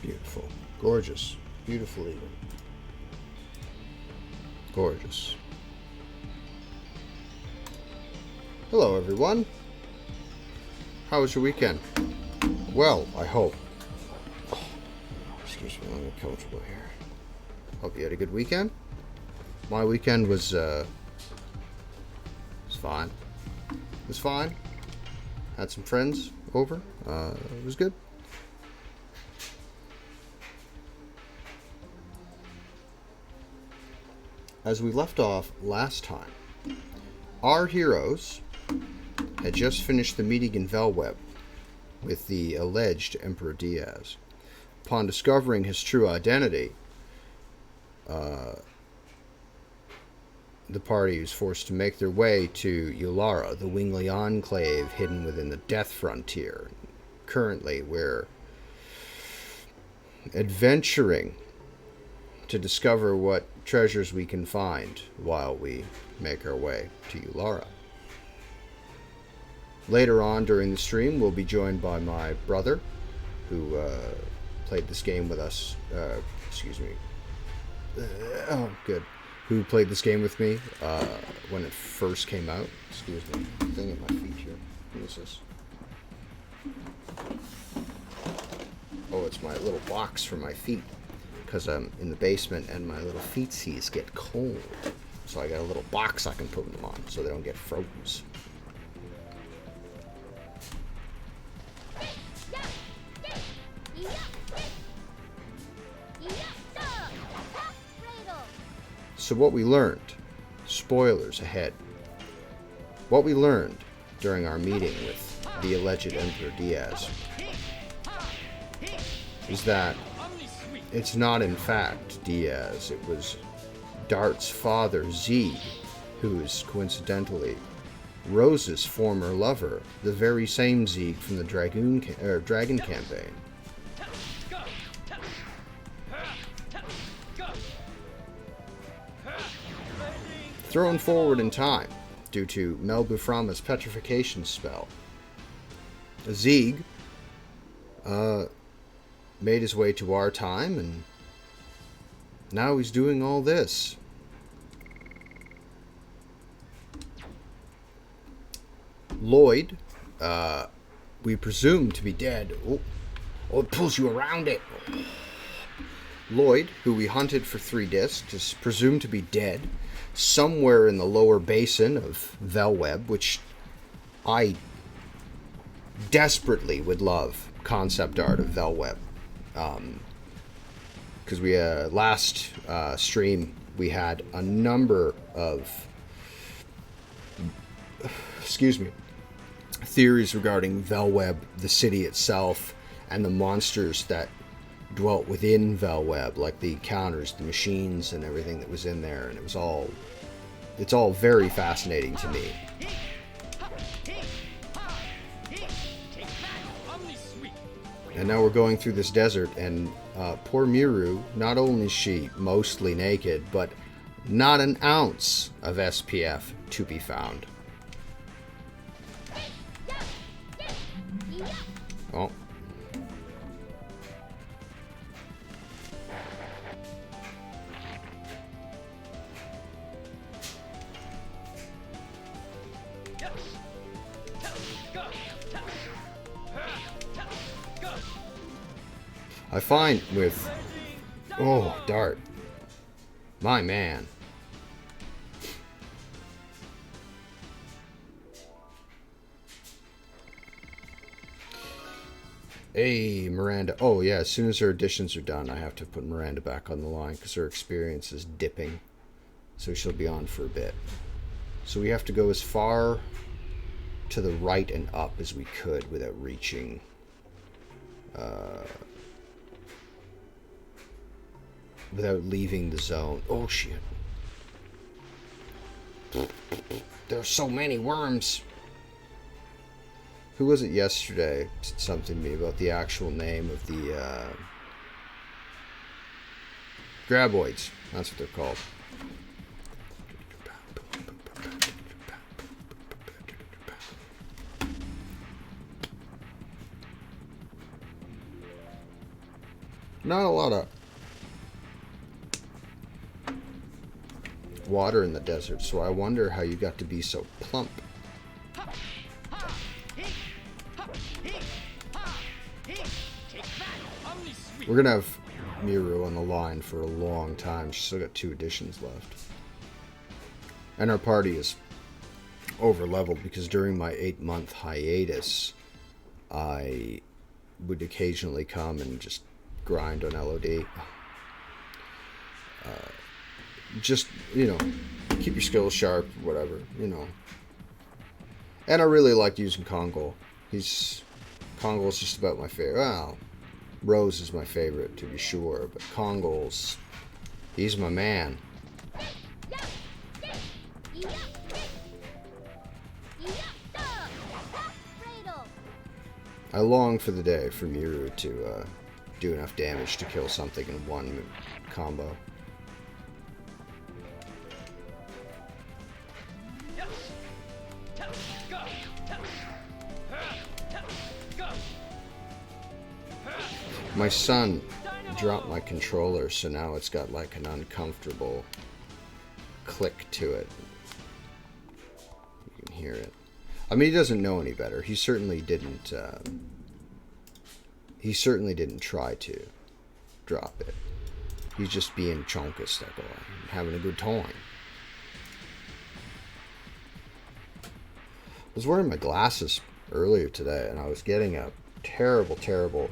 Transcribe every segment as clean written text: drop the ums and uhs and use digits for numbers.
Beautiful. Gorgeous. Beautiful even. Gorgeous. Hello, everyone. How was your weekend? Well, I hope. Oh, excuse me, I'm uncomfortable here. Hope you had a good weekend. My weekend was fine. It was fine. Had some friends over. It was good. As we left off last time, our heroes had just finished the meeting in Velweb with the alleged Emperor Diaz. Upon discovering his true identity, the party was forced to make their way to Yulara, the Wingley Enclave hidden within the Death Frontier. Currently, we're adventuring to discover what treasures we can find while we make our way to Yulara. Later on during the stream, we'll be joined by my brother, who played this game with us. Good. Who played this game with me when it first came out. Excuse me. Thing at my feet here. What is this? Oh, it's my little box for my feet. Because I'm in the basement and my little feetsies get cold. So I got a little box I can put them on so they don't get froze. So what we learned, spoilers ahead, what we learned during our meeting with the alleged Emperor Diaz is that it's not in fact Diaz, it was Dart's father, Zeke, who is coincidentally Rose's former lover, the very same Zeke from the Dragon campaign. Thrown forward in time due to Melbuframa's petrification spell, Zeke made his way to our time, and now he's doing all this. Lloyd, we presume to be dead. Oh, it pulls you around it. Lloyd, who we hunted for 3 discs, is presumed to be dead somewhere in the lower basin of Velweb, which I desperately would love concept art of Velweb. Because we last stream we had a number of theories regarding Velweb, the city itself, and the monsters that dwelt within Velweb, like the encounters, the machines, and everything that was in there, and it's all very fascinating to me. And now we're going through this desert, and poor Miru, not only is she mostly naked, but not an ounce of SPF to be found. Oh. I find with... Oh, Dart. My man. Hey, Miranda. Oh, yeah, as soon as her additions are done, I have to put Miranda back on the line because her experience is dipping. So she'll be on for a bit. So we have to go as far to the right and up as we could without reaching... without leaving the zone. Oh, shit. There's so many worms. Who was it yesterday said something to me about the actual name of the graboids? That's what they're called. Not a lot of water in the desert, so I wonder how you got to be so plump. We're gonna have Miru on the line for a long time. She's still got 2 editions left. And our party is over leveled because during my 8-month hiatus, I would occasionally come and just grind on LOD. Just, you know, keep your skills sharp, whatever, you know. And I really liked using Kongol. Kongol's just about my favorite. Well, Rose is my favorite, to be sure, but Kongol's, he's my man. I long for the day for Miru to do enough damage to kill something in one combo. My son dropped my controller, so now it's got like an uncomfortable click to it. You can hear it. I mean, he doesn't know any better. He certainly didn't. He certainly didn't try to drop it. He's just being chonkus, having a good time. I was wearing my glasses earlier today, and I was getting a terrible, terrible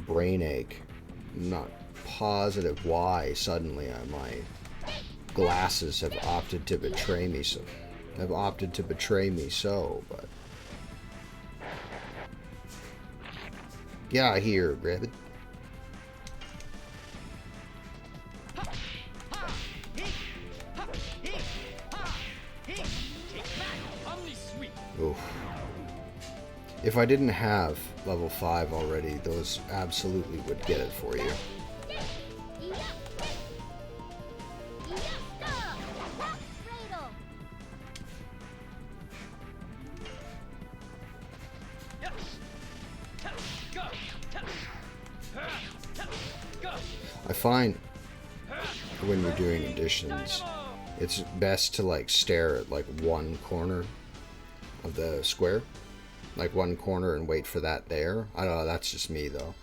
brain ache. I'm not positive why suddenly my glasses have opted to betray me. But get out of here, rabbit. Oof. If I didn't have level 5 already, those absolutely would get it for you. I find when you're doing additions, it's best to like stare at like one corner of the square. Like one corner and wait for that there. I don't know, that's just me though.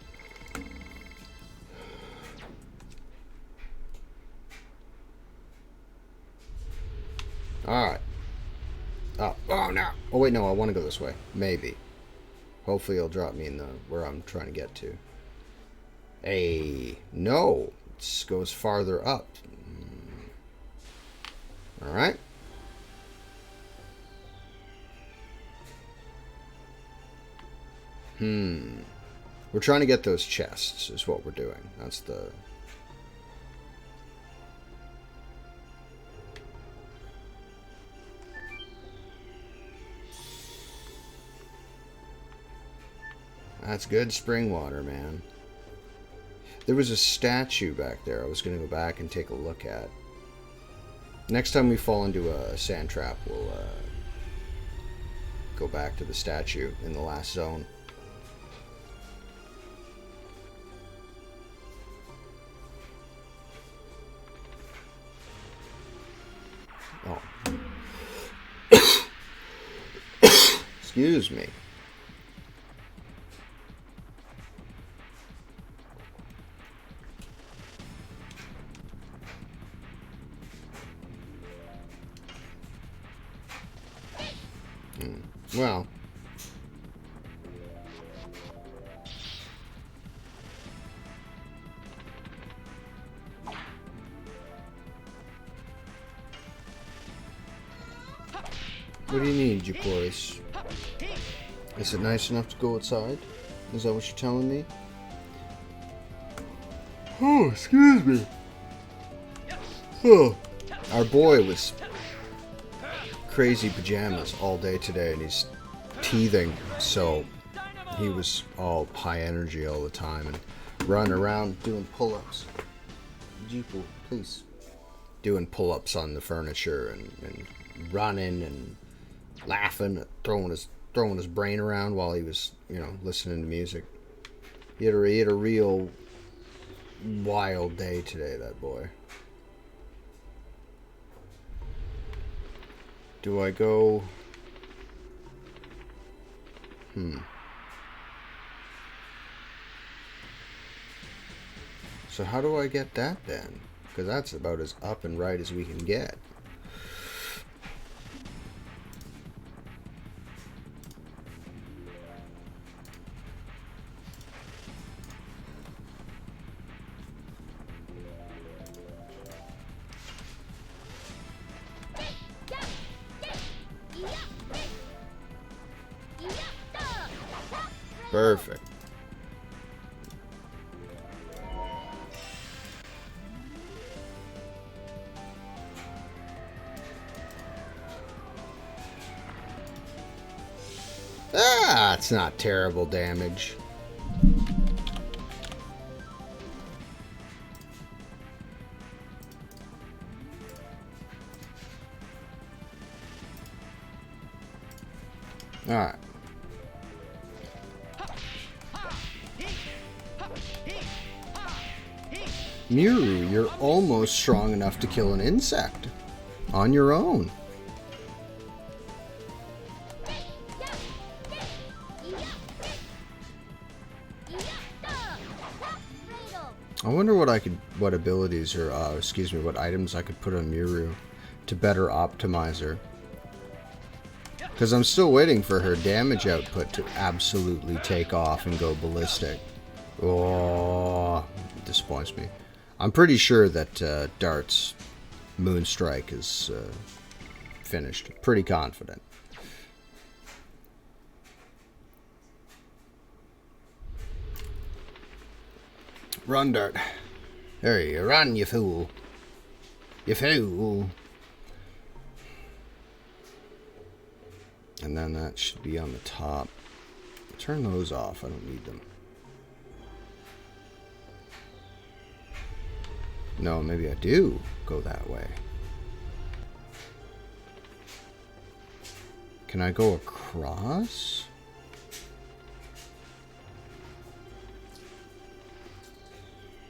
Alright. Oh no. Oh wait, no, I want to go this way. Maybe. Hopefully it'll drop me in the where I'm trying to get to. Hey, no. It goes farther up. Alright. We're trying to get those chests, is what we're doing. That's the... That's good spring water, man. There was a statue back there I was going to go back and take a look at. Next time we fall into a sand trap, we'll go back to the statue in the last zone. Oh. Excuse me. Well. What do you need, you boys? Is it nice enough to go outside? Is that what you're telling me? Oh, excuse me. Oh, our boy was crazy pajamas all day today, and he's teething, so he was all high energy all the time and running around doing pull-ups. Jeeple, please. Doing pull-ups on the furniture and running and laughing, throwing his brain around while he was, you know, listening to music. He had a real wild day today, that boy. Do I go... So how do I get that then? Because that's about as up and right as we can get. Perfect. Ah, it's not terrible damage. Alright. Miru, you're almost strong enough to kill an insect on your own. I wonder what abilities or, what items I could put on Miru to better optimize her. Because I'm still waiting for her damage output to absolutely take off and go ballistic. Oh, it disappoints me. I'm pretty sure that Dart's Moonstrike is finished. Pretty confident. Run, Dart. There you run, you fool. You fool. And then that should be on the top. Turn those off. I don't need them. No, maybe I do go that way. Can I go across?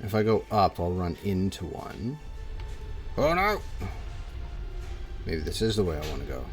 If I go up, I'll run into one. Oh no! Maybe this is the way I want to go.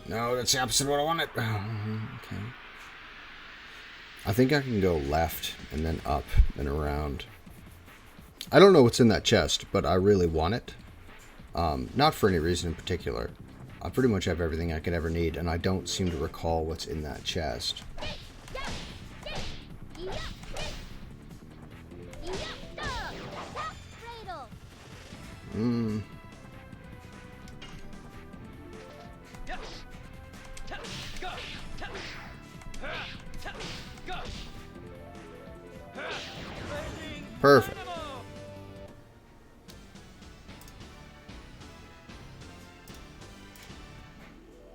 No, that's the opposite of what I wanted. Okay. I think I can go left and then up and around. I don't know what's in that chest, but I really want it. Not for any reason in particular. I pretty much have everything I could ever need, and I don't seem to recall what's in that chest. Perfect.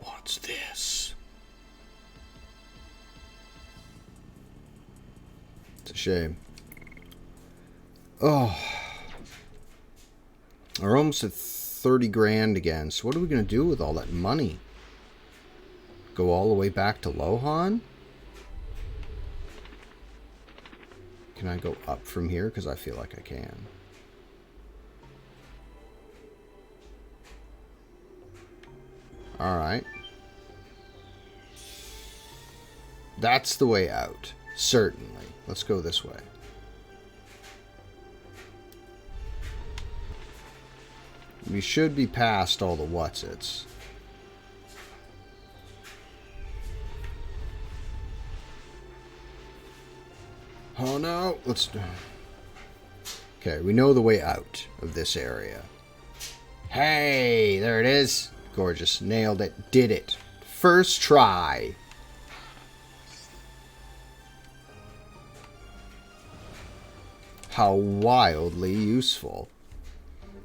What's this? It's a shame. Oh. We're almost at 30 grand again. So what are we going to do with all that money? Go all the way back to Lohan? Can I go up from here? Because I feel like I can. Alright. That's the way out. Certainly. Let's go this way. We should be past all the what's-its. Oh no, let's do... Okay, we know the way out of this area. Hey, there it is. Gorgeous, nailed it, did it. First try. How wildly useful.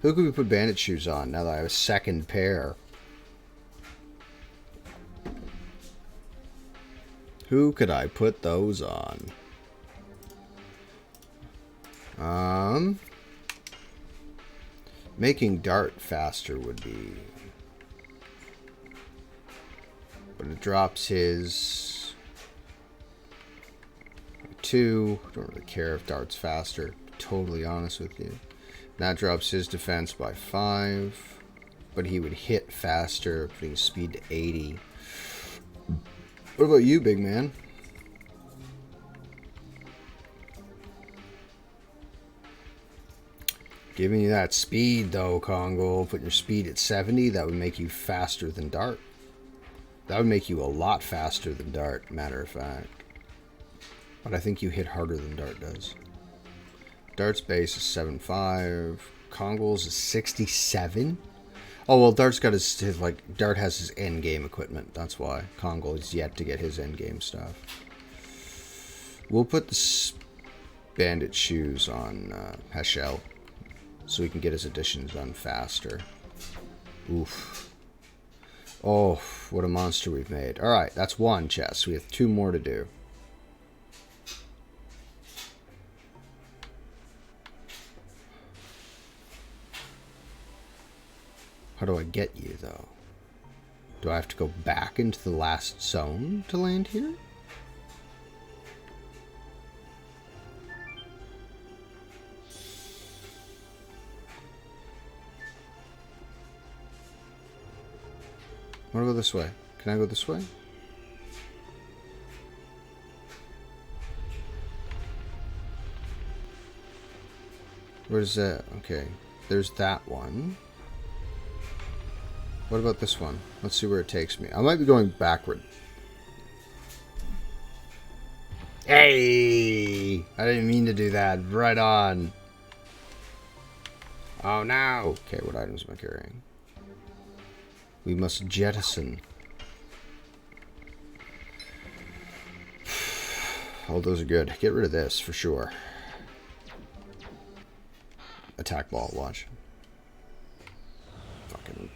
Who could we put bandit shoes on now that I have a second pair? Who could I put those on? Making Dart faster would be... But it drops his... 2. Don't really care if Dart's faster, to be totally honest with you. That drops his defense by 5. But he would hit faster, putting his speed to 80. What about you, big man? Giving you that speed, though, Congo. Putting your speed at 70, that would make you faster than Dart. That would make you a lot faster than Dart, matter of fact. But I think you hit harder than Dart does. Dart's base is 7.5. Congo's is 67? Oh, well, Dart's got his like, Dart has his endgame equipment. That's why. Congo is yet to get his endgame stuff. We'll put the bandit shoes on Heschel, so we can get his additions done faster. Oof. Oh, what a monster we've made. Alright, that's one chest. We have 2 more to do. How do I get you, though? Do I have to go back into the last zone to land here? I want to go this way. Can I go this way? Where's that? Okay. There's that one. What about this one? Let's see where it takes me. I might be going backward. Hey! I didn't mean to do that. Right on. Oh no! Okay, what items am I carrying? We must jettison. Oh, those are good. Get rid of this for sure. Attack ball, watch. Fucking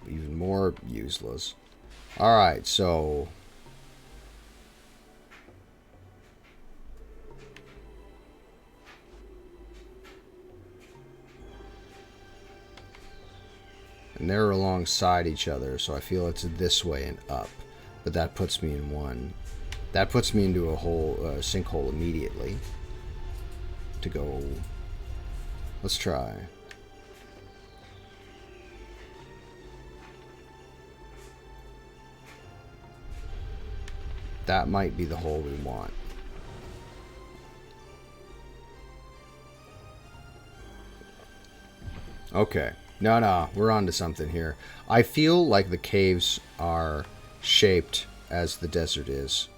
even more useless. Alright, so... And they're alongside each other, so I feel it's this way and up. But that puts me in one. That puts me into a whole sinkhole immediately. To go... Let's try. That might be the hole we want. Okay. No, we're on to something here. I feel like the caves are shaped as the desert is.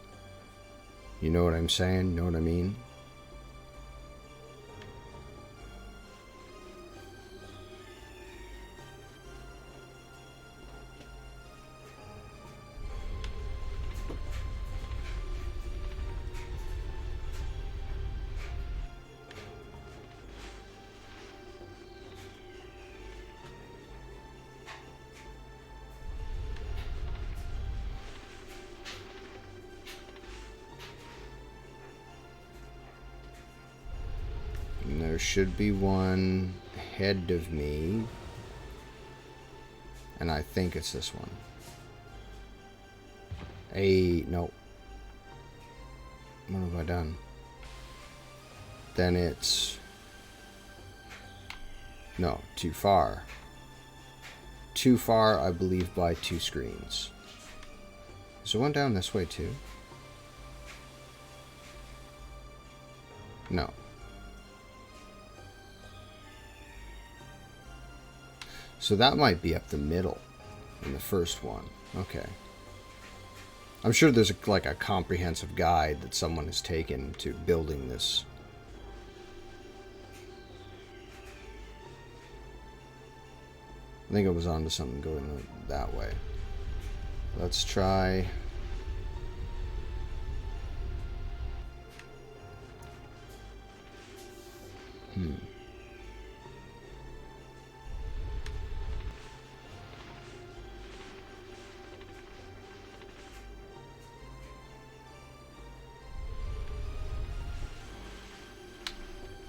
You know what I'm saying? You know what I mean? There should be one ahead of me. And I think it's this one. No. What have I done? Then it's... No, too far. Too far, I believe, by 2 screens. Is there one down this way, too? No. So that might be up the middle in the first one. Okay. I'm sure there's like a comprehensive guide that someone has taken to building this. I think I was onto something going that way. Let's try...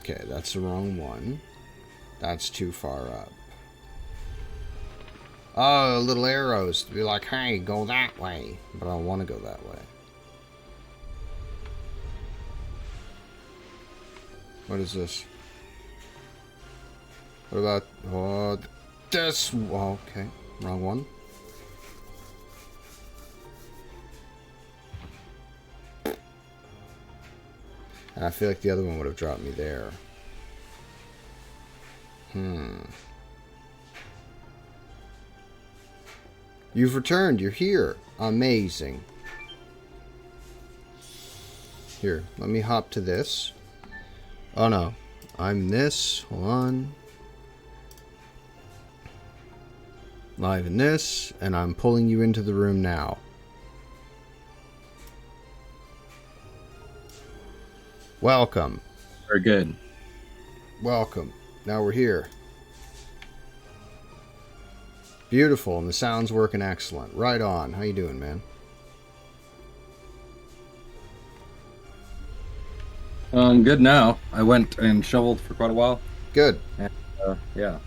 Okay, that's the wrong one. That's too far up. Oh, little arrows to be like, hey, go that way. But I don't want to go that way. What is this? What about this? Oh, okay, wrong one. And I feel like the other one would have dropped me there. You've returned. You're here. Amazing. Here, let me hop to this. Oh no, I'm this. Hold on. Live in this, and I'm pulling you into the room now. Welcome. Very good. Welcome. Now we're here. Beautiful, and the sound's working excellent. Right on. How you doing, man? I'm good now. I went and shoveled for quite a while. Good. And, yeah.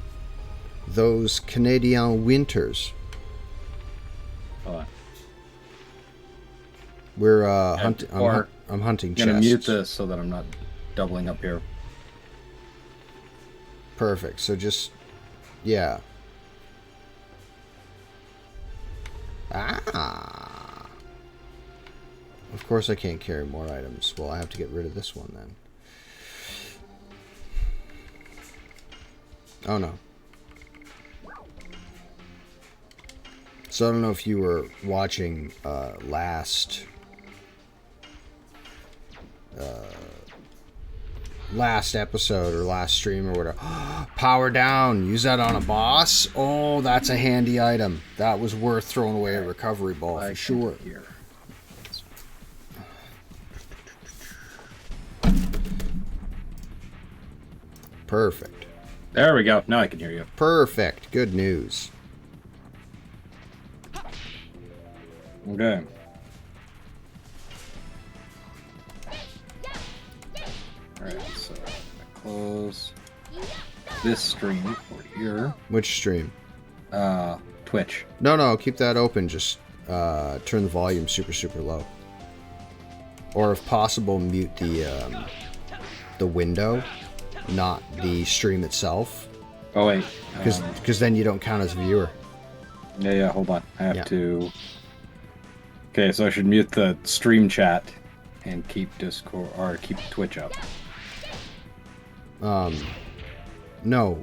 Those Canadian winters. We're hunting. I'm hunting chests. I'm gonna mute this so that I'm not doubling up here. Perfect. So just, yeah. Ah. Of course I can't carry more items. Well, I have to get rid of this one then. Oh no. So I don't know if you were watching last episode or last stream or whatever. Power down. Use that on a boss. Oh, that's a handy item. That was worth throwing away a recovery ball for sure. Here. Perfect. There we go. Now I can hear you. Perfect. Good news. Okay. Alright, so I'm gonna close this stream over here. Which stream? Twitch. No, keep that open. Just turn the volume super low. Or if possible, mute the window, not the stream itself. Oh wait. Because then you don't count as a viewer. Yeah, hold on. I have to... Okay, so I should mute the stream chat and keep Discord or keep Twitch up. No.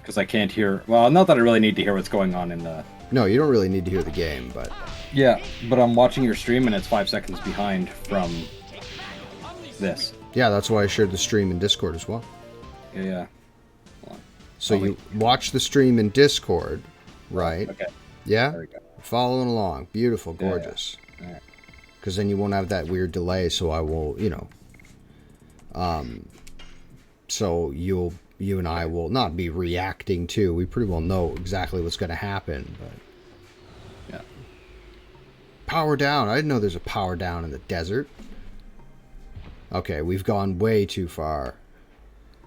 Because I can't hear... Well, not that I really need to hear what's going on in the... No, you don't really need to hear the game, but... Yeah, but I'm watching your stream and it's 5 seconds behind from this. Yeah, that's why I shared the stream in Discord as well. Yeah. So you watch the stream in Discord, right? Okay. Yeah? There we go. Following along. Beautiful, gorgeous. Yeah. Because then you won't have that weird delay, so I will, so you and I will not be reacting to. We pretty well know exactly what's going to happen, but... Yeah. Power down. I didn't know there's a power down in the desert. Okay, we've gone way too far.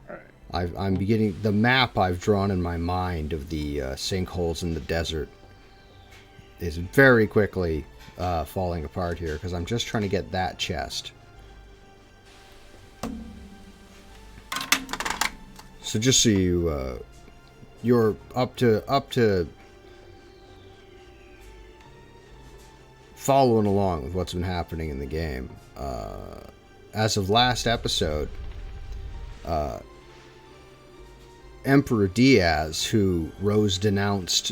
Alright. I'm beginning... The map I've drawn in my mind of the sinkholes in the desert is very quickly falling apart here, because I'm just trying to get that chest. So just so you're up to following along with what's been happening in the game. As of last episode, Emperor Diaz, who Rose denounced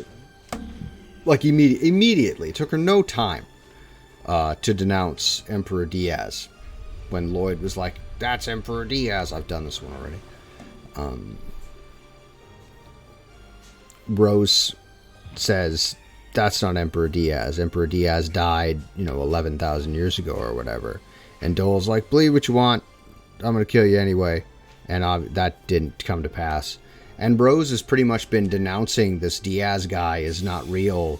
like immediately, it took her no time to denounce Emperor Diaz when Lloyd was like, that's Emperor Diaz. I've done this one already. Rose says that's not Emperor Diaz. Emperor Diaz died, 11,000 years ago or whatever. And Dole's like, believe what you want. I'm going to kill you anyway. And that didn't come to pass. And Rose has pretty much been denouncing this Diaz guy is not real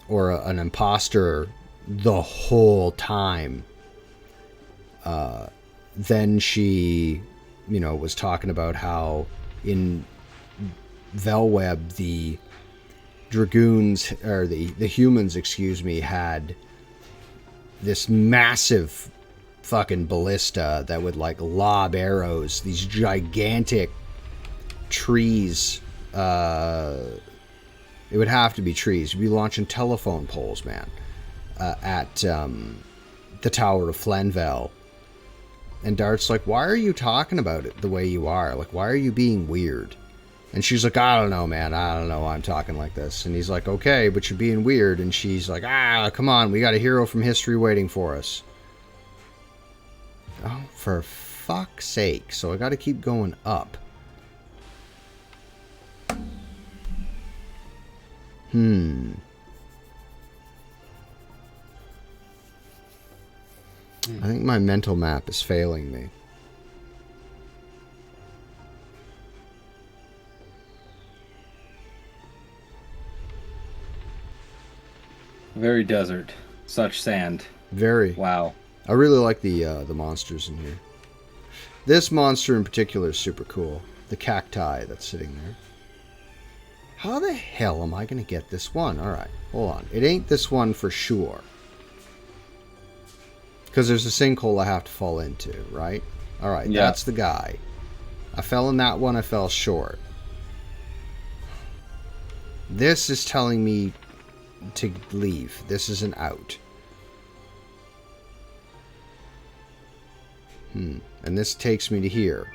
or an imposter the whole time. Then she was talking about how in Velweb the Dragoons, or the humans, excuse me, had this massive fucking ballista that would like lob arrows, these gigantic trees. It would have to be trees. You'd be launching telephone poles, man, at the Tower of Flenville. And Dart's like, why are you talking about it the way you are? Like, why are you being weird? And she's like, I don't know, man. I don't know why I'm talking like this. And he's like, okay, but you're being weird. And she's like, come on. We got a hero from history waiting for us. Oh, for fuck's sake. So I got to keep going up. I think my mental map is failing me. Very desert. Such sand. Very. Wow. I really like the monsters in here. This monster in particular is super cool. The cacti that's sitting there. How the hell am I going to get this one? Alright, hold on. It ain't this one for sure. Because there's a sinkhole I have to fall into, right? Alright, yeah. That's the guy. I fell in that one, I fell short. This is telling me to leave. This is an out. And this takes me to here.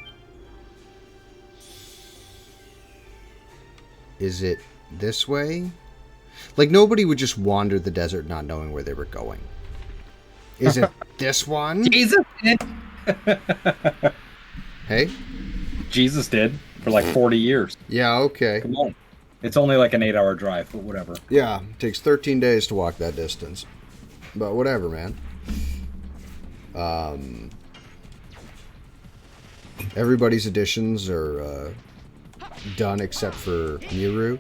Is it this way? Like, nobody would just wander the desert not knowing where they were going. Is it this one? Jesus did. Hey? Jesus did for like 40 years. Yeah, okay. Come on. It's only like an 8-hour drive, but whatever. Yeah, it takes 13 days to walk that distance. But whatever, man. Everybody's additions are done except for Miru.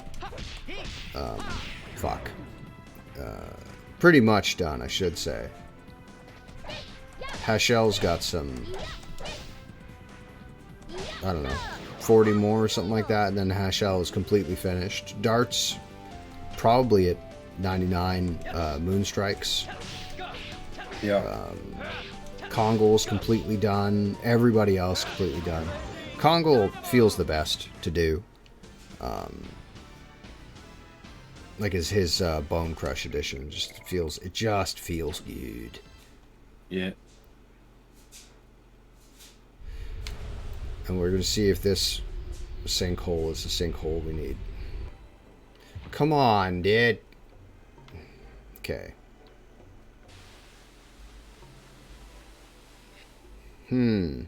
Fuck. Pretty much done, I should say. Hashel's got some, I don't know, 40 more or something like that, and then Hashel is completely finished. Dart's probably at 99 Moonstrikes. Yeah. Kongol's completely done. Everybody else completely done. Kongol feels the best to do. Like his Bone Crush edition it just feels good. Yeah. And we're going to see if this sinkhole is the sinkhole we need. Come on, dude. Okay. I'm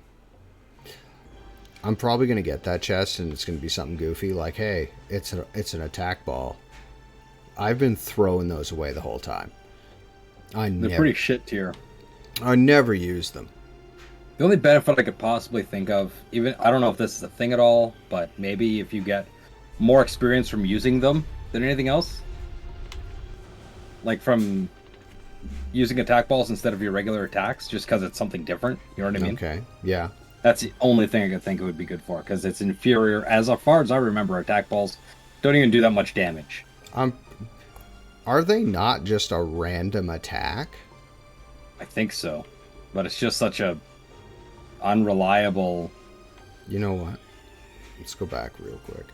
probably going to get that chest, and it's going to be something goofy, like, hey, it's an attack ball. I've been throwing those away the whole time. They're pretty shit tier. I never use them. The only benefit I could possibly think of, even I don't know if this is a thing at all, but maybe if you get more experience from using them than anything else, like from using attack balls instead of your regular attacks, just because it's something different. You know what I mean? Okay. Yeah. That's the only thing I could think it would be good for, because it's inferior. As far as I remember, attack balls don't even do that much damage. Are they not just a random attack? I think so, but it's just such a unreliable. You know what? Let's go back real quick.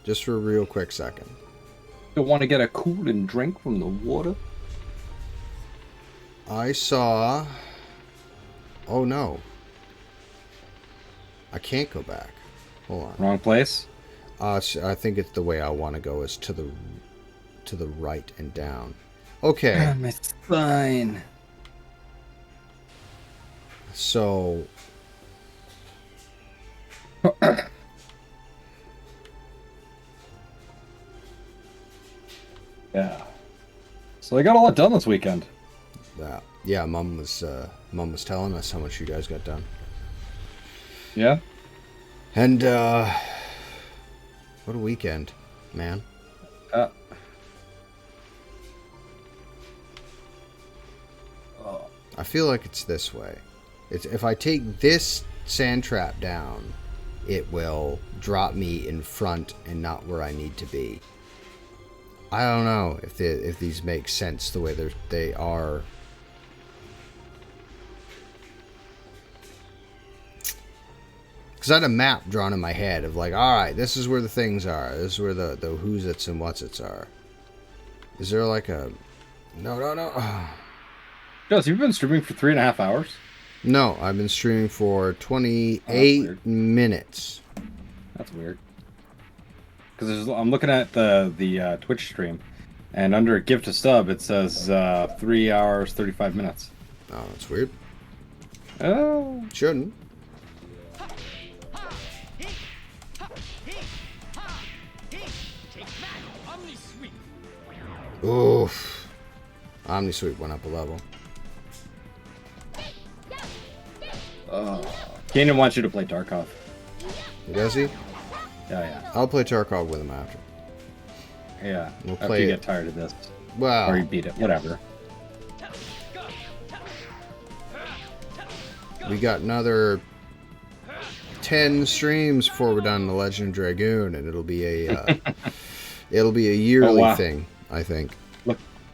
Just for a real quick second. You want to get a cooling drink from the water? I saw... Oh no. I can't go back. Hold on. Wrong place? I think it's the way I want to go is to the right and down. Okay. My spine. So... Yeah. So I got a lot done this weekend. Yeah, Mom was telling us how much you guys got done. Yeah. And what a weekend, man. I feel like it's this way. It's if I take this sand trap down, it will drop me in front and not where I need to be. I don't know if these make sense the way they are. Because I had a map drawn in my head of like, alright, this is where the things are. This is where the who's its and what's its are. Is there like a... No. Joe, you've been streaming for 3.5 hours? No, I've been streaming for 28 minutes. That's weird. Because I'm looking at the Twitch stream, and under gift to sub, it says 3 hours, 35 minutes. Oh, that's weird. Oh. Shouldn't. Oof. Omni Sweep went up a level. Kanan wants you to play Tarkov. Does he? Yeah. I'll play Tarkov with him after. Yeah. We'll after play you it. get tired of this. Well, Or you beat it. Whatever. we got another 10 streams before we're done the Legend of Dragoon, and it'll be a yearly thing, I think.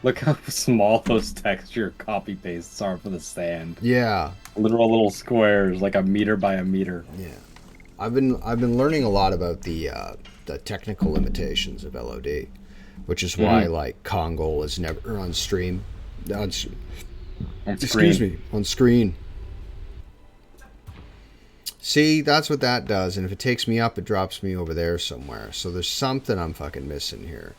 Look how small those texture copy pastes are for the sand. Yeah. Literal little squares, like a meter by a meter. Yeah. I've been learning a lot about the technical limitations of LOD, which is why like Kongol is never on stream. Excuse me, on screen. See, that's what that does, and if it takes me up, it drops me over there somewhere. So there's something I'm fucking missing here.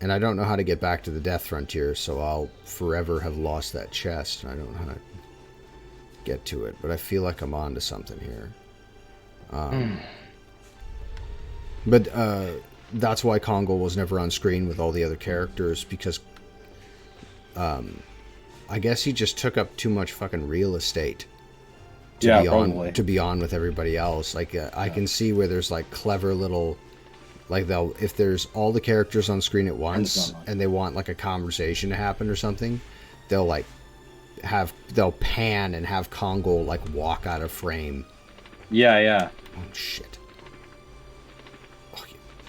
And I don't know how to get back to the Death Frontier, so I'll forever have lost that chest, and I don't know how to get to it. But I feel like I'm onto something here. But that's why Kongol was never on screen with all the other characters, because I guess he just took up too much fucking real estate to be on with everybody else. Like I can see where there's like clever little, like if there's all the characters on screen at once and they want like a conversation to happen or something, they'll pan and have Kongol like walk out of frame. Yeah. Oh shit.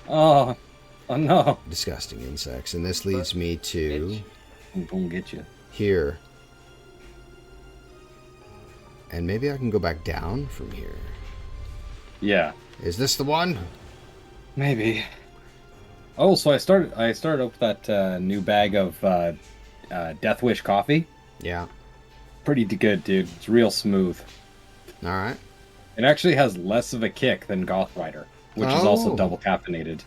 Oh no. Disgusting insects. And this leads me to... I'm gonna get you. Here. And maybe I can go back down from here. Yeah. Is this the one? Maybe. Oh, so I started up that new bag of Death Wish coffee. Yeah. Pretty good, dude. It's real smooth. Alright. It actually has less of a kick than Goth Rider, which is also double caffeinated.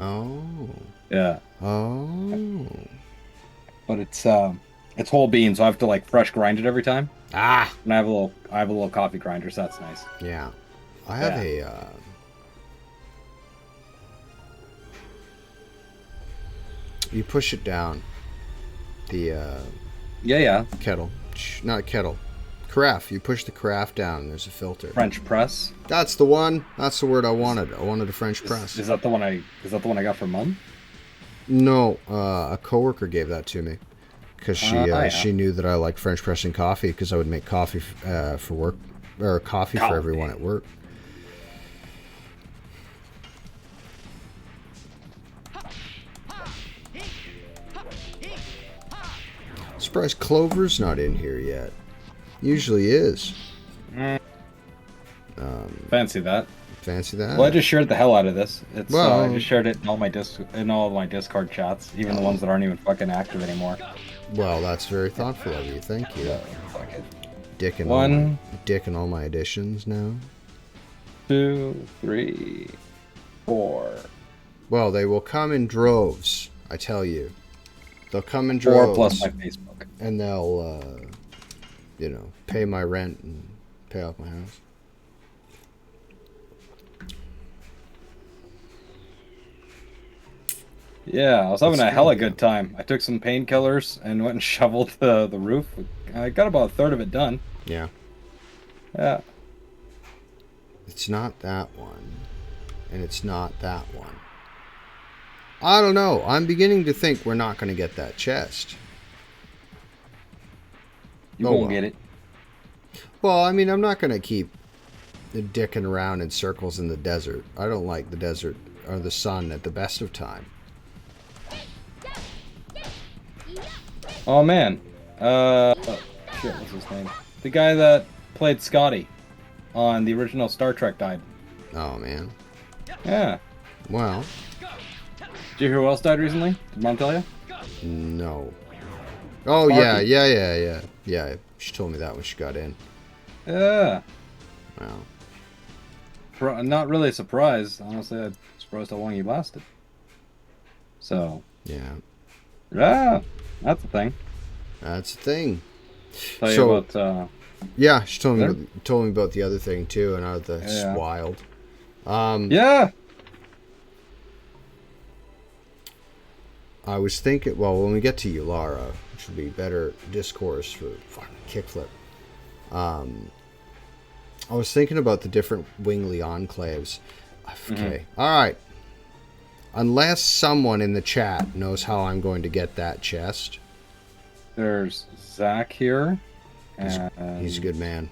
Oh. Yeah. Oh. But it's whole bean, so I have to like fresh grind it every time. Ah. And I have a little coffee grinder, so that's nice. Yeah. I have a you push it down. The kettle. Not kettle. Carafe. You push the carafe down and there's a filter. French press. That's the one. That's the word I wanted. I wanted a French press. Is that the one I got from Mum? No, a coworker gave that to me because she knew that I liked French pressing coffee because I would make coffee for work, or coffee for everyone at work. Surprised Clover's not in here yet. Usually is. Fancy that. Fancy that. Well, I just shared the hell out of this. It's well, I just shared it in all my Discord chats, even the ones that aren't even fucking active anymore. Well, that's very thoughtful of you. Thank you. Fuck it. Dick in all my additions now. 2, 3, 4. Well, they will come in droves. I tell you, they'll come in droves. 4 plus my Facebook. And they'll, pay my rent and pay off my house. Yeah, I was having a hella good time. I took some painkillers and went and shoveled the roof. I got about a third of it done. Yeah. Yeah. It's not that one. And it's not that one. I don't know. I'm beginning to think we're not going to get that chest. You won't get it. Well, I mean, I'm not going to keep dicking around in circles in the desert. I don't like the desert or the sun at the best of time. Oh man, shit, what's his name? The guy that played Scotty on the original Star Trek died. Oh man. Yeah. Well. Did you hear who else died recently? Did Mom tell you? No. Oh Sparky. yeah. She told me that when she got in. Yeah. Wow. Not really surprised. Honestly, I'm surprised how long he lasted. So. Yeah. Yeah, that's the thing. That's the thing. Tell you about. Yeah, she told me about the other thing too, and I was that's wild. Yeah. I was thinking. Well, when we get to Ulara, which would be better discourse for fucking kickflip. I was thinking about the different Wingly enclaves. Okay, all right. Unless someone in the chat knows how I'm going to get that chest. There's Zach here. He's a good man.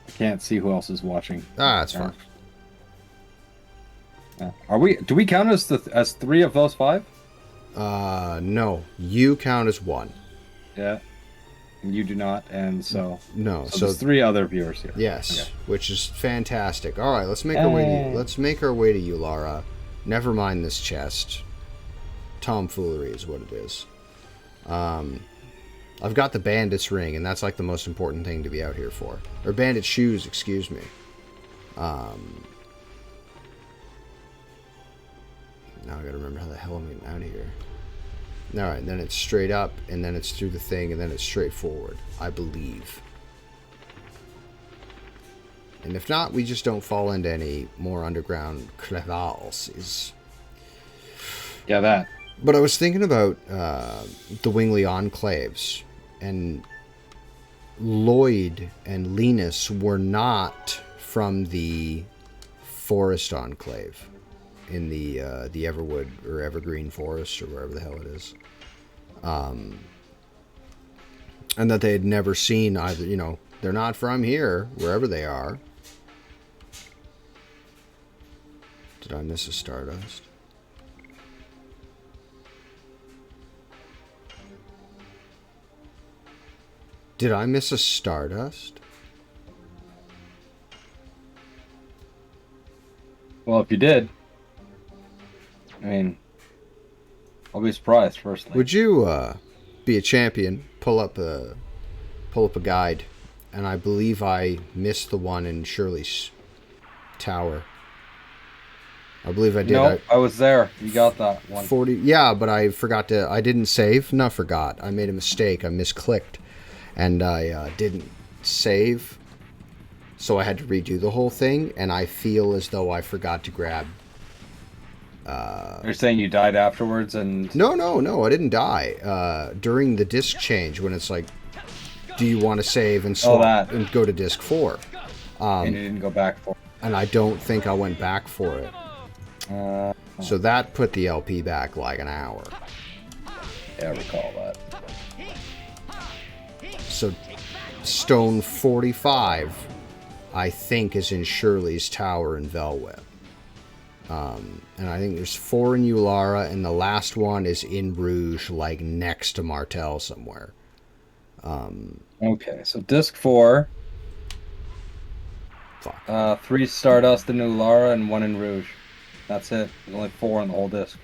I can't see who else is watching. That's fine. Are we? Do we count as 3 of those 5? No. You count as 1. Yeah. And you do not, and so no. So there's 3 other viewers here. Yes, okay. Which is fantastic. All right, let's make our way to Ulara. Never mind this chest. Tomfoolery is what it is. I've got the bandit's ring, and that's like the most important thing to be out here for. Or bandit shoes, excuse me. Now I gotta remember how the hell I'm getting out of here. Alright, then it's straight up, and then it's through the thing, and then it's straight forward. I believe. And if not, we just don't fall into any more underground crevalles. Yeah, that. But I was thinking about the Wingly enclaves, and Lloyd and Linus were not from the Forest Enclave in the Everwood or Evergreen Forest or wherever the hell it is. And that they had never seen either, they're not from here, wherever they are. Did I miss a Stardust? Did I miss a Stardust? Well, if you did, I mean, I'll be surprised. Firstly, would you be a champion? Pull up a guide, and I believe I missed the one in Shirley's tower. I believe I did. No, I was there. You got that one. 40. Yeah, but I forgot to. I didn't save. Not forgot. I made a mistake. I misclicked, and I didn't save. So I had to redo the whole thing, and I feel as though I forgot to grab. You're saying you died afterwards, and No, I didn't die. During the disc change, when it's like, do you want to save and swap and go to disc 4? And you didn't go back for it. And I don't think I went back for it. So that put the LP back like an hour. Yeah, I recall that. So Stone 45, I think, is in Shirley's tower in Velweb. And I think there's 4 in Ulara, and the last one is in Rouge, like next to Martel somewhere. Okay, so disc 4. Fuck. 3 Stardust in Ulara and 1 in Rouge. That's it. There's only 4 on the whole disc.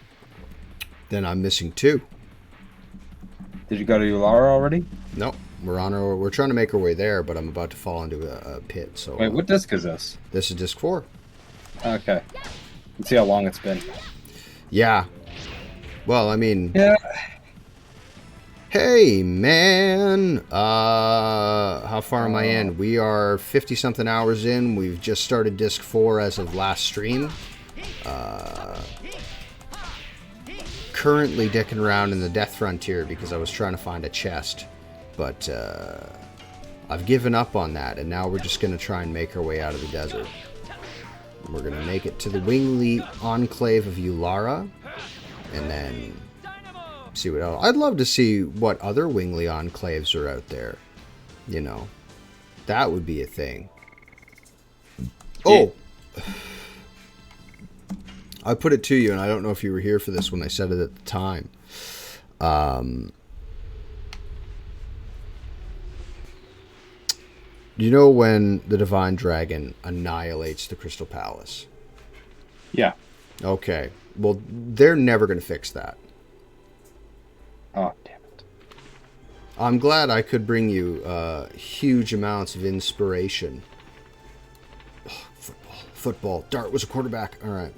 Then I'm missing 2. Did you go to Ulara already? Nope. We're trying to make our way there, but I'm about to fall into a pit. So wait, what disc is this? This is disc 4. Okay. Let's see how long it's been. Yeah. Well, I mean. Yeah. Hey, man. How far am I in? We are 50-something hours in. We've just started disc 4 as of last stream. Currently dicking around in the Death Frontier because I was trying to find a chest. But I've given up on that, and now we're just going to try and make our way out of the desert. We're going to make it to the Wingly Enclave of Ulara, and then see what else. I'd love to see what other Wingly Enclaves are out there, That would be a thing. Oh! I put it to you, and I don't know if you were here for this when I said it at the time. You know when the Divine Dragon annihilates the Crystal Palace? Yeah. Okay. Well, they're never going to fix that. Oh, damn it. I'm glad I could bring you huge amounts of inspiration. Oh, football. Dart was a quarterback. All right.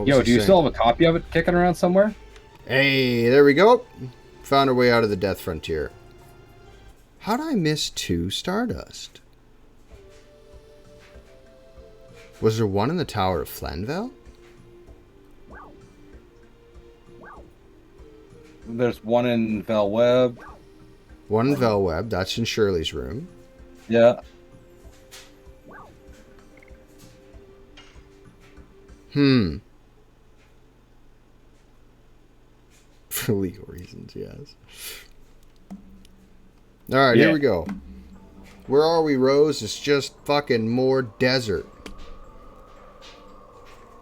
Yo, do you still have a copy of it kicking around somewhere? Hey, there we go. Found our way out of the Death Frontier. How'd I miss 2 Stardust? Was there one in the Tower of Flenville? There's one in Velweb. One in Velweb. That's in Shirley's room. Yeah. For legal reasons, yes. Alright, Here we go. Where are we, Rose? It's just fucking more desert.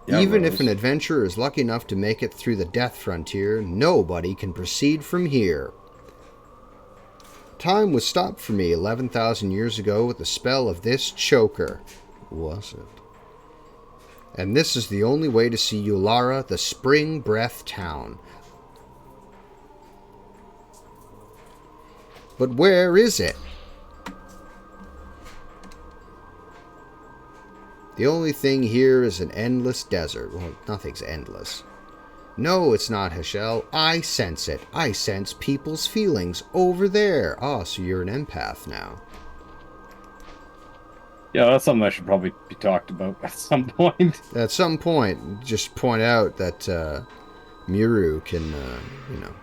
Yeah, even Rose. If an adventurer is lucky enough to make it through the Death Frontier, nobody can proceed from here. Time was stopped for me 11,000 years ago with the spell of this choker. Was it? And this is the only way to see Ulara, the Spring Breath Town. But where is it? The only thing here is an endless desert. Well, nothing's endless. No, it's not, Heshel. I sense it. I sense people's feelings over there. Oh, so you're an empath now. Yeah, that's something that should probably be talked about at some point. At some point, just point out that Miru can, you know.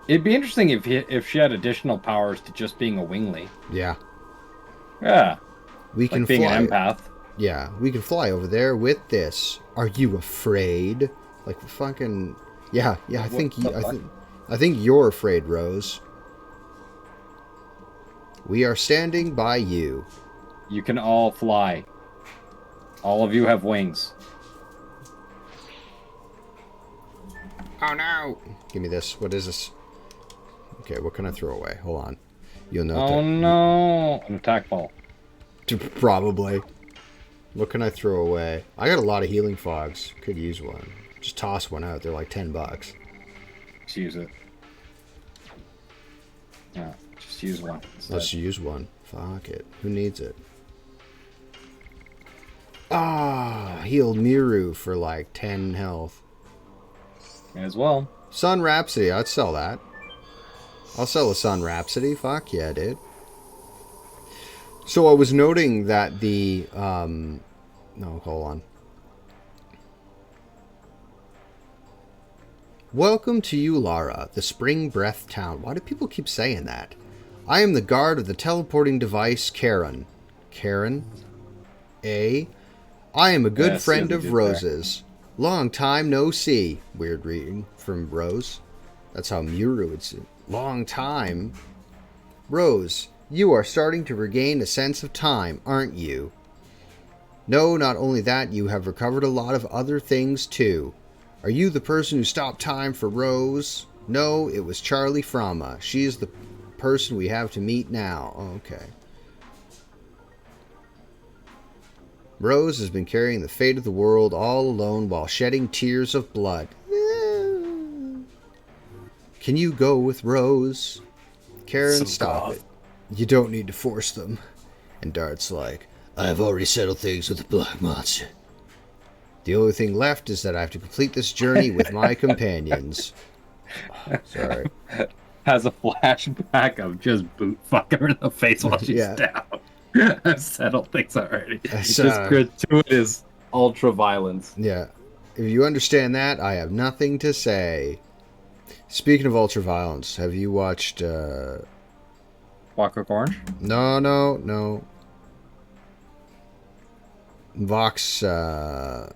It'd be interesting if she had additional powers to just being a wingly. Yeah. Yeah. We can like being fly. An empath. Yeah, we can fly over there with this. Are you afraid? Like fucking. Yeah. I think you're afraid, Rose. We are standing by you. You can all fly. All of you have wings. Oh no! Give me this. What is this? Okay, what can I throw away? Hold on. You'll know. Oh no! An attack ball. Probably. What can I throw away? I got a lot of healing fogs. Could use one. Just toss one out. They're like $10. Just use it. Yeah, just use one. Let's use one. Fuck it. Who needs it? Ah, healed Miru for like 10 health. May as well. Sun Rhapsody. I'd sell that. I'll sell a Sun Rhapsody. Fuck yeah, dude. So I was noting that the... no, hold on. Welcome to Ulara, the Spring Breath Town. Why do people keep saying that? I am the guard of the teleporting device, Karen. Karen? I am a good friend of Rose's. Long time no see. Weird reading from Rose. That's how Miru would say. Long time. Rose, you are starting to regain a sense of time, aren't you? No, not only that, you have recovered a lot of other things too. Are you the person who stopped time for Rose? No, it was Charlie Frama. She is the person we have to meet now. Oh, okay. Rose has been carrying the fate of the world all alone while shedding tears of blood. Can you go with Rose? Karen, stop it. You don't need to force them. And Dart's like, I have already settled things with the Black Monster. The only thing left is that I have to complete this journey with my companions. Oh, sorry. Has a flashback of just boot fucking her in the face while she's down. I've settled things already. It's just gratuitous ultra violence. Yeah. If you understand that, I have nothing to say. Speaking of ultra violence, have you watched Clockwork Orange? No. Vox Vox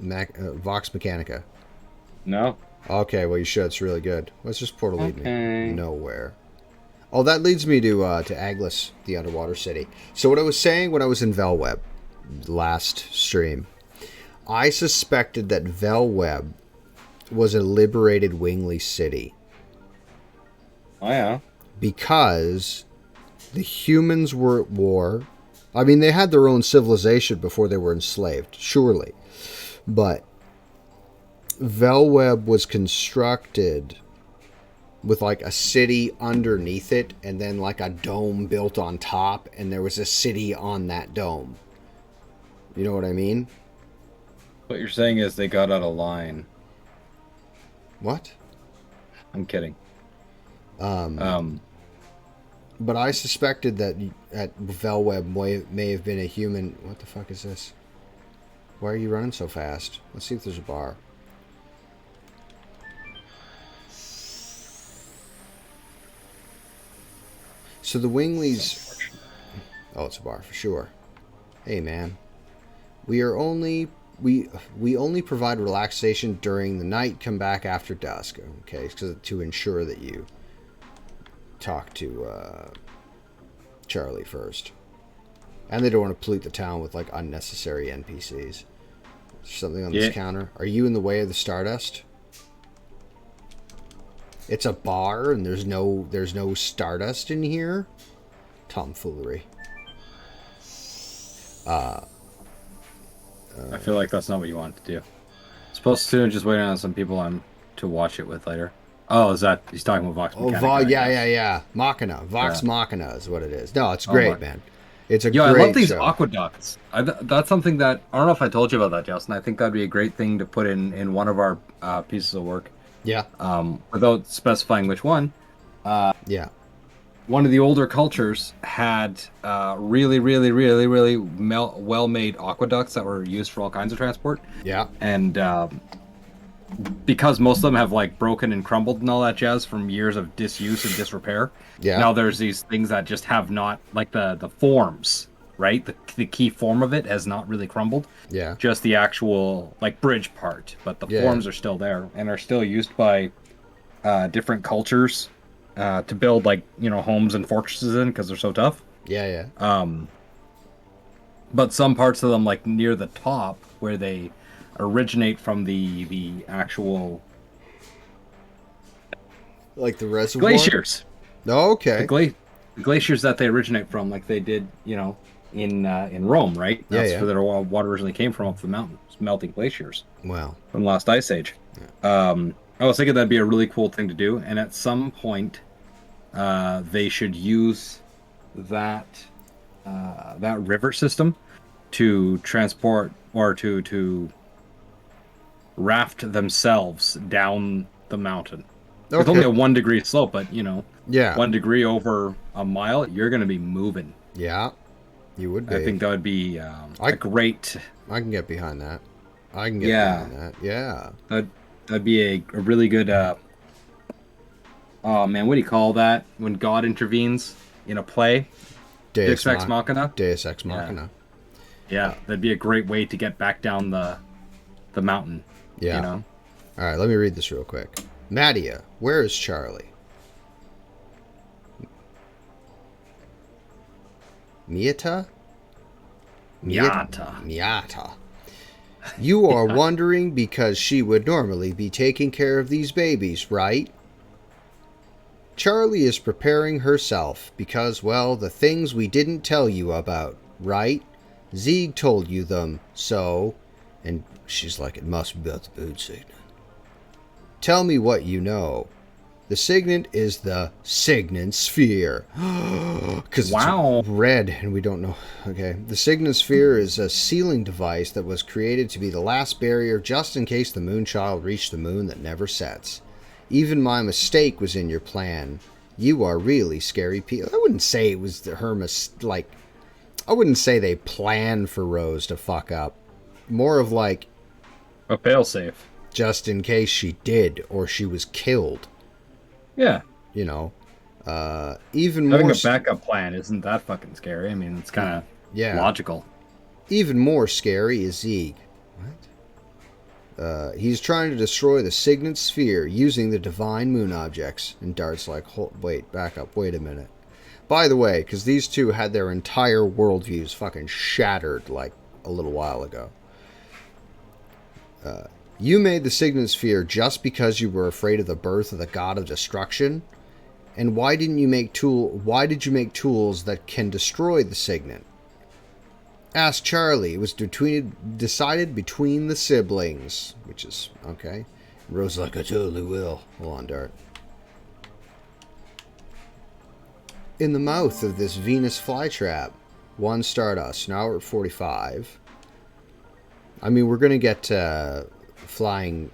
Mechanica. No. Okay, well you should. It's really good. What's this portal lead me? Okay. Nowhere. Oh, that leads me to Aglis, the underwater city. So what I was saying when I was in Velweb last stream, I suspected that Velweb was a liberated Wingley city. Oh yeah. Because the humans were at war. I mean, they had their own civilization before they were enslaved, surely. But Velweb was constructed with like a city underneath it and then like a dome built on top, and there was a city on that dome. You know what I mean? What you're saying is they got out of line. What? I'm kidding. But I suspected that at Velweb may have been a human. What the fuck is this? Why are you running so fast? Let's see if there's a bar. So the Wingleys... Oh, it's a bar for sure. Hey, man. We only provide relaxation during the night. Come back after dusk. Okay, to ensure that you talk to Charlie first. And they don't want to pollute the town with like unnecessary NPCs. Something on this counter. Are you in the way of the Stardust? It's a bar and there's no Stardust in here? Tomfoolery. I feel like that's not what you want to do. Supposed to just wait on some people to watch it with later. Oh, he's talking about Vox Machina? Yeah. Machina. Vox Machina is what it is. No, it's great, man. It's a great I love these show. aqueducts. That's something that I don't know if I told you about that, Justin. I think that'd be a great thing to put in one of our pieces of work. Yeah. Without specifying which one. Yeah. One of the older cultures had really, really, really, really well-made aqueducts that were used for all kinds of transport. Yeah. And because most of them have like broken and crumbled and all that jazz from years of disuse and disrepair. Yeah. Now there's these things that just have not, like the forms, right? The key form of it has not really crumbled. Yeah. Just the actual like bridge part, but the forms are still there and are still used by different cultures to build like homes and fortresses in because they're so tough. Yeah. But some parts of them, like near the top, where they originate from the actual like the reservoir glaciers. Oh, okay. The glaciers that they originate from, like they did, in Rome, right? That's where their water originally came from, up the mountains, melting glaciers. Wow. From the last ice age. Yeah. I was thinking that'd be a really cool thing to do, and at some point, they should use that river system to transport or to raft themselves down the mountain. Okay. It's only a 1 degree slope, but 1 degree over a mile, you're going to be moving. Yeah, you would be. I think that would be a great. I can get behind that. Behind that. Yeah. That'd be a really good. Oh man, what do you call that when God intervenes in a play? Deus Ex Machina. Deus Ex Machina. Yeah, that'd be a great way to get back down the mountain. Yeah. All right, let me read this real quick. Nadia, where is Charlie? Miata. You are wondering because she would normally be taking care of these babies, right? Charlie is preparing herself because, well, the things we didn't tell you about, right? Zeeg told you them, so... And she's like, it must be about the food signet. Tell me what you know. The signet is the signet sphere. Because it's red and we don't know. Okay. The signet sphere is a sealing device that was created to be the last barrier just in case the Moonchild reached the moon that never sets. Even my mistake was in your plan. You are really scary people. I wouldn't say it was her mistake. I wouldn't say they planned for Rose to fuck up. More of like a failsafe. Just in case she did or she was killed. Yeah. Even having more... a backup plan isn't that fucking scary. I mean, it's kind of logical. Even more scary is Zeeg. What? He's trying to destroy the Signet Sphere using the divine moon objects. And Dart's like, wait, back up, wait a minute. By the way, because these two had their entire worldviews fucking shattered like a little while ago. You made the Signet Sphere just because you were afraid of the birth of the god of destruction? And why did you make tools that can destroy the Signet? Ask Charlie. It was decided between the siblings. Which is, okay. Rose like, I totally will. Hold on, Dart. In the mouth of this Venus flytrap. 1 Stardust. Now we're at 45. I mean, we're going to get flying...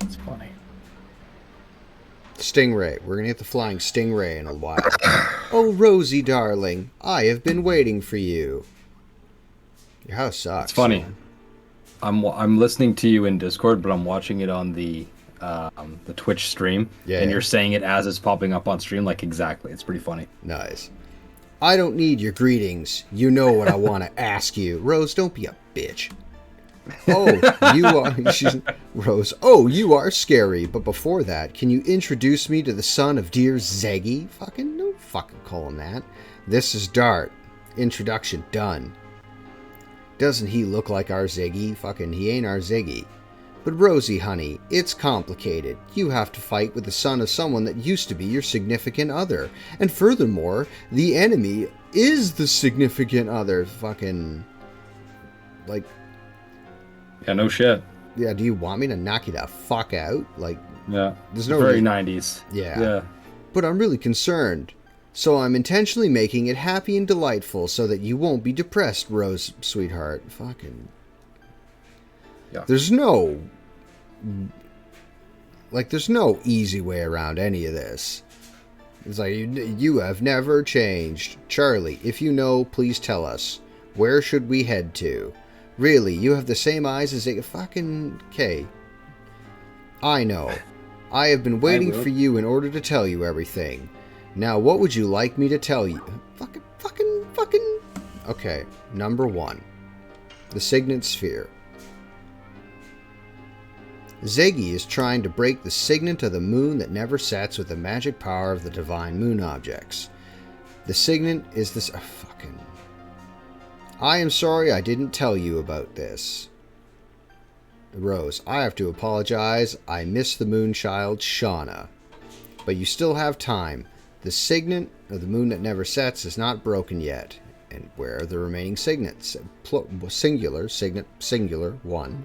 It's funny. Stingray. We're going to get the flying Stingray in a while. Oh, Rosie, darling. I have been waiting for you. Your house sucks. It's funny. I'm listening to you in Discord, but I'm watching it on the Twitch stream. Yeah, and you're saying it as it's popping up on stream, like exactly. It's pretty funny. Nice. I don't need your greetings. You know what I want to ask you. Rose, don't be a bitch. Oh, you are... Rose, oh, you are scary. But before that, can you introduce me to the son of dear Zeggy? Fucking, don't fucking call him that. This is Dart. Introduction done. Doesn't he look like our Ziggy? Fucking, he ain't our Ziggy. But Rosie, honey, it's complicated. You have to fight with the son of someone that used to be your significant other. And furthermore, the enemy is the significant other. Fucking... Like... Yeah, no shit. Yeah, do you want me to knock you the fuck out? Like... Yeah. There's no very reason. 90s. Yeah. Yeah. But I'm really concerned. So I'm intentionally making it happy and delightful so that you won't be depressed, Rose, sweetheart. Fucking... Yeah. There's no... Like, there's no easy way around any of this. It's like, you have never changed. Charlie, if you know, please tell us. Where should we head to? Really, you have the same eyes as a fucking... K. I know. I have been waiting for you in order to tell you everything. Now, what would you like me to tell you? Fucking... Okay, number 1. The Signet Sphere. Zeggy is trying to break the signet of the moon that never sets with the magic power of the divine moon objects. The signet is this... fucking... I am sorry I didn't tell you about this. Rose, I have to apologize. I miss the moonchild, Shauna. But you still have time. The signet of the moon that never sets is not broken yet. And where are the remaining signets? Singular, signet, singular, 1.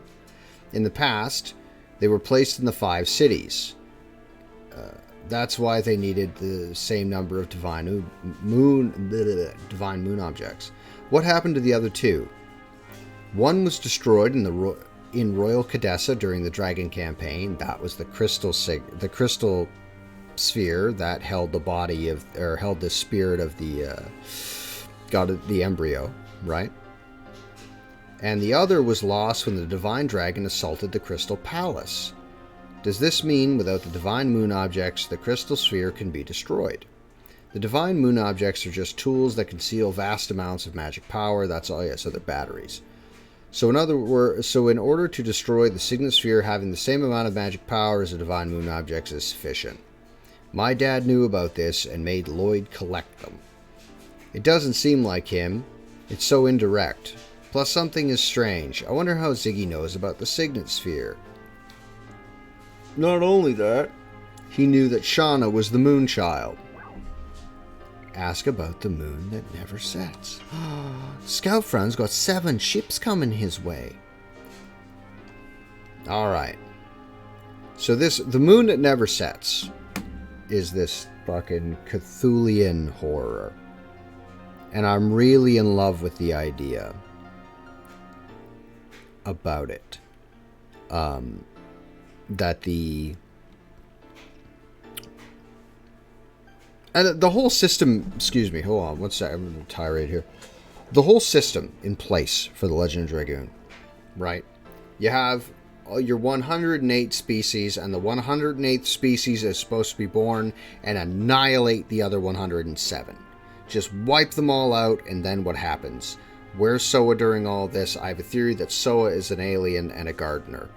In the past... They were placed in the 5 cities. That's why they needed the same number of divine moon objects. What happened to the other 2? One was destroyed in Royal Cadessa during the Dragon campaign. That was the crystal sphere that held the body of, or held the spirit of the the embryo, right? And the other was lost when the Divine Dragon assaulted the Crystal Palace. Does this mean without the Divine Moon objects, the Crystal Sphere can be destroyed? The Divine Moon objects are just tools that conceal vast amounts of magic power. That's all. Yeah, so they're batteries. So in order to destroy the Signet Sphere, having the same amount of magic power as the Divine Moon objects is sufficient. My dad knew about this and made Lloyd collect them. It doesn't seem like him. It's so indirect. Plus, something is strange. I wonder how Ziggy knows about the Signet Sphere. Not only that, he knew that Shauna was the Moonchild. Ask about the moon that never sets. Scout Friend's got 7 ships coming his way. Alright. So the moon that never sets is this fucking Cthulhian horror. And I'm really in love with the idea about it. That the whole system, excuse me, hold on one second, I'm a little tirade here. The whole system in place for the Legend of Dragoon, right? You have your 108 species, and the 108th species is supposed to be born and annihilate the other 107. Just wipe them all out, and then what happens? Where's Soa during all this? I have a theory that Soa is an alien and a gardener.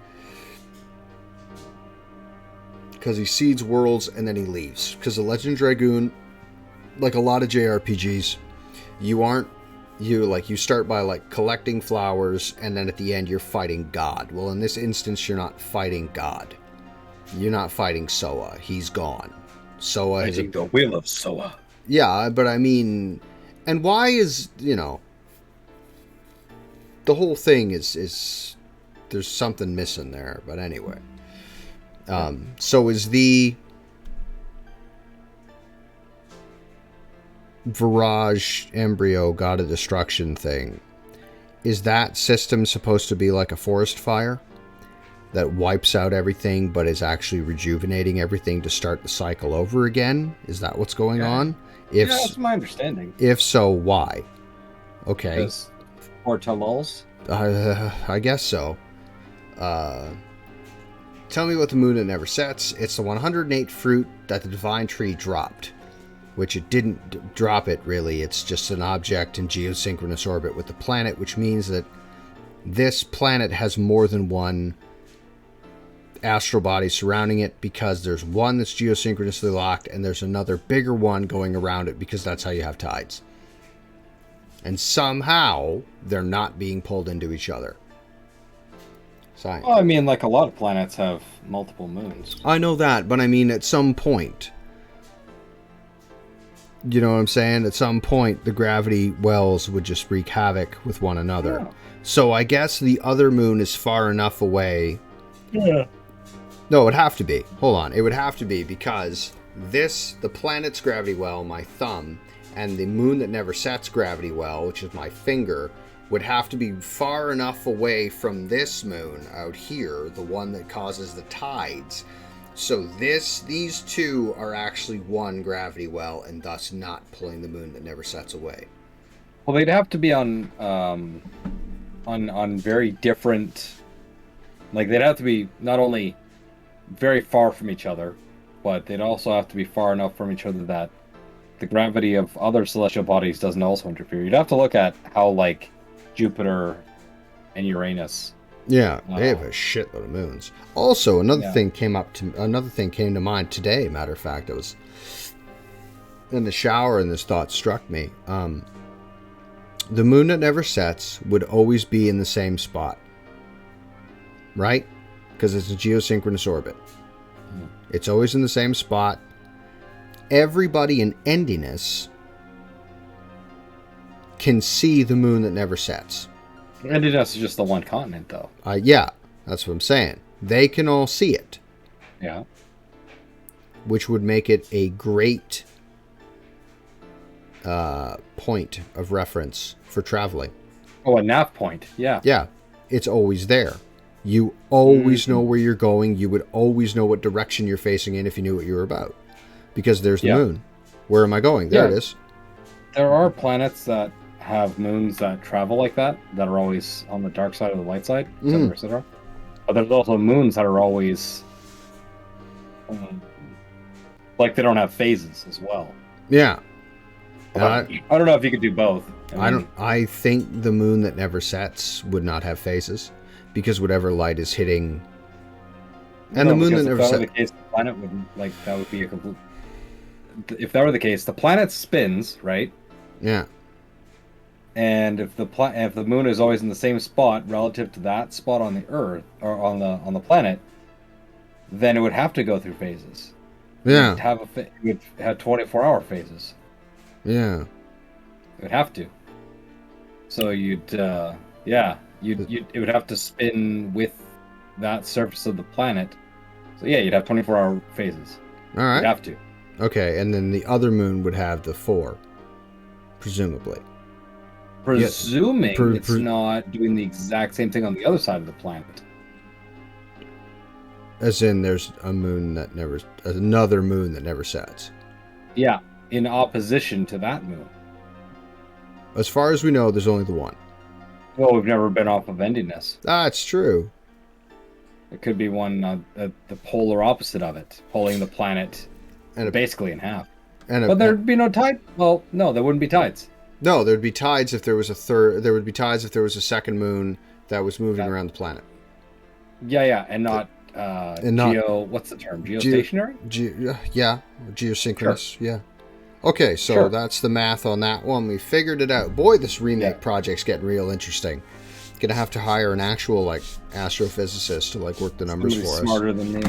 Because he seeds worlds and then he leaves. Because the Legend of Dragoon, like a lot of JRPGs, you start by like collecting flowers, and then at the end you're fighting God. Well, in this instance, you're not fighting God. You're not fighting Soa. He's gone. Soa has the will of Soa. Yeah, but I mean, and why is, the whole thing is there's something missing there. But anyway, so is the Virage embryo God of Destruction thing, is that system supposed to be like a forest fire that wipes out everything but is actually rejuvenating everything to start the cycle over again? Is that what's going on? Yeah, that's my understanding. If so, why? Okay. Or Talals? I guess so. Tell me what the moon that never sets. It's the 108th fruit that the divine tree dropped. Which it didn't drop it, really. It's just an object in geosynchronous orbit with the planet, which means that this planet has more than one astral body surrounding it, because there's one that's geosynchronously locked and there's another bigger one going around it, because that's how you have tides. And somehow they're not being pulled into each other. Science. Well, I mean, like a lot of planets have multiple moons. I know that, but I mean at some point, you know what I'm saying? At some point, the gravity wells would just wreak havoc with one another. Yeah. So I guess the other moon is far enough away. Yeah. No, it would have to be. Hold on. It would have to be, because the planet's gravity well, my thumb, and the moon that never sets gravity well, which is my finger, would have to be far enough away from this moon out here, the one that causes the tides. So these two are actually one gravity well, and thus not pulling the moon that never sets away. Well, they'd have to be on very different. Like, they'd have to be not only very far from each other, but they'd also have to be far enough from each other that the gravity of other celestial bodies doesn't also interfere. You'd have to look at how, like, Jupiter and Uranus. Yeah, they have a shitload of moons. Also, another thing came to mind today. Matter of fact, it was in the shower, and this thought struck me. The moon that never sets would always be in the same spot, right? Because it's a geosynchronous orbit. It's always in the same spot. Everybody in Endiness can see the moon that never sets. Endiness is just the one continent, though. Yeah, that's what I'm saying. They can all see it. Yeah. Which would make it a great point of reference for traveling. Oh, a nav point. Yeah. Yeah. It's always there. You always know where you're going. You would always know what direction you're facing in if you knew what you were about. Because there's the moon. Where am I going? There it is. There are planets that have moons that travel like that are always on the dark side of the light side, etc., etc. But there's also moons that are always like they don't have phases as well. Yeah. I don't know if you could do both. I think the moon that never sets would not have phases, because whatever light is hitting, and the moon that never sets. The planet would, like, that would be a complete. If that were the case, the planet spins, right? Yeah. And if the moon is always in the same spot relative to that spot on the Earth or on the planet, then it would have to go through phases. Yeah. It would have 24-hour phases. Yeah. It would have to. So it would have to spin with that surface of the planet. So yeah, you'd have 24-hour phases. All right. You'd have to. Okay, and then the other moon would have the 4, presumably. Presuming it's not doing the exact same thing on the other side of the planet. As in, there's another moon that never sets. Yeah, in opposition to that moon. As far as we know, there's only the one. Well, we've never been off of Endiness. That's true. It could be one the polar opposite of it, pulling the planet basically in half. But there'd be no tide. Well, no, there wouldn't be tides. No, there'd be tides if there was a third. There would be tides if there was a second moon that was moving around the planet. Yeah, and not what's the term? Geostationary? Yeah, geosynchronous. Sure. Yeah. Okay, so that's the math on that one. We figured it out. Boy, this remake project's getting real interesting. Gonna have to hire an actual like astrophysicist to like work the numbers for us. Smarter than me.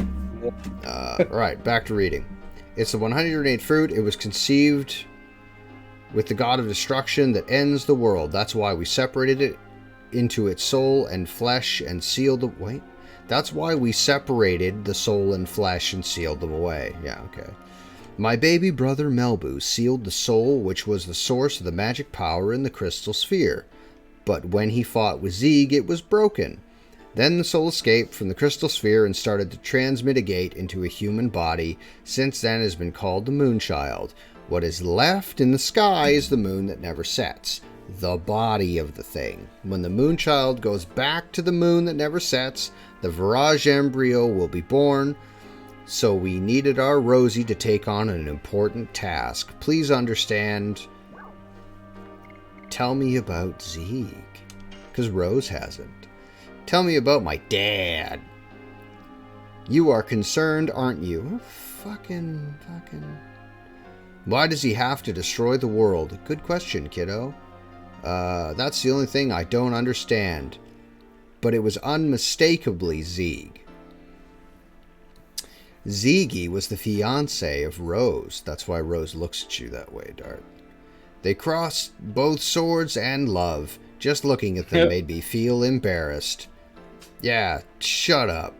Right, back to reading. It's the 108th fruit. It was conceived with the god of destruction that ends the world. That's why we separated it into its soul and flesh and sealed the... Wait. That's why we separated the soul and flesh and sealed them away. Yeah, okay. My baby brother Melbu sealed the soul, which was the source of the magic power in the crystal sphere. But when he fought with Zeeg, it was broken. Then the soul escaped from the crystal sphere and started to transmitigate into a human body. Since then, it has been called the Moonchild. What is left in the sky is the moon that never sets. The body of the thing. When the Moonchild goes back to the moon that never sets, the Virage embryo will be born. So we needed our Rosie to take on an important task. Please understand. Tell me about Zeeg. Because Rose hasn't. Tell me about my dad. You are concerned, aren't you? Fucking. Why does he have to destroy the world? Good question, kiddo. That's the only thing I don't understand. But it was unmistakably Zeeg. Zeegi was the fiancé of Rose. That's why Rose looks at you that way, Dart. They crossed both swords and love. Just looking at them made me feel embarrassed. Yeah, shut up.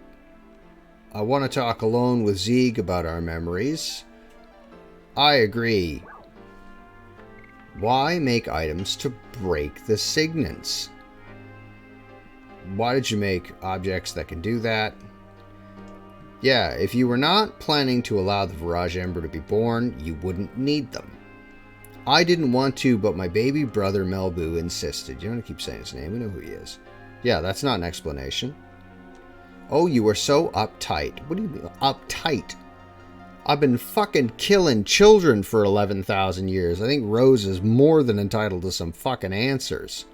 I want to talk alone with Zeeg about our memories. I agree. Why make items to break the signets? Why did you make objects that can do that? Yeah, if you were not planning to allow the Virage Ember to be born, you wouldn't need them. I didn't want to, but my baby brother Melbu insisted. You don't keep saying his name, we know who he is. Yeah, that's not an explanation. Oh, you are so uptight. What do you mean, uptight? I've been fucking killing children for 11,000 years. I think Rose is more than entitled to some fucking answers.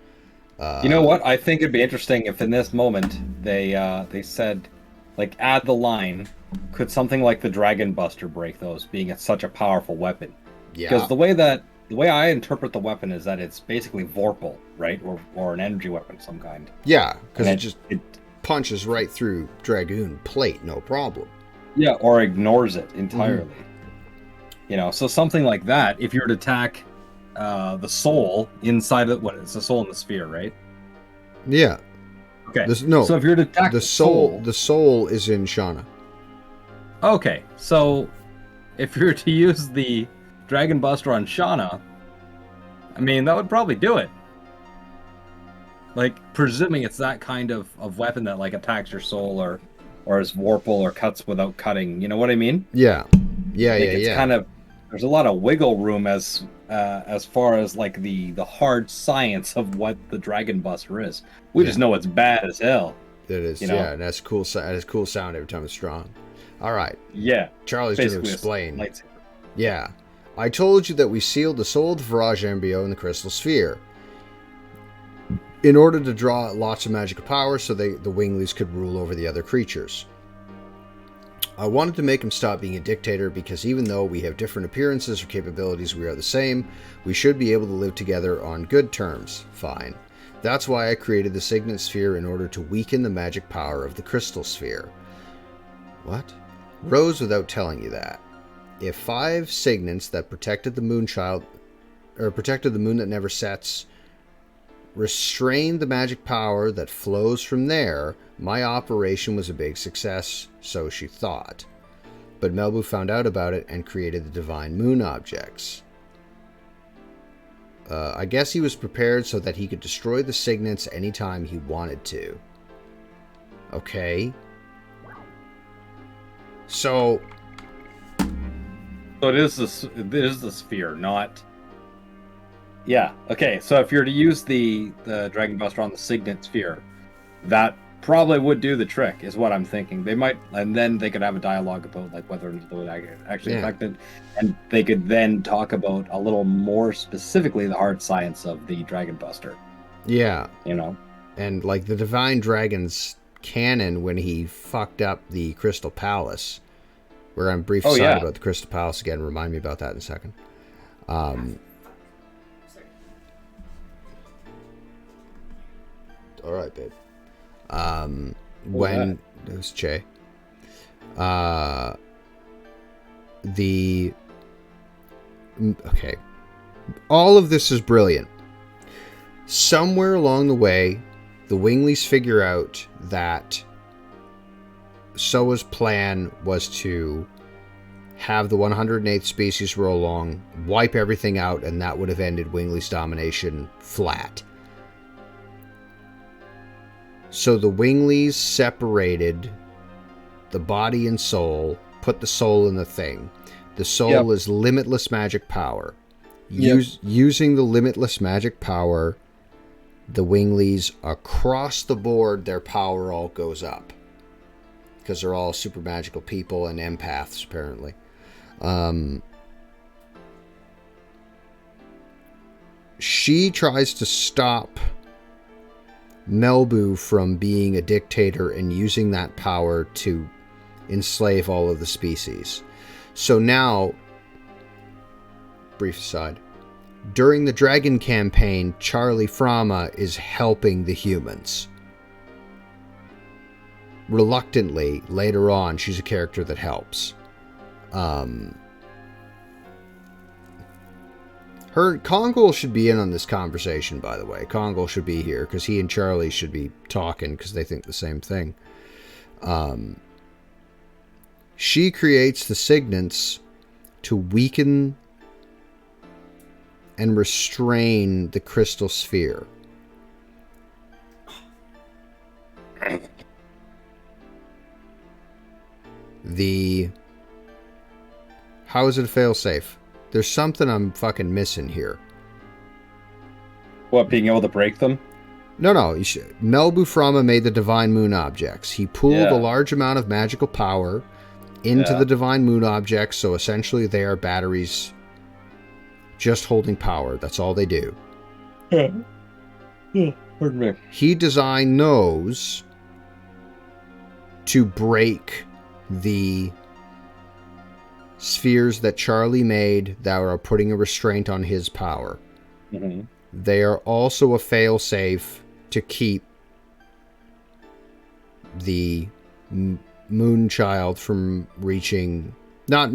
You know what? I think it'd be interesting if in this moment they said, like, add the line, could something like the Dragon Buster break those, being such a powerful weapon? Yeah. Because the way I interpret the weapon is that it's basically Vorpal, right? Or an energy weapon of some kind. Yeah, because it punches right through Dragoon plate, no problem. Yeah, or ignores it entirely. You know, so something like that, if you were to attack the soul inside of it's the soul in the sphere, right? Yeah. Okay. So if you're to attack the soul is in Shauna. Okay, so if you're to use the Dragon Buster on Shauna, I mean, that would probably do it. Like, presuming it's that kind of weapon that, like, attacks your soul or is Vorpal or cuts without cutting, you know what I mean? Yeah. It's kind of, there's a lot of wiggle room as far as, like, the hard science of what the Dragon Buster is. We just know it's bad as hell. It is, you know? Yeah, and that's cool. It has cool sound every time it's strong. All right. Yeah. Charlie's going to explain. Yeah. I told you that we sealed the soul of the Virage embryo in the crystal sphere in order to draw lots of magical power so the Winglies could rule over the other creatures. I wanted to make him stop being a dictator because even though we have different appearances or capabilities, we are the same. We should be able to live together on good terms. Fine. That's why I created the Signet Sphere in order to weaken the magic power of the Crystal Sphere. What? Rose without telling you that. If 5 signets that protected the Moonchild, or protected the moon that never sets, restrained the magic power that flows from there, my operation was a big success, so she thought. But Melbu found out about it and created the Divine Moon objects. I guess he was prepared so that he could destroy the signets anytime he wanted to. Okay. So it is the sphere, not... Yeah, okay, so if you're to use the Dragon Buster on the Signet Sphere, that probably would do the trick, is what I'm thinking. They might, and then they could have a dialogue about like whether or not they would actually affect it, and they could then talk about a little more specifically the hard science of the Dragon Buster. Yeah. You know? And like the Divine Dragon's canon when he fucked up the Crystal Palace. We're on brief side about the Crystal Palace again. Remind me about that in a second. All right, babe. When it was Che. Okay. All of this is brilliant. Somewhere along the way, the Winglies figure out that Soa's plan was to have the 108th species roll along, wipe everything out, and that would have ended Winglies' domination flat. So the Winglies separated the body and soul, put the soul in the thing. The soul is limitless magic power. Using the limitless magic power, the Winglies, across the board, their power all goes up. Because they're all super magical people and empaths, apparently. She tries to stop Melbu from being a dictator and using that power to enslave all of the species. So now, brief aside, during the Dragon campaign, Charlie Frama is helping the humans. Reluctantly, later on, she's a character that helps. Kongol should be in on this conversation, by the way. Kongol should be here, because he and Charlie should be talking, because they think the same thing. She creates the signets to weaken and restrain the crystal sphere. How is it a failsafe? There's something I'm fucking missing here. What, being able to break them? No. Melbu Frama made the Divine Moon objects. He pooled a large amount of magical power into the Divine Moon objects, so essentially they are batteries just holding power. That's all they do. Pardon me. He designed those to break the spheres that Charlie made that are putting a restraint on his power. Mm-hmm. They are also a failsafe to keep the Moon Child from reaching... Not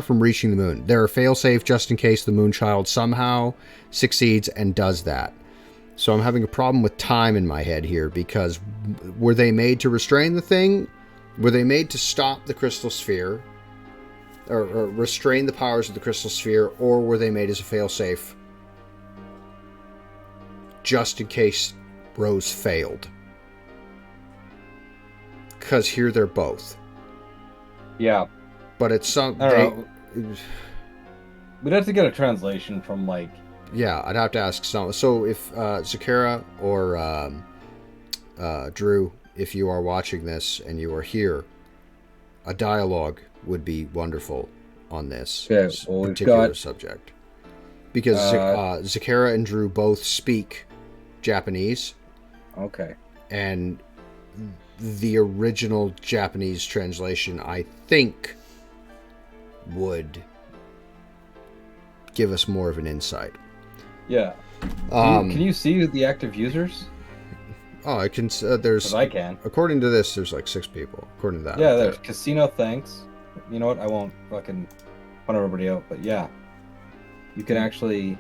from reaching the moon. They're a failsafe just in case the Moon Child somehow succeeds and does that. So I'm having a problem with time in my head here, because were they made to restrain the thing? Were they made to stop the crystal sphere? Or restrain the powers of the crystal sphere? Or were they made as a failsafe just in case Rose failed? Because here they're both. Yeah. But it's some... We'd have to get a translation from, like... Yeah, I'd have to ask someone. So if Zakara or Drew, if you are watching this and you are here, a dialogue would be wonderful on this particular subject. Because Zakara and Drew both speak Japanese. Okay. And the original Japanese translation, I think, would give us more of an insight. Yeah. Can you see the active users? Oh, I can. There's. I can. According to this, there's like 6 people. According to that. Yeah, there's Casino. Thanks. You know what? I won't fucking point everybody out, but yeah, you can actually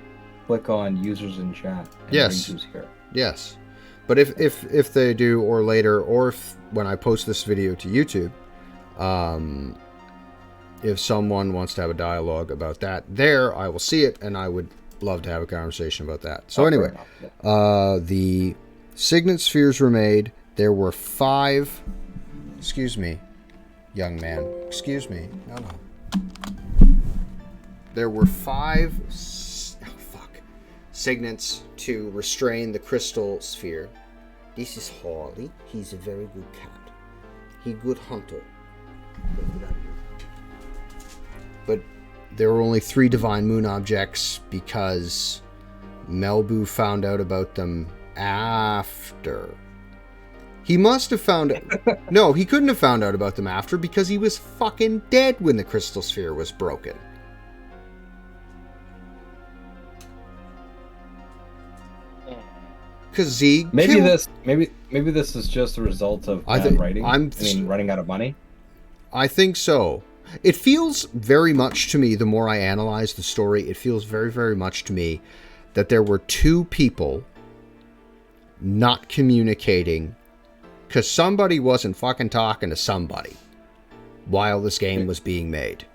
click on users in chat. And yes. Who's here. Yes. But if they do, or later, or if when I post this video to YouTube, if someone wants to have a dialogue about that, I will see it, and I would love to have a conversation about that. So anyway, the signet spheres were made. There were 5. Excuse me, young man. Excuse me. No. There were 5. Signets to restrain the crystal sphere. This is Harley. He's a very good cat. He good hunter. But there were only 3 divine moon objects because Melbu found out about them after. He must have found out. No, he couldn't have found out about them after because he was fucking dead when the crystal sphere was broken. Because Zeke maybe this is just a result of bad writing. Running out of money. I think so. It feels very much to me, the more I analyze the story, it feels very, very much to me that there were 2 people not communicating because somebody wasn't fucking talking to somebody while this game was being made.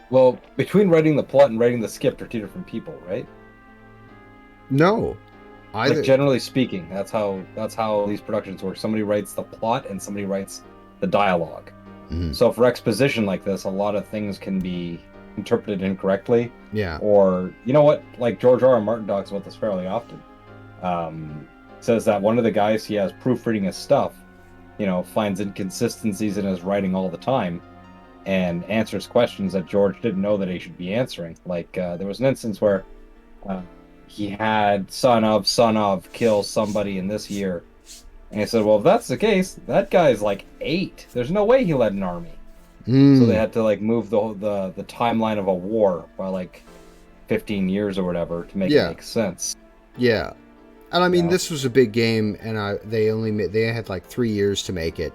Well, between writing the plot and writing the script are 2 different people, right? No. Like, generally speaking, that's how these productions work. Somebody writes the plot and somebody writes the dialogue. Mm-hmm. So for exposition like this, a lot of things can be interpreted incorrectly. Yeah. Or, you know what? Like George R. R. Martin talks about this fairly often. Says that one of the guys he has proofreading his stuff, finds inconsistencies in his writing all the time and answers questions that George didn't know that he should be answering. Like, there was an instance where he had son of kill somebody in this year. And he said, well, if that's the case, that guy's like 8. There's no way he led an army. So they had to like move the timeline of a war by like 15 years or whatever to make it make sense. Yeah. And I mean, this was a big game, and they had like 3 years to make it,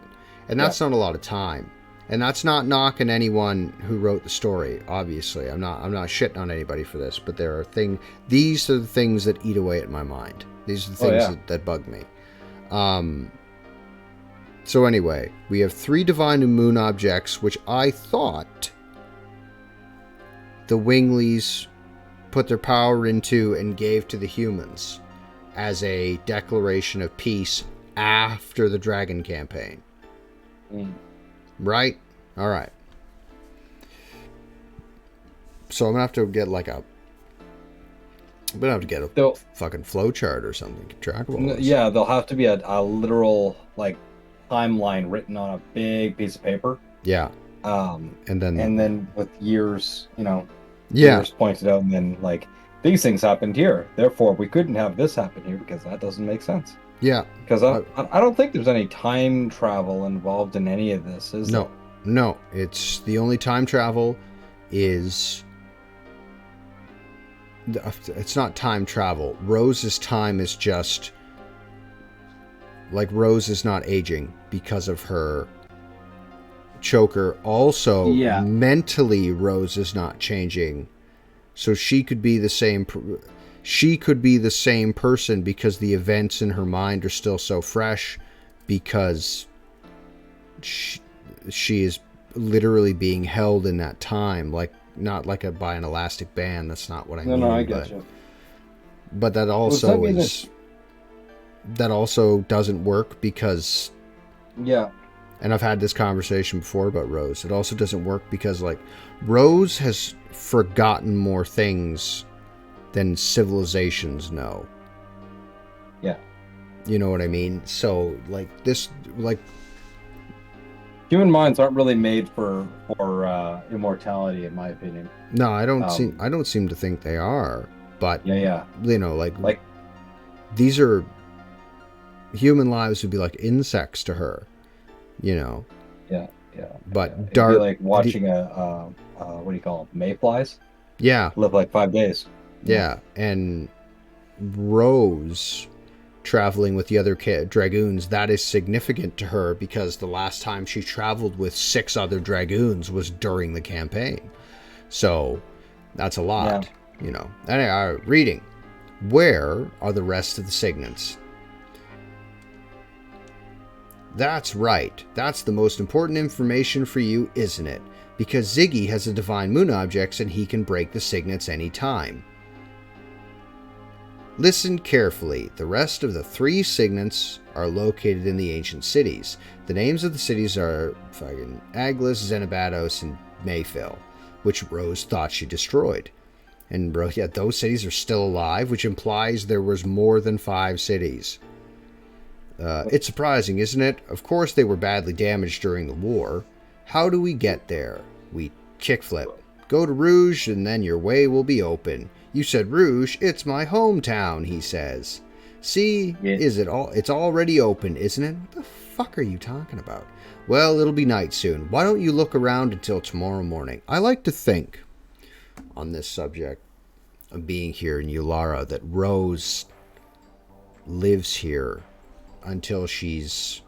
and that's not a lot of time. And that's not knocking anyone who wrote the story. Obviously, I'm not shitting on anybody for this, but these are the things that eat away at my mind. These are the things that bug me. So anyway, we have 3 divine moon objects, which I thought the Winglies put their power into and gave to the humans as a declaration of peace after the Dragon campaign. Right? Alright. So I'm gonna have to get a fucking flowchart or something to track all this. Yeah, there'll have to be a literal like timeline written on a big piece of paper. Yeah. And then with years, years pointed out, and then like these things happened here. Therefore, we couldn't have this happen here because that doesn't make sense. Yeah. Because I don't think there's any time travel involved in any of this, is there? No. It's the only time travel is... It's not time travel. Rose's time is just... Like, Rose is not aging because of her choker. Also, mentally, Rose is not changing. So she could be the same... She could be the same person because the events in her mind are still so fresh because she is literally being held in that time, like not like by an elastic band. That's not what I mean. No, I get you. But that also that also doesn't work because and I've had this conversation before about Rose. It also doesn't work because like Rose has forgotten more things than civilizations know. Yeah. You know what I mean? So, like, human minds aren't really made for immortality, in my opinion. No, I don't seem to think they are. But like these are human lives would be like insects to her, Yeah. But Dart, it'd be like watching what do you call them? Mayflies? Yeah. Live like 5 days. Yeah, and Rose traveling with the other Dragoons, that is significant to her because the last time she traveled with 6 other Dragoons was during the campaign. So, that's a lot, Anyway, reading. Where are the rest of the signets? That's right. That's the most important information for you, isn't it? Because Ziggy has the divine moon objects and he can break the signets anytime. Listen carefully. The rest of the 3 signets are located in the ancient cities. The names of the cities are fucking Aglis, Xenobados, and Mayfill, which Rose thought she destroyed. And those cities are still alive, which implies there was more than 5 cities. It's surprising, isn't it? Of course they were badly damaged during the war. How do we get there? We kickflip. Go to Rouge and then your way will be open. You said Rouge, it's my hometown, he says. See, is it all? It's already open, isn't it? What the fuck are you talking about? Well, it'll be night soon. Why don't you look around until tomorrow morning? I like to think on this subject of being here in Ulara that Rose lives here until she's...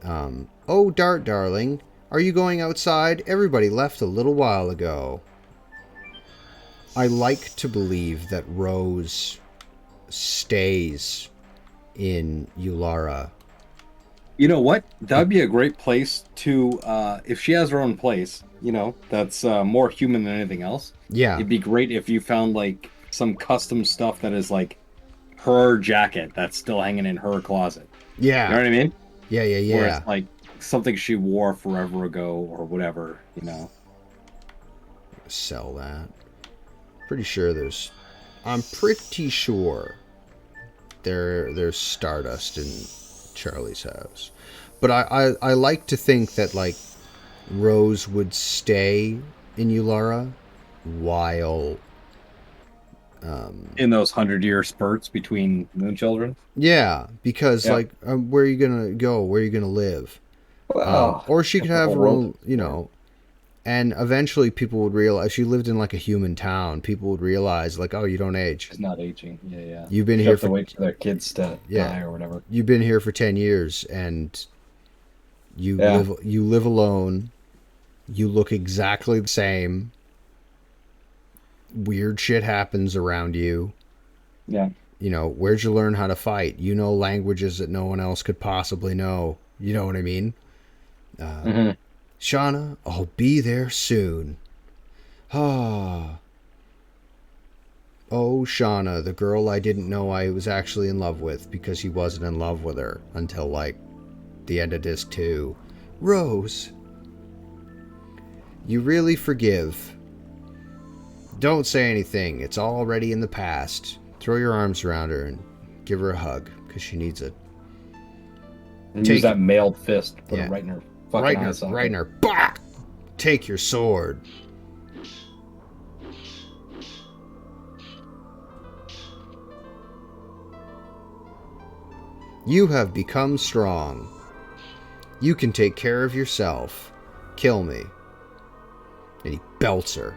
oh, Dart, darling. Are you going outside? Everybody left a little while ago. I like to believe that Rose stays in Ulara. You know what? That'd be a great place to, if she has her own place, that's more human than anything else. Yeah. It'd be great if you found, like, some custom stuff that is, like, her jacket that's still hanging in her closet. Yeah. You know what I mean? Yeah. Where it's, like, something she wore forever ago or whatever, Sell that. I'm pretty sure there's Stardust in Charlie's house. But I like to think that, like, Rose would stay in Ulara while... in those 100-year spurts between Moon Children? Yeah, because, like, where are you going to go? Where are you going to live? Or she could have her own, and eventually people would realize, if she lived in, like, a human town, people would realize, like, oh, you don't age. She's not aging. Yeah. You've been here to wait for their kids to die or whatever. You've been here for 10 years, and you live alone. You look exactly the same. Weird shit happens around you. Yeah. Where'd you learn how to fight? You know languages that no one else could possibly know. You know what I mean? Shauna, I'll be there soon. Oh, Shauna, the girl I didn't know I was actually in love with because he wasn't in love with her until, like, the end of disc 2. Rose, you really forgive. Don't say anything. It's already in the past. Throw your arms around her and give her a hug because she needs it. And use that mailed fist. Put it right in her fucking eye socket. Right in her. Bah! Take your sword. You have become strong. You can take care of yourself. Kill me. And he belts her.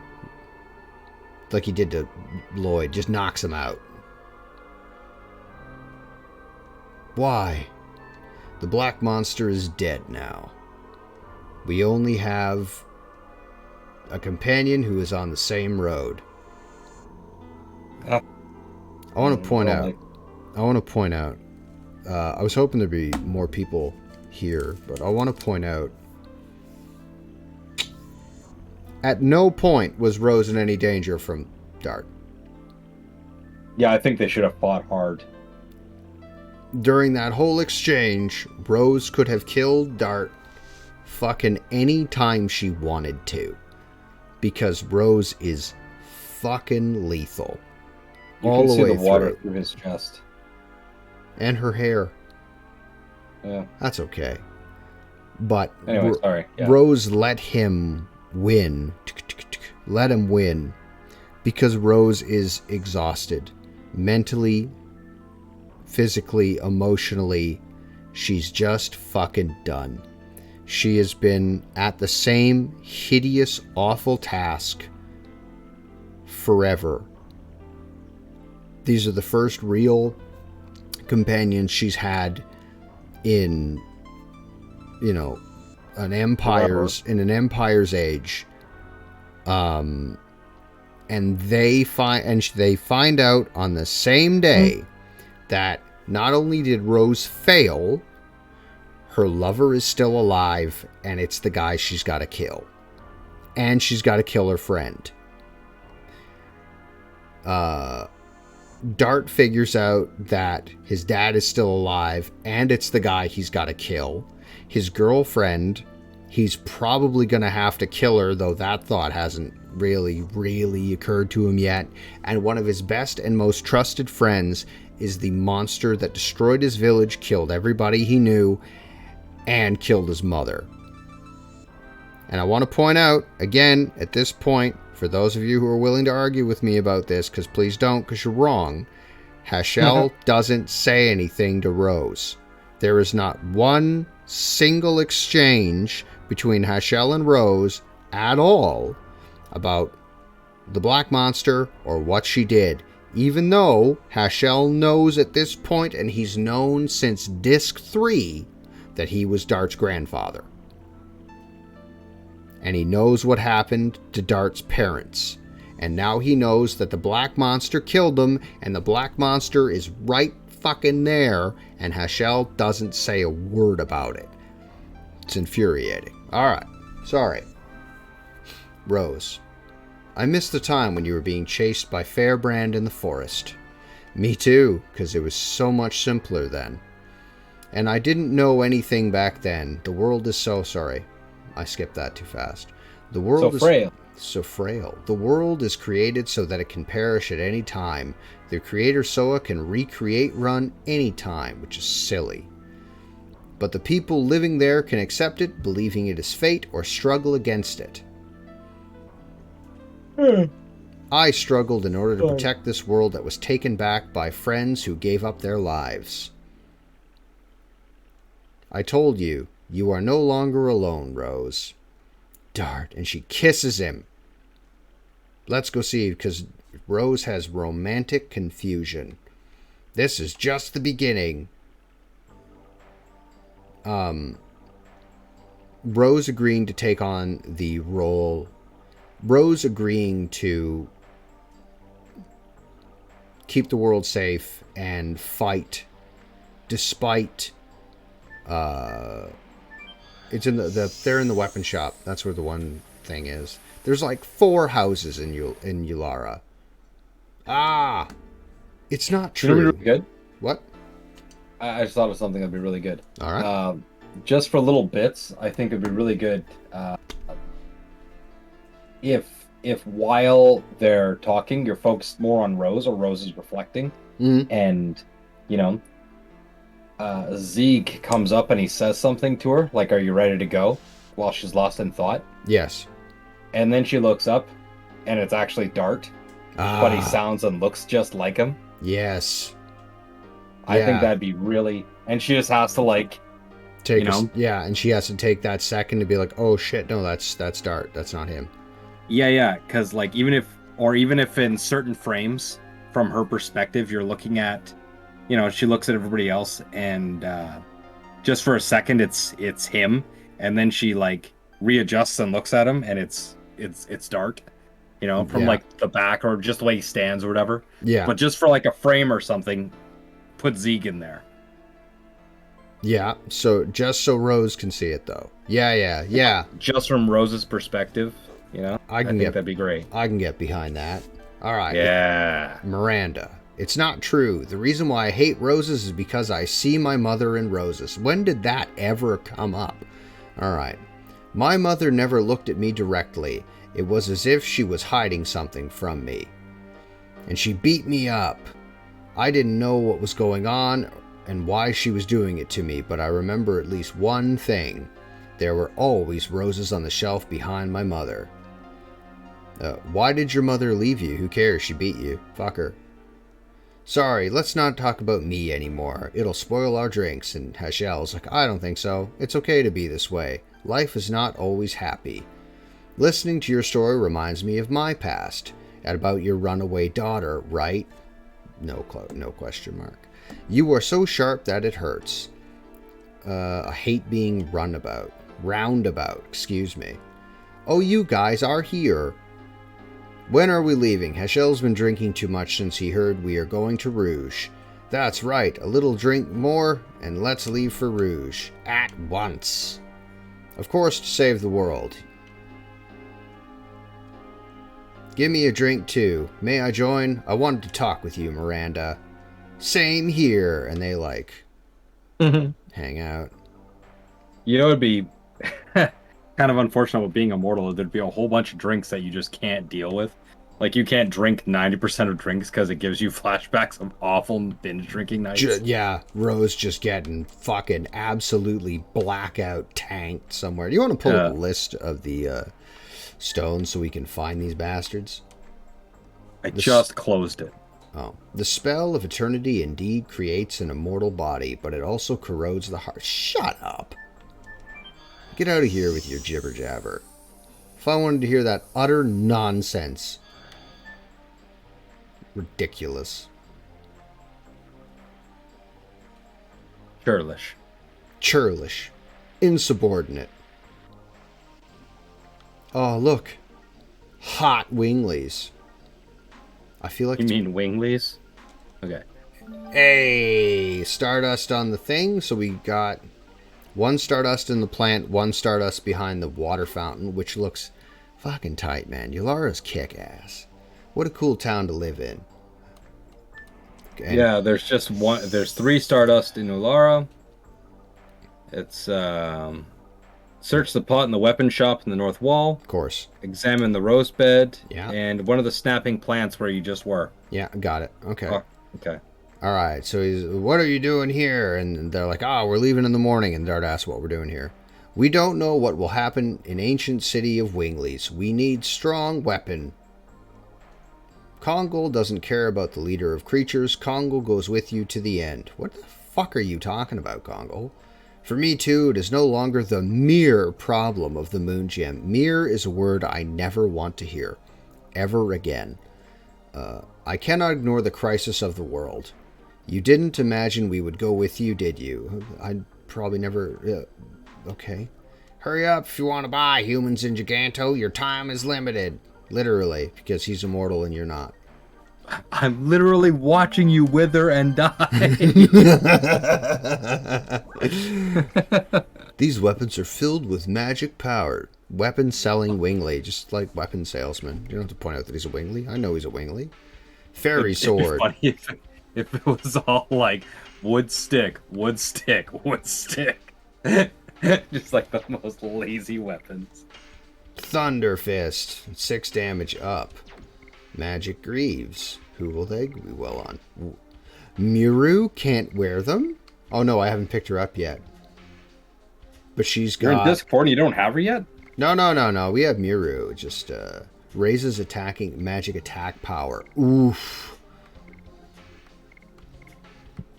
Like he did to Lloyd. Just knocks him out. Why? The black monster is dead now. We only have a companion who is on the same road. I want to point out. I was hoping there'd be more people here, but I want to point out. At no point was Rose in any danger from Dart. Yeah, I think they should have fought hard. During that whole exchange, Rose could have killed Dart fucking any time she wanted to. Because Rose is fucking lethal. You can see the water through his chest. And her hair. Yeah. That's okay. But anyway, sorry. Yeah. Rose let him win. Let him win. Because Rose is exhausted. Mentally, physically, emotionally. She's just fucking done. She has been at the same hideous, awful task forever. These are the first real companions she's had in, an empire's age. And they find out on the same day that not only did Rose fail, her lover is still alive, and it's the guy she's got to kill. And she's got to kill her friend. Dart figures out that his dad is still alive, and it's the guy he's got to kill. His girlfriend, he's probably going to have to kill her, though that thought hasn't really occurred to him yet. And one of his best and most trusted friends is the monster that destroyed his village, killed everybody he knew, and killed his mother. And I want to point out, again, at this point, for those of you who are willing to argue with me about this, because please don't, because you're wrong, Hashel doesn't say anything to Rose. There is not one single exchange between Hashel and Rose at all about the black monster or what she did, even though Hashel knows at this point, and he's known since Disc 3, that he was Dart's grandfather. And he knows what happened to Dart's parents. And now he knows that the black monster killed them, and the black monster is right fucking there, and Hashel doesn't say a word about it. It's infuriating. Alright, sorry. Rose, I missed the time when you were being chased by Fairbrand in the forest. Me too, because it was so much simpler then. And I didn't know anything back then. The world is so sorry. I skipped that too fast. The world is frail. So frail. The world is created so that it can perish at any time. The creator Soa can recreate run any time, which is silly. But the people living there can accept it, believing it is fate, or struggle against it. I struggled in order to protect this world that was taken back by friends who gave up their lives. I told you, you are no longer alone, Rose. Dart, and she kisses him. Let's go see, because Rose has romantic confusion. This is just the beginning. Rose agreeing to take on the role. Rose agreeing to keep the world safe and fight despite it's in they're in the weapon shop. That's where the one thing is. There's like 4 houses in Yulara. Ah, it's not true. You know what'd be really good? What? I just thought of something that'd be really good. All right. Just for little bits, I think it'd be really good if while they're talking, you're focused more on Rose, or Rose is reflecting, and Zeke comes up and he says something to her, like, "Are you ready to go?" while she's lost in thought. Yes. And then she looks up, and it's actually Dart, but he sounds and looks just like him. Yes. I think that'd be really... And she just has to, like... and she has to take that second to be like, oh shit, no, that's Dart. That's not him. Yeah, because, like, even if in certain frames, from her perspective, you're looking at... she looks at everybody else, and just for a second, it's him, and then she, like, readjusts and looks at him, and it's Dart, from like the back, or just the way he stands or whatever. Yeah. But just for like a frame or something, put Zeke in there. Yeah. So just so Rose can see it, though. Yeah. Just from Rose's perspective, I think that'd be great. I can get behind that. All right. Yeah. Miranda. It's not true. The reason why I hate roses is because I see my mother in roses. When did that ever come up? All right. My mother never looked at me directly. It was as if she was hiding something from me. And she beat me up. I didn't know what was going on and why she was doing it to me, but I remember at least one thing. There were always roses on the shelf behind my mother. Why did your mother leave you? Who cares? She beat you. Fuck her. Sorry, let's not talk about me anymore. It'll spoil our drinks. And Hashel's like, I don't think so. It's okay to be this way. Life is not always happy. Listening to your story reminds me of my past. And about your runaway daughter, right? No question mark. You are so sharp that it hurts. I hate being roundabout, excuse me. Oh, you guys are here. When are we leaving? Hechel's been drinking too much since he heard we are going to Rouge. That's right, a little drink more, and let's leave for Rouge. At once. Of course, to save the world. Give me a drink too. May I join? I wanted to talk with you, Miranda. Same here. And they hang out. It'd be kind of unfortunate with being immortal. There'd be a whole bunch of drinks that you just can't deal with. Like you can't drink 90% of drinks because it gives you flashbacks of awful binge drinking nights. Yeah, Rose just getting fucking absolutely blackout tanked somewhere. Do you want to pull up a list of the stones so we can find these bastards? I just closed it. Oh. The spell of eternity indeed creates an immortal body, but it also corrodes the heart. Shut up. Get out of here with your jibber jabber. If I wanted to hear that utter nonsense. Ridiculous. Churlish. Churlish. Insubordinate. Oh, look. Hot winglies. I feel like you mean winglies? Okay. Hey, stardust on the thing. So we got one stardust in the plant, one stardust behind the water fountain, which looks fucking tight, man. Ulara's kick-ass. What a cool town to live in. And yeah, there's just one. There's 3 stardust in Ulara. It's search the pot in the weapon shop in the north wall. Of course. Examine the rose bed. Yeah. And one of the snapping plants where you just were. Yeah, got it. Okay. Oh, okay. All right. So he's, what are you doing here? And they're like, oh, we're leaving in the morning. And Dart asks what we're doing here. We don't know what will happen in ancient city of Winglies. We need strong weapon. Kongol doesn't care about the leader of creatures. Kongol goes with you to the end. What the fuck are you talking about, Kongol? For me, too, it is no longer the mere problem of the moon gem. Mere is a word I never want to hear. Ever again. I cannot ignore the crisis of the world. You didn't imagine we would go with you, did you? I'd probably never... okay. Hurry up if you want to buy, humans in Giganto. Your time is limited. Literally, because he's immortal and you're not. I'm literally watching you wither and die. These weapons are filled with magic power. Weapon selling Wingly, just like weapon salesman. You don't have to point out that he's a Wingly. I know he's a Wingly. Fairy sword. It'd be funny if it was all like wood stick, wood stick, wood stick. Just like the most lazy weapons. Thunder Fist, 6 damage up. Magic Greaves, who will they be well on? Miru can't wear them? Oh no, I haven't picked her up yet. But she's got... You're in disc 4 and you don't have her yet? No. We have Miru. It just raises attacking magic attack power. Oof.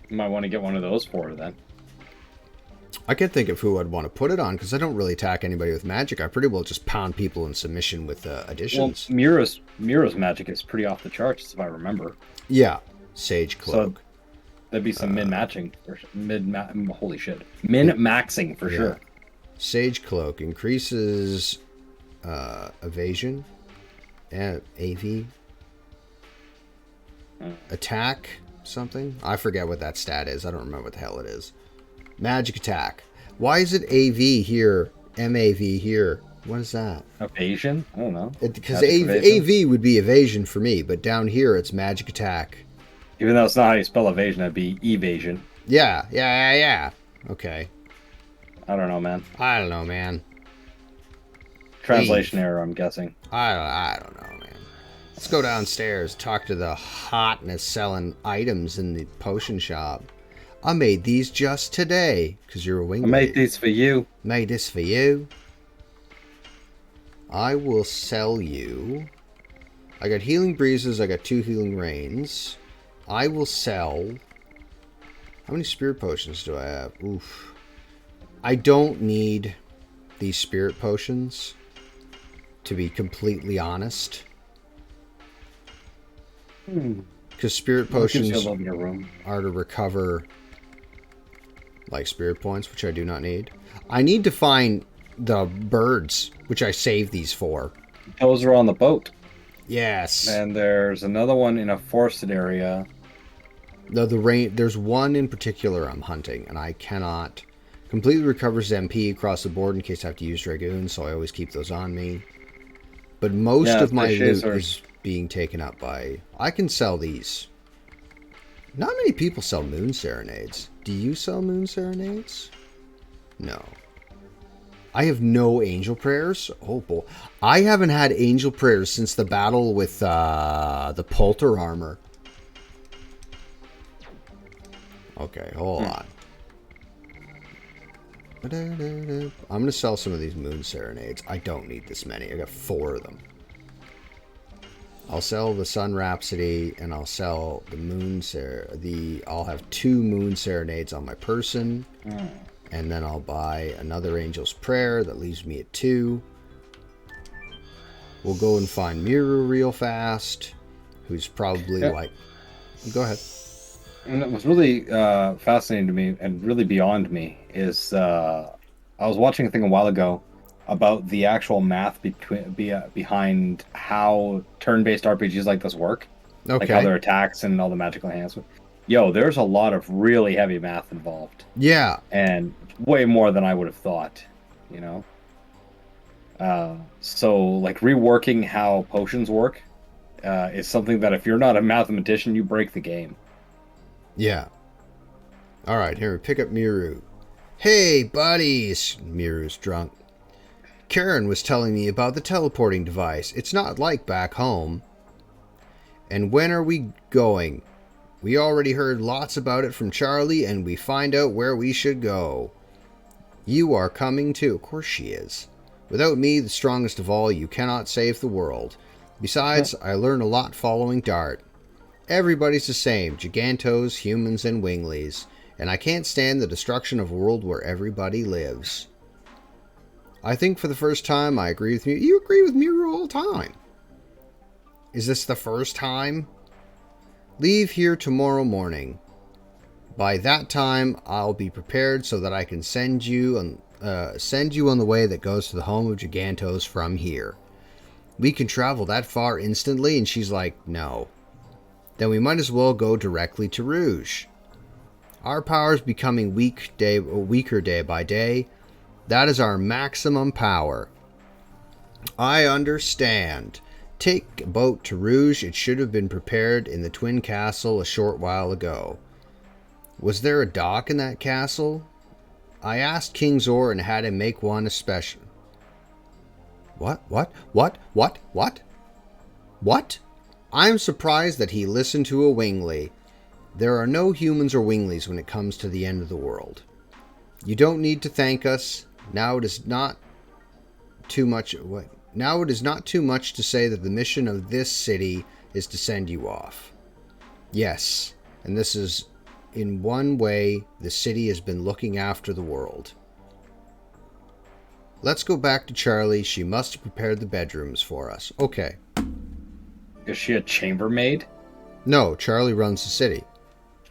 You might want to get one of those for her then. I can't think of who I'd want to put it on because I don't really attack anybody with magic. I pretty well just pound people in submission with additions. Well, Mira's magic is pretty off the charts, if I remember. Yeah, Sage Cloak. So that'd be some min-matching. Holy shit. Min-maxing for sure. Sage Cloak increases evasion and AV. Attack something. I forget what that stat is. I don't remember what the hell it is. Magic attack. Why is it AV here? MAV here. What is that? Evasion? I don't know. Because AV would be evasion for me, but down here it's magic attack. Even though it's not how you spell evasion, that'd be evasion. Yeah. Okay. I don't know, man. Translation error, I'm guessing. I don't know, man. Let's go downstairs, talk to the hotness selling items in the potion shop. I made these just today, because you're a wing. I made these for you. Made this for you. I will sell you. I got healing breezes. I got 2 healing rains. I will sell. How many spirit potions do I have? Oof. I don't need these spirit potions, to be completely honest. Because spirit potions are to recover like spirit points, which I do not need. I need to find the birds, which I saved these for. Those are on the boat. Yes. And there's another one in a forested area. No, there's one in particular I'm hunting, and I cannot. Completely recovers MP across the board in case I have to use Dragoons, so I always keep those on me. But most of my loot is being taken up by... I can sell these. Not many people sell Moon Serenades. Do you sell Moon Serenades? No. I have no angel prayers. Oh boy, I haven't had angel prayers since the battle with the Polter armor. Okay, hold on. I'm gonna sell some of these moon serenades. I don't need this many. I got 4 of them. I'll sell the Sun Rhapsody, and I'll sell the moon I'll have 2 moon serenades on my person. And then I'll buy another Angel's Prayer that leaves me at 2. We'll go and find Miru real fast, who's probably like... Go ahead. And what's really fascinating to me and really beyond me is I was watching a thing a while ago about the actual math behind how turn-based RPGs like this work. Okay. Like how their attacks and all the magical enhancement. Yo, there's a lot of really heavy math involved. Yeah. And way more than I would have thought, you know? So, like, reworking how potions work is something that if you're not a mathematician, you break the game. Yeah. Alright, here we pick up Miru. Hey, buddies! Miru's drunk. Karen was telling me about the teleporting device. It's not like back home. And when are we going? We already heard lots about it from Charlie, and we find out where we should go. You are coming too. Of course she is. Without me, the strongest of all, you cannot save the world. Besides, I learn a lot following Dart. Everybody's the same. Gigantos, humans, and winglies. And I can't stand the destruction of a world where everybody lives. I think for the first time I agree with you. You agree with Miru all the time. Is this the first time? Leave here tomorrow morning. By that time, I'll be prepared so that I can send you on the way that goes to the home of Gigantos from here. We can travel that far instantly, and she's like, no. Then we might as well go directly to Rouge. Our power's becoming weaker day by day. That is our maximum power. I understand. Take a boat to Rouge. It should have been prepared in the Twin Castle a short while ago. Was there a dock in that castle? I asked King Zor and had him make one especially. What? I'm surprised that he listened to a wingly. There are no humans or winglies when it comes to the end of the world. You don't need to thank us. Now it is not too much to say that the mission of this city is to send you off. Yes, and this is in one way the city has been looking after the world. Let's go back to Charlie. She must have prepared the bedrooms for us. Okay. Is she a chambermaid? No, Charlie runs the city.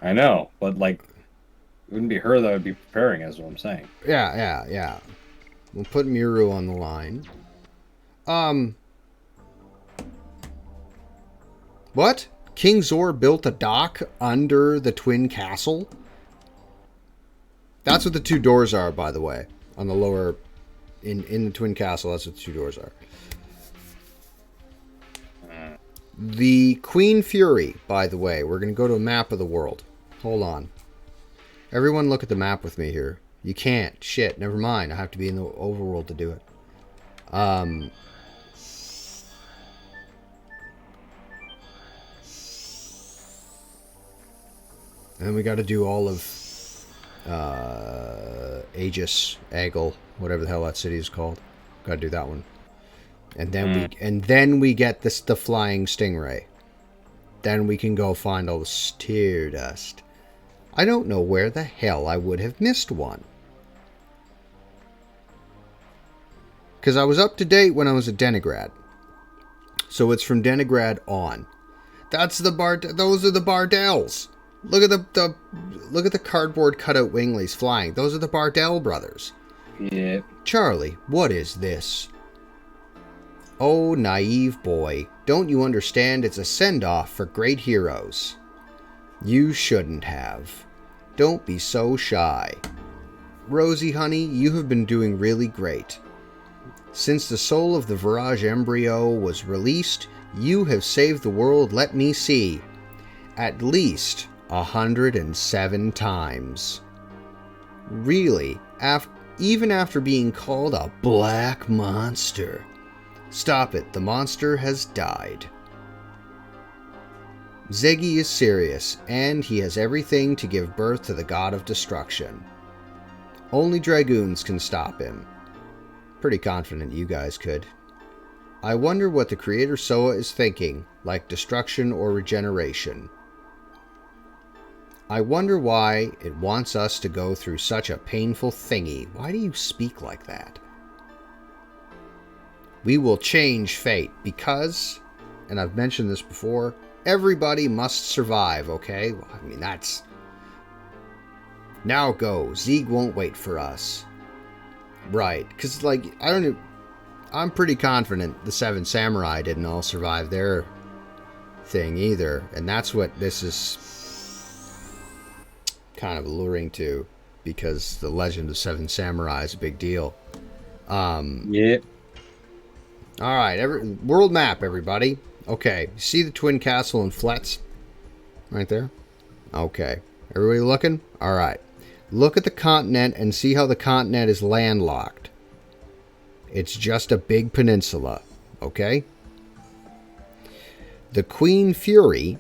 I know, but like, it wouldn't be her that would be preparing, is what I'm saying. Yeah. We'll put Miru on the line. What? King Zor built a dock under the Twin Castle? That's what the 2 doors are, by the way. On the lower... In the Twin Castle, that's what the 2 doors are. The Queen Fury, by the way. We're going to go to a map of the world. Hold on. Everyone look at the map with me here. You can't. Shit, never mind. I have to be in the overworld to do it. And then we got to do all of Aegis, Agel, whatever the hell that city is called. Got to do that one. And then we get the flying stingray. Then we can go find all the steer dust. I don't know where the hell I would have missed one. Because I was up to date when I was at Denigrad. So it's from Denigrad on. Those are the Bardells. Look at the cardboard cutout winglies flying. Those are the Bardell brothers. Yeah. Charlie, what is this? Oh, naive boy. Don't you understand it's a send-off for great heroes? You shouldn't have. Don't be so shy. Rosie, honey, you have been doing really great. Since the soul of the Virage embryo was released, you have saved the world, let me see. At least 107 times. Really, even after being called a black monster. Stop it, the monster has died. Ziggy is serious, and he has everything to give birth to the god of destruction. Only Dragoons can stop him. Pretty confident you guys could. I wonder what the creator Soa is thinking, like destruction or regeneration. I wonder why it wants us to go through such a painful thingy. Why do you speak like that? We will change fate because, and I've mentioned this before, everybody must survive, okay? Well, I mean, that's... Now go. Zeeg won't wait for us. Right, because, like, I'm pretty confident the Seven Samurai didn't all survive their thing either, and that's what this is kind of alluring to, because the legend of Seven Samurai is a big deal. Yeah. All right, world map, everybody. Okay, see the Twin Castle and Fletz? Right there? Okay. Everybody looking? All right. Look at the continent and see how the continent is landlocked. It's just a big peninsula, okay? The Queen Fury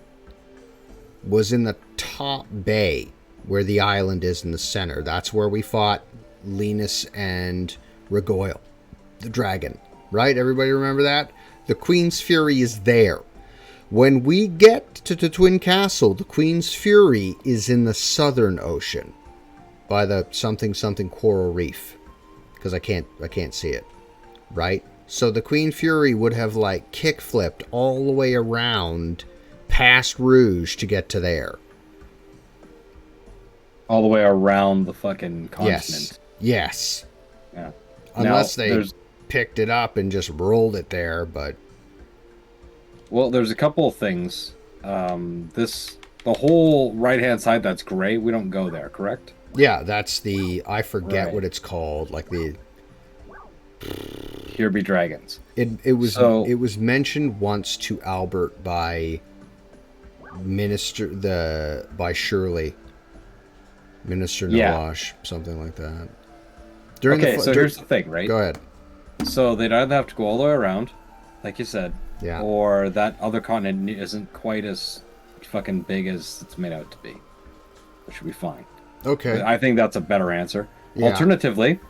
was in the top bay, where the island is in the center. That's where we fought Linus and Regoyle, the dragon. Right? Everybody remember that? The Queen's Fury is there. When we get to the Twin Castle, the Queen's Fury is in the Southern Ocean by the something coral reef, because I can't see it. Right? So the Queen Fury would have like kick flipped all the way around past Rouge to get to there. All the way around the fucking continent. Yes. Yeah. Unless they picked it up and just rolled it there, but... Well, there's a couple of things. The whole right-hand side that's gray, we don't go there, correct? Yeah, that's the... I forget right. what it's called. Like the... Here be dragons. It was mentioned once to Albert by Shirley. Minister Nawash, something like that. Here's the thing, right? Go ahead. So they'd either have to go all the way around, like you said, yeah, or that other continent isn't quite as fucking big as it's made out to be. Which should be fine. Okay. I think that's a better answer. Yeah. Alternatively,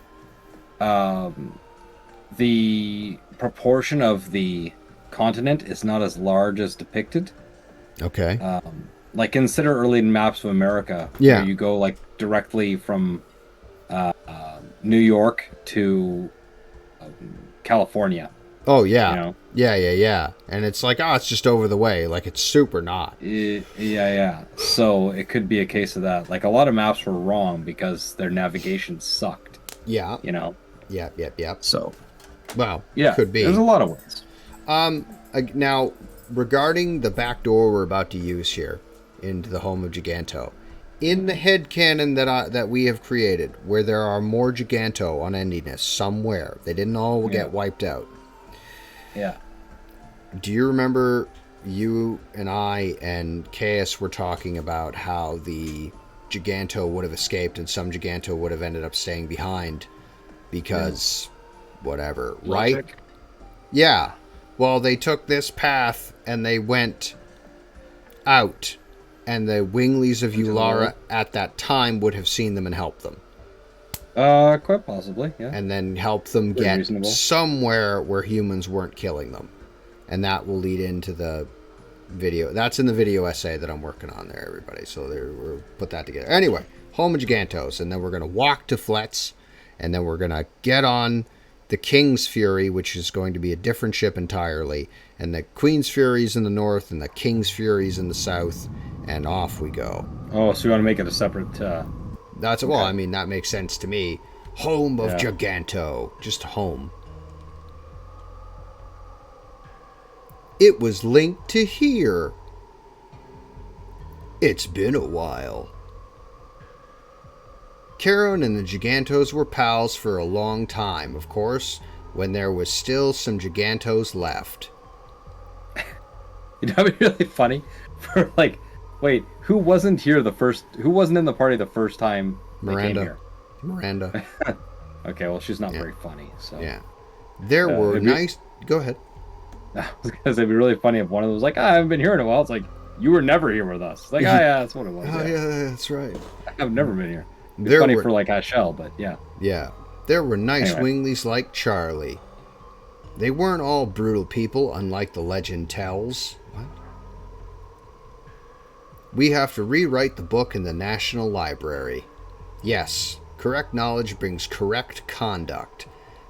the proportion of the continent is not as large as depicted. Okay. Like consider early maps of America. Yeah. Where you go like directly from New York to California. Oh yeah. You know? Yeah. And it's like, it's just over the way. Like it's super not. Yeah. So it could be a case of that. Like a lot of maps were wrong because their navigation sucked. Yeah. You know. Yep. So. Well. Yeah. Could be. There's a lot of ways. Now, regarding the back door we're about to use here into the home of Giganto, in the headcanon that we have created, where there are more Giganto on Endiness somewhere, they didn't all get wiped out. Yeah. Do you remember you and I and Chaos were talking about how the Giganto would have escaped and some Giganto would have ended up staying behind because whatever, right? Logic. Yeah. Well, they took this path and they went out, and the Winglies of Ulara at that time would have seen them and helped them. Quite possibly, yeah. And then help them get reasonable. Somewhere where humans weren't killing them. And that will lead into the video. That's in the video essay that I'm working on there, everybody. So we'll put that together. Anyway, home of Gigantos. And then we're going to walk to Fletz. And then we're going to get on the King's Fury, which is going to be a different ship entirely. And the Queen's Fury's in the north and the King's Fury's in the south. And off we go. Oh, so you want to make it a separate... That's well, I mean, that makes sense to me. Home of Giganto. Just home. It was linked to here. It's been a while. Charon and the Gigantos were pals for a long time, of course, when there was still some Gigantos left. You know, that'd be really funny for like, wait, who wasn't in the party the first time they came here? Miranda. Okay, well, she's not very funny, so. Yeah. There were nice... Go ahead. I was gonna say, it'd be really funny if one of them was like, I haven't been here in a while. It's like, you were never here with us. It's like, oh, yeah, that's what it was. Oh, yeah, that's right. I've never been here. It's funny for, like, Hashel, but yeah. Yeah. There were nice winglies like Charlie. They weren't all brutal people, unlike the legend tells. What? We have to rewrite the book in the National Library. Yes, correct knowledge brings correct conduct.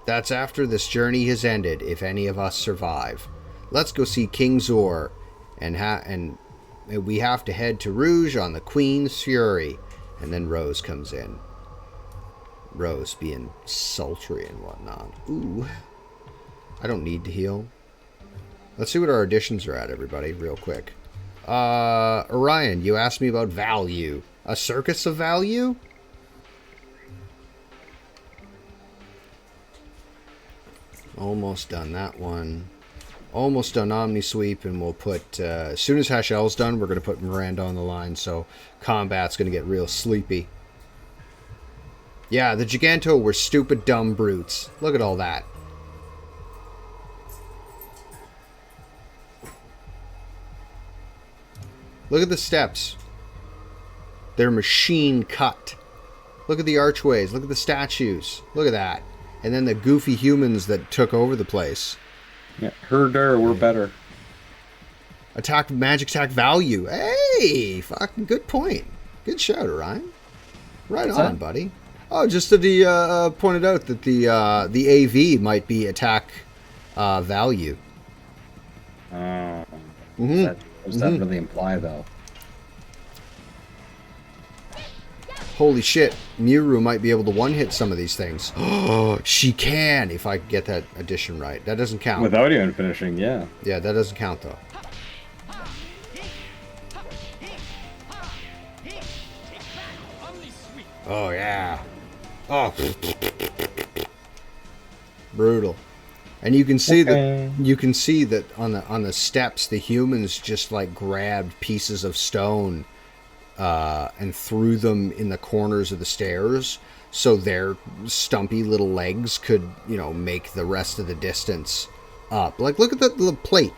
That's after this journey has ended, if any of us survive. Let's go see King Zor, and we have to head to Rouge on the Queen's Fury. And then Rose comes in. Rose being sultry and whatnot. Ooh. I don't need to heal. Let's see what our additions are at, everybody, real quick. Orion, you asked me about value. A circus of value? Almost done that one. Almost done Omni Sweep, and we'll put... as soon as Hashel's done, we're going to put Miranda on the line, so combat's going to get real sleepy. Yeah, the Giganto were stupid, dumb brutes. Look at all that. Look at the steps. They're machine cut. Look at the archways. Look at the statues. Look at that. And then the goofy humans that took over the place. Yeah, herder, we're better. Attack, magic attack value. Hey, fucking good point. Good shout, Orion. Right on, buddy. Oh, just that he pointed out that the AV might be attack value. What does that really imply, though? Holy shit, Miru might be able to one-hit some of these things. Oh, she can, if I get that addition right. That doesn't count. Without even finishing, yeah. Yeah, that doesn't count, though. Oh, yeah. Oh. Brutal. And you can see that on the steps the humans just like grabbed pieces of stone and threw them in the corners of the stairs so their stumpy little legs could, make the rest of the distance up. Like, look at the plate.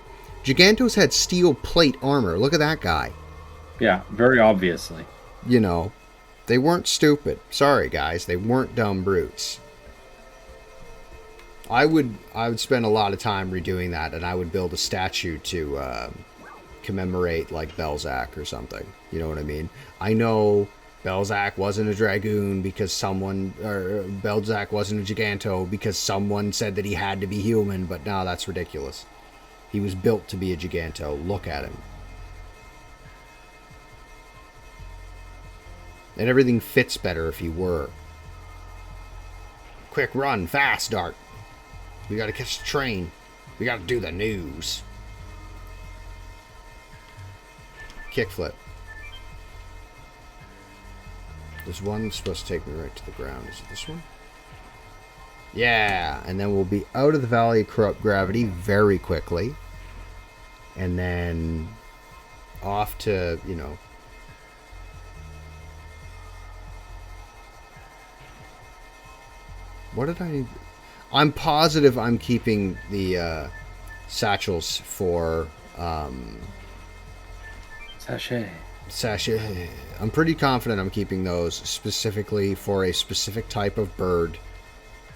Gigantos had steel plate armor. Look at that guy. Yeah, very obviously. They weren't stupid. Sorry, guys. They weren't dumb brutes. I would spend a lot of time redoing that, and I would build a statue to commemorate, like, Belzac or something. You know what I mean? I know Belzac wasn't a Dragoon because Belzac wasn't a Giganto because someone said that he had to be human, but no, that's ridiculous. He was built to be a Giganto. Look at him. And everything fits better if he were. Quick run, fast, Dart. We gotta catch the train. We gotta do the news. Kickflip. There's one that's supposed to take me right to the ground. Is it this one? Yeah, and then we'll be out of the Valley of Corrupt Gravity very quickly. And then off to, what did I need? I'm positive I'm keeping the satchels for Sachet. I'm pretty confident I'm keeping those specifically for a specific type of bird.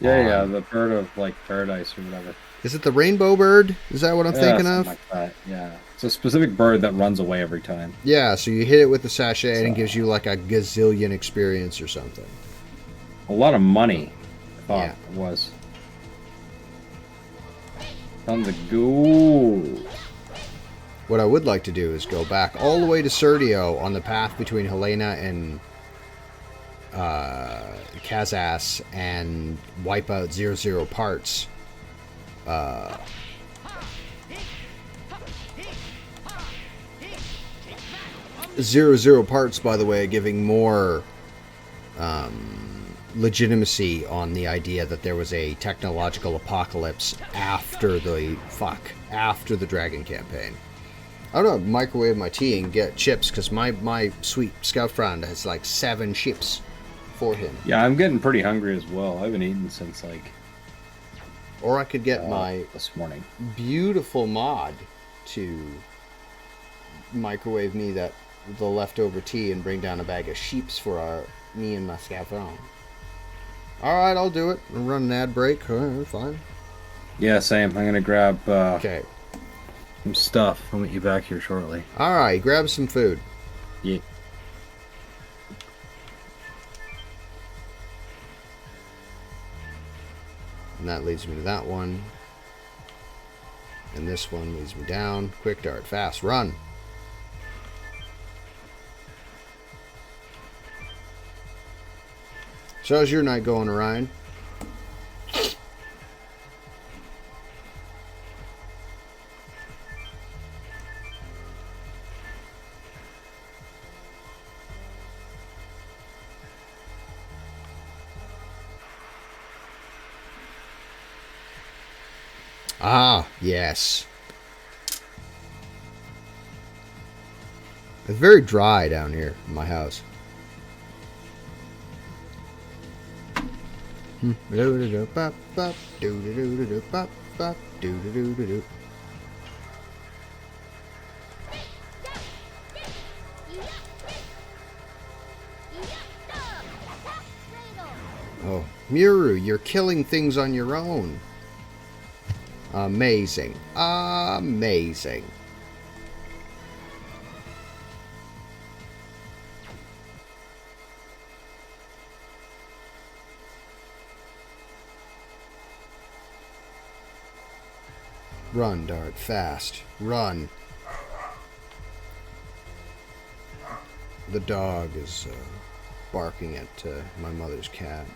Yeah, the bird of like paradise or whatever. Is it the rainbow bird? Is that what I'm thinking of? Like that. Yeah, it's a specific bird that runs away every time. Yeah, so you hit it with the sachet and it gives you like a gazillion experience or something. A lot of money. I thought it was. On the go. What I would like to do is go back all the way to Serdio on the path between Helena and Kazas and wipe out 00 parts. 00 parts, by the way, giving more legitimacy on the idea that there was a technological apocalypse after the Dragon campaign. I don't know, microwave my tea and get chips, because my sweet scout friend has like 7 ships. for him. Yeah, I'm getting pretty hungry as well. I haven't eaten since like Or I could get my this morning. beautiful mod to microwave me the leftover tea and bring down a bag of sheeps for me and my scavron. Alright, I'll do it. I'll run an ad break. Alright, fine. Yeah, same. I'm gonna grab Okay. some stuff. I'll meet you back here shortly. Alright, grab some food. Yeah. And that leads me to that one. And this one leads me down. Quick dart, fast, run. So how's your night going, Orion? Ah, yes. It's very dry down here in my house. Oh, Muru, you're killing things on your own. Amazing. Amazing. Run, Dart, fast. Run. The dog is barking at my mother's cat.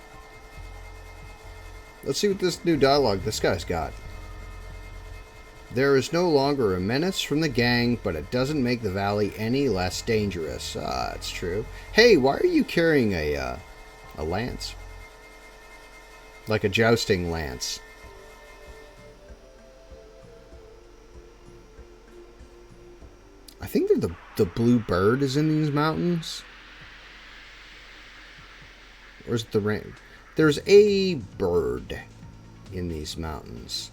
Let's see what this new dialogue this guy's got. There is no longer a menace from the gang, but it doesn't make the valley any less dangerous. Ah, it's true. Hey, why are you carrying a lance? Like a jousting lance. I think that the blue bird is in these mountains. Where's the rain? There's a bird in these mountains.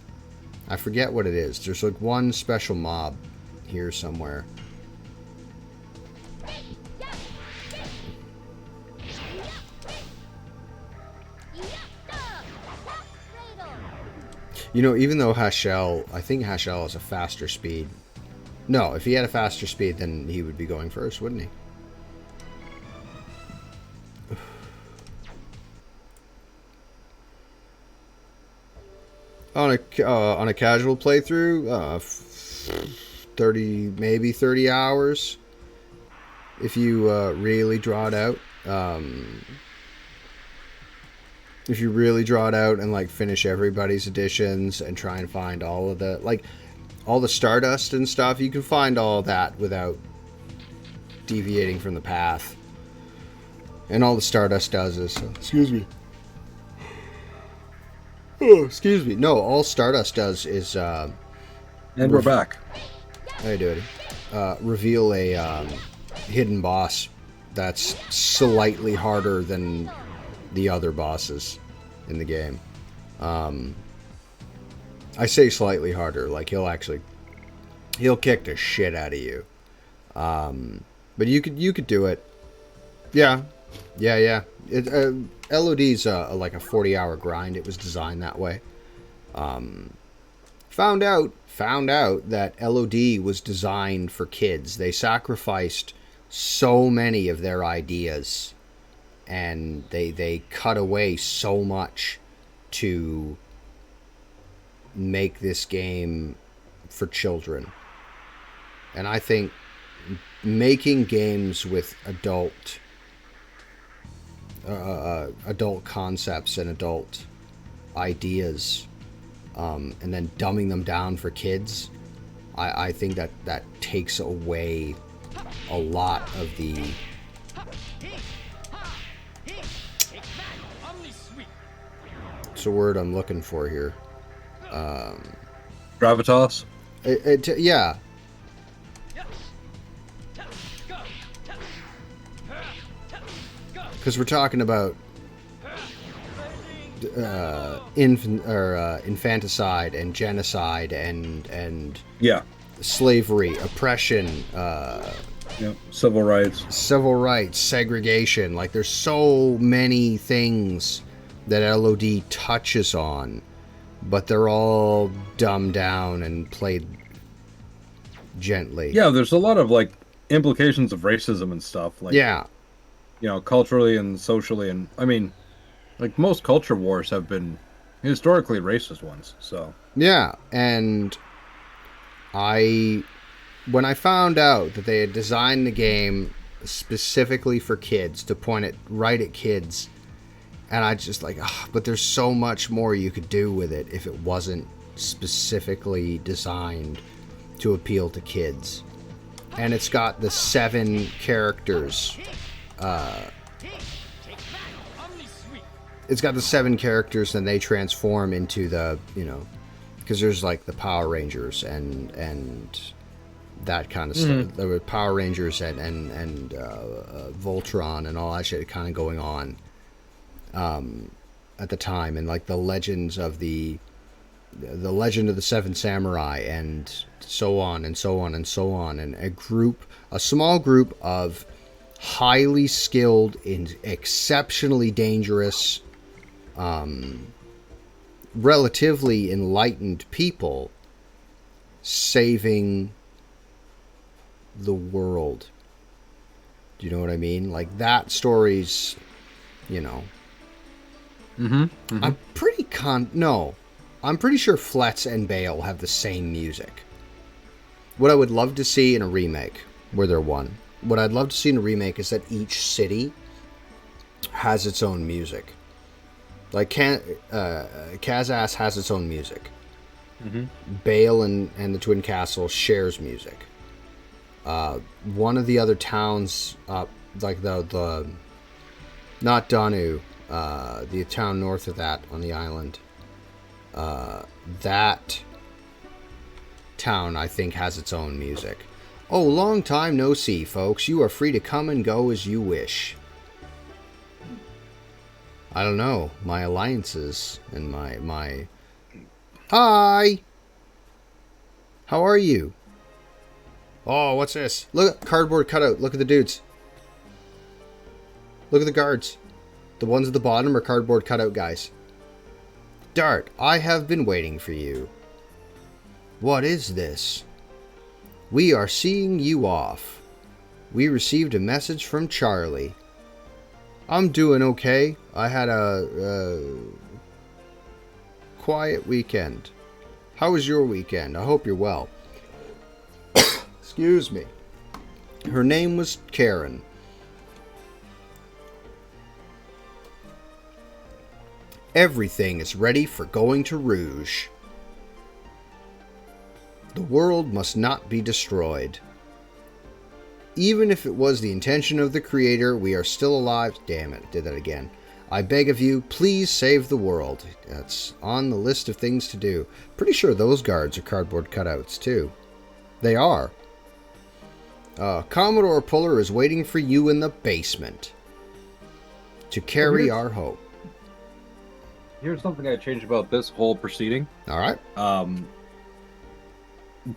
I forget what it is. There's like one special mob here somewhere. You know, even though Hashel, I think Hashel has a faster speed. No, if he had a faster speed, then he would be going first, wouldn't he? On a casual playthrough, 30 hours. If you really draw it out, if you really draw it out and like finish everybody's editions and try and find all of the all the Stardust and stuff, you can find all of that without deviating from the path. And all the Stardust does is, excuse me. Oh, excuse me. No, all Stardust does is and we're back. Hey, dude. Reveal a hidden boss that's slightly harder than the other bosses in the game. I say slightly harder, like he'll kick the shit out of you. But you could do it. Yeah. LOD's like a 40-hour grind. It was designed that way. Found out that LOD was designed for kids. They sacrificed so many of their ideas, and they cut away so much to make this game for children. And I think making games with adult concepts and adult ideas, and then dumbing them down for kids, I think that takes away a lot of the what's the word I'm looking for here? Gravitas? Yeah. because we're talking about infanticide and genocide and Yeah. slavery, oppression, Civil rights, segregation. Like, there's so many things that LOD touches on, but they're all dumbed down and played gently. Yeah, there's a lot of like implications of racism and stuff. Like, Yeah. Culturally and socially, and I mean, like most culture wars have been historically racist ones. So Yeah, and when I found out that they had designed the game specifically for kids, to point it right at kids, and I just like, but there's so much more you could do with it if it wasn't specifically designed to appeal to kids. And it's got the 7 characters. It's got the 7 characters, and they transform into the, because there's like the Power Rangers and that kind of stuff. There were Power Rangers and Voltron and all that shit kind of going on at the time, and like the legends of the Legend of the 7 Samurai, and so on and so on and so on, and a small group of highly skilled and exceptionally dangerous, relatively enlightened people saving the world. Do you know what I mean? Like, that story's, I'm pretty I'm pretty sure Fletz and Bale have the same music. What I would love to see in a remake, were there one, what I'd love to see in a remake is that each city has its own music. Like, Kazas has its own music. Bale and the Twin Castle shares music. One of the other towns, like the not Danu, the town north of that on the island, that town, I think, has its own music. Oh, long time no see, folks. You are free to come and go as you wish. I don't know. My alliances and my... Hi! How are you? Oh, what's this? Look, cardboard cutout. Look at the dudes. Look at the guards. The ones at the bottom are cardboard cutout guys. Dart, I have been waiting for you. What is this? We are seeing you off. We received a message from Charlie. I'm doing okay. I had a quiet weekend. How was your weekend? I hope you're well. Excuse me. Her name was Karen. Everything is ready for going to Rouge. The world must not be destroyed. Even if it was the intention of the Creator, we are still alive. Damn it, did that again. I beg of you, please save the world. That's on the list of things to do. Pretty sure those guards are cardboard cutouts, too. They are. Commodore Puller is waiting for you in the basement to carry our hope. Here's something I changed about this whole proceeding. All right.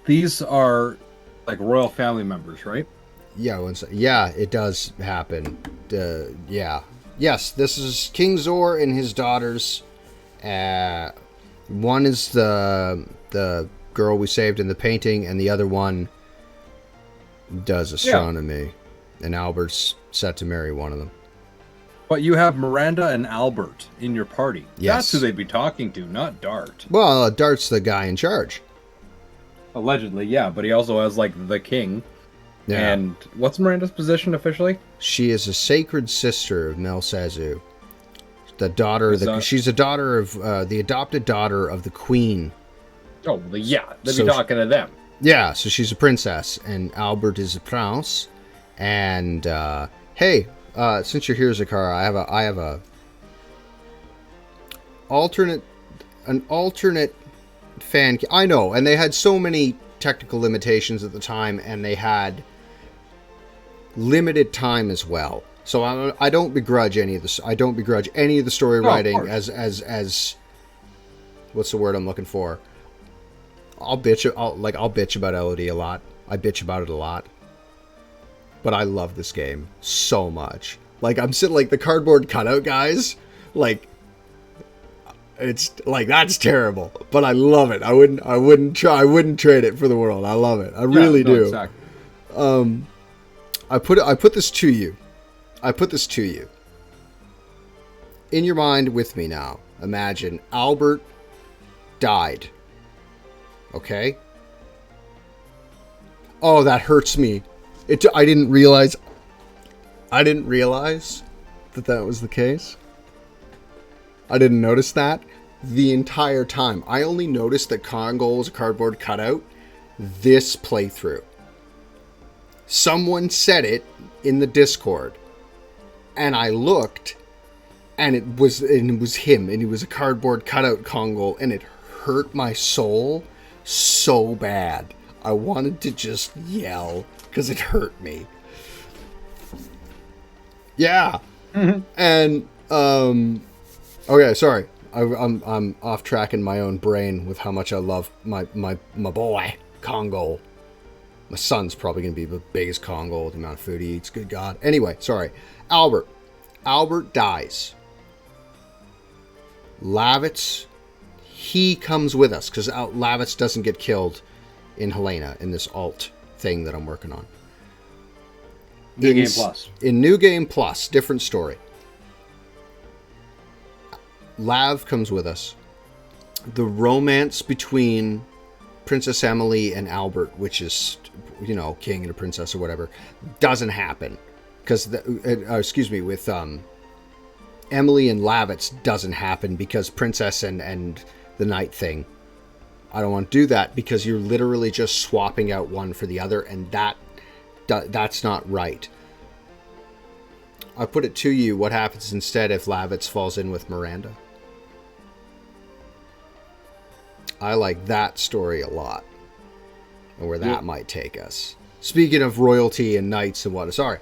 These are like royal family members, right? Yeah, it does happen. Yeah. Yes, this is King Zor and his daughters. One is the girl we saved in the painting, and the other one does astronomy. Yeah. And Albert's set to marry one of them. But you have Miranda and Albert in your party. Yes. That's who they'd be talking to, not Dart. Well, Dart's the guy in charge. Allegedly, yeah, but he also has, like, the king. Yeah. And what's Miranda's position officially? She is a sacred sister of Melsazu. The daughter, she's a daughter of, the adopted daughter of the queen. Oh, yeah, they'd be talking to them. Yeah, so she's a princess, and Albert is a prince. And, hey, since you're here, Zakara, I have an alternate fan. I know, and they had so many technical limitations at the time, and they had limited time as well. So I don't begrudge any of this. I don't begrudge any of the story No, of writing course. as what's the word I'm looking for? I'll bitch about LOD a lot. I bitch about it a lot. But I love this game so much. Like, I'm sitting like the cardboard cutout guys, like, it's like, that's terrible, but I love it. I wouldn't trade it for the world. I love it. I really do. Exactly. I put this to you. I put this to you. In your mind with me now. Imagine Albert died. Okay? Oh, that hurts me. I didn't realize that was the case. I didn't notice that the entire time. I only noticed that Kongol was a cardboard cutout this playthrough. Someone said it in the Discord, and I looked, and it was him, and he was a cardboard cutout Kongol, and it hurt my soul so bad. I wanted to just yell because it hurt me. Yeah. Mm-hmm. And okay, sorry. I'm off track in my own brain with how much I love my boy Kongol. My son's probably gonna be the biggest Kongol, the amount of food he eats. Good God. Anyway, sorry. Albert dies. Lavitz, he comes with us because Lavitz doesn't get killed in Helena in this alt thing that I'm working on. New Game Plus. In New Game Plus, different story. Lav comes with us. The romance between Princess Emily and Albert, which is, king and a princess or whatever, doesn't happen. Because, with Emily and Lavitz doesn't happen because Princess and the Knight thing. I don't want to do that because you're literally just swapping out one for the other, and that's not right. I put it to you, what happens instead if Lavitz falls in with Miranda? I like that story a lot, and where that might take us. Speaking of royalty and knights and what, sorry,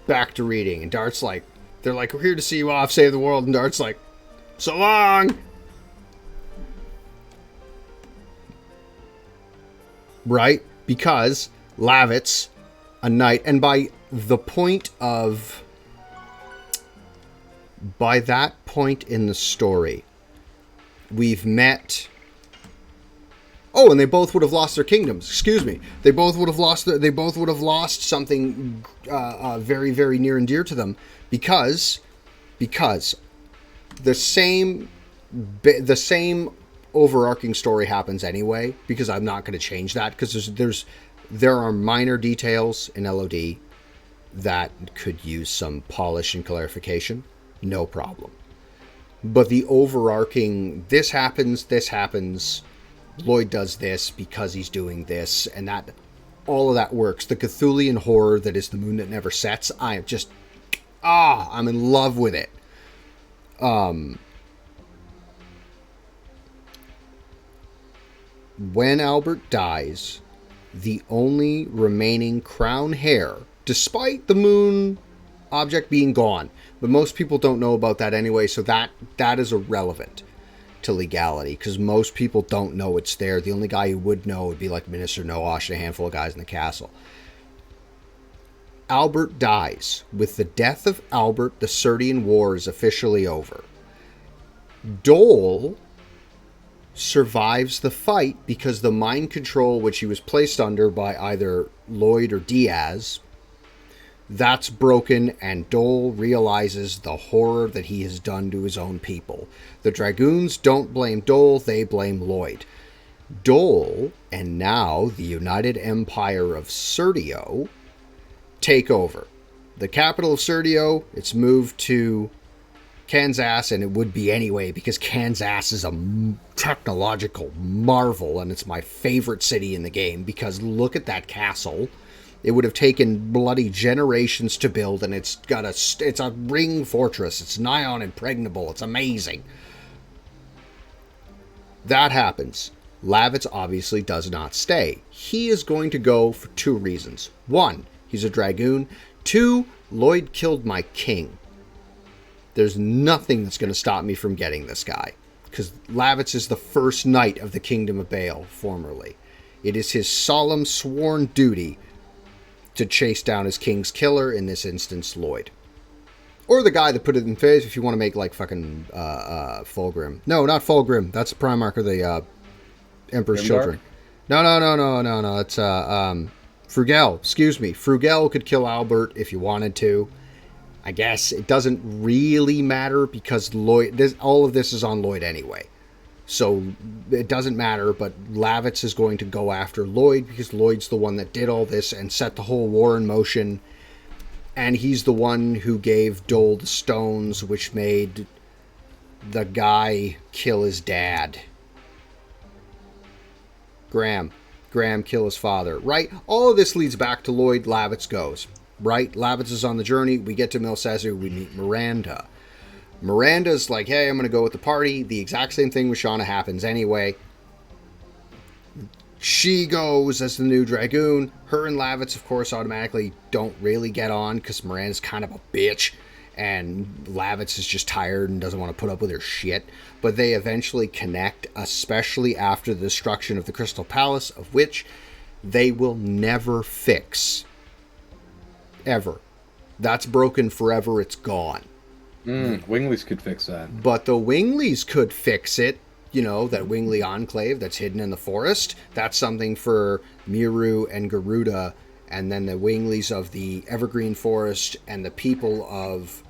back to reading, and Dart's like, they're like, we're here to see you off, save the world, and Dart's like, so long! Right? Because Lavitz, a knight, and by that point in the story, we've met. Oh, and they both would have lost their kingdoms. Excuse me. They both would have lost something very, very near and dear to them because the same overarching story happens anyway, because I'm not going to change that, because there are minor details in LOD that could use some polish and clarification. No problem. But the overarching, this happens, Lloyd does this because he's doing this, and that, all of that works. The Cthulian horror that is the moon that never sets, I'm in love with it. When Albert dies, the only remaining crown heir, despite the moon object being gone, but most people don't know about that anyway, so that is irrelevant to legality, because most people don't know it's there. The only guy who would know would be like Minister Noash and a handful of guys in the castle. Albert dies. With the death of Albert, the Serdian War is officially over. Dole survives the fight because the mind control which he was placed under by either Lloyd or Diaz, that's broken, and Dole realizes the horror that he has done to his own people. The Dragoons don't blame Dole, they blame Lloyd. Dole, and now the United Empire of Serdio, take over. The capital of Serdio, it's moved to Kansas, and it would be anyway, because Kansas is a technological marvel, and it's my favorite city in the game, because look at that castle. It would have taken bloody generations to build, and it's a ring fortress. It's nigh on impregnable. It's amazing. That happens. Lavitz obviously does not stay. He is going to go for two reasons. One, he's a Dragoon. Two, Lloyd killed my king. There's nothing that's going to stop me from getting this guy. Because Lavitz is the first knight of the Kingdom of Baal, formerly. It is his solemn sworn duty to chase down his king's killer, in this instance, Lloyd. Or the guy that put it in phase, if you want to make like fucking Fulgrim. No, not Fulgrim. That's the Primarch of the Emperor's Grimdark? Children. No. It's Frugel. Excuse me. Frugel could kill Albert if you wanted to. I guess it doesn't really matter because Lloyd. All of this is on Lloyd anyway, so it doesn't matter. But Lavitz is going to go after Lloyd because Lloyd's the one that did all this and set the whole war in motion, and he's the one who gave Dole the stones, which made the guy kill his dad. Graham kill his father. Right. All of this leads back to Lloyd. Lavitz goes. Right? Lavitz is on the journey. We get to Milcezu. We meet Miranda. Miranda's like, hey, I'm going to go with the party. The exact same thing with Shauna happens anyway. She goes as the new Dragoon. Her and Lavitz, of course, automatically don't really get on because Miranda's kind of a bitch. And Lavitz is just tired and doesn't want to put up with her shit. But they eventually connect, especially after the destruction of the Crystal Palace, of which they will never fix. Ever. That's broken forever. It's gone. Wingleys could fix that. But the Wingleys could fix it. You know, that Wingley enclave that's hidden in the forest. That's something for Miru and Garuda. And then the Wingleys of the Evergreen Forest and the people of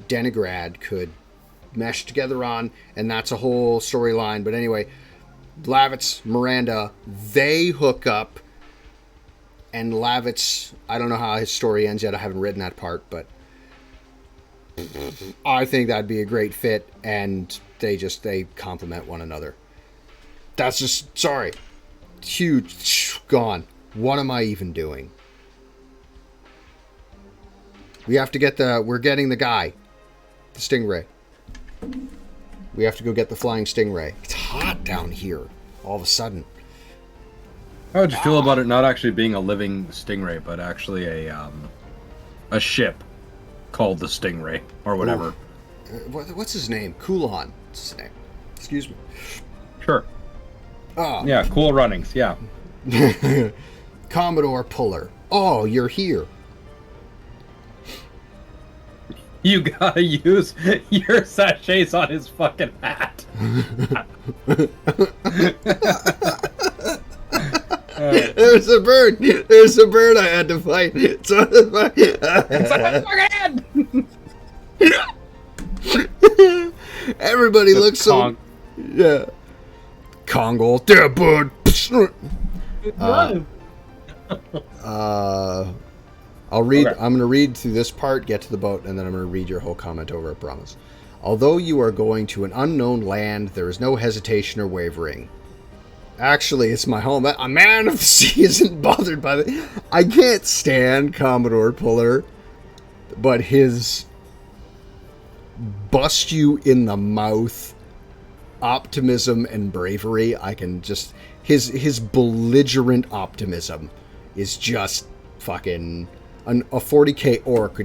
Denigrad could mesh together on. And that's a whole storyline. But anyway, Lavitz, Miranda, they hook up. And Lavitz, I don't know how his story ends yet. I haven't written that part, but I think that'd be a great fit. And they complement one another. That's just, sorry. Huge, gone. What am I even doing? We have to get we're getting the guy. The Stingray. We have to go get the flying Stingray. It's hot down here all of a sudden. How would you feel about it not actually being a living stingray, but actually a ship called the Stingray or whatever? What's his name? Kulon. What's his name? Excuse me. Sure. Yeah, cool runnings. Yeah. Commodore Puller. Oh, you're here. You gotta use your sachets on his fucking hat. There's a bird. There's a bird I had to fight. It's on the fucking Everybody That's looks so. Yeah. Congo. There, bird. I'll read. Okay. I'm going to read through this part, get to the boat, and then I'm going to read your whole comment over. I promise. Although you are going to an unknown land, there is no hesitation or wavering. Actually, it's my home. A man of the sea isn't bothered by the... I can't stand Commodore Puller, but his bust you in the mouth optimism and bravery, I can just... His belligerent optimism is just fucking... A 40k orc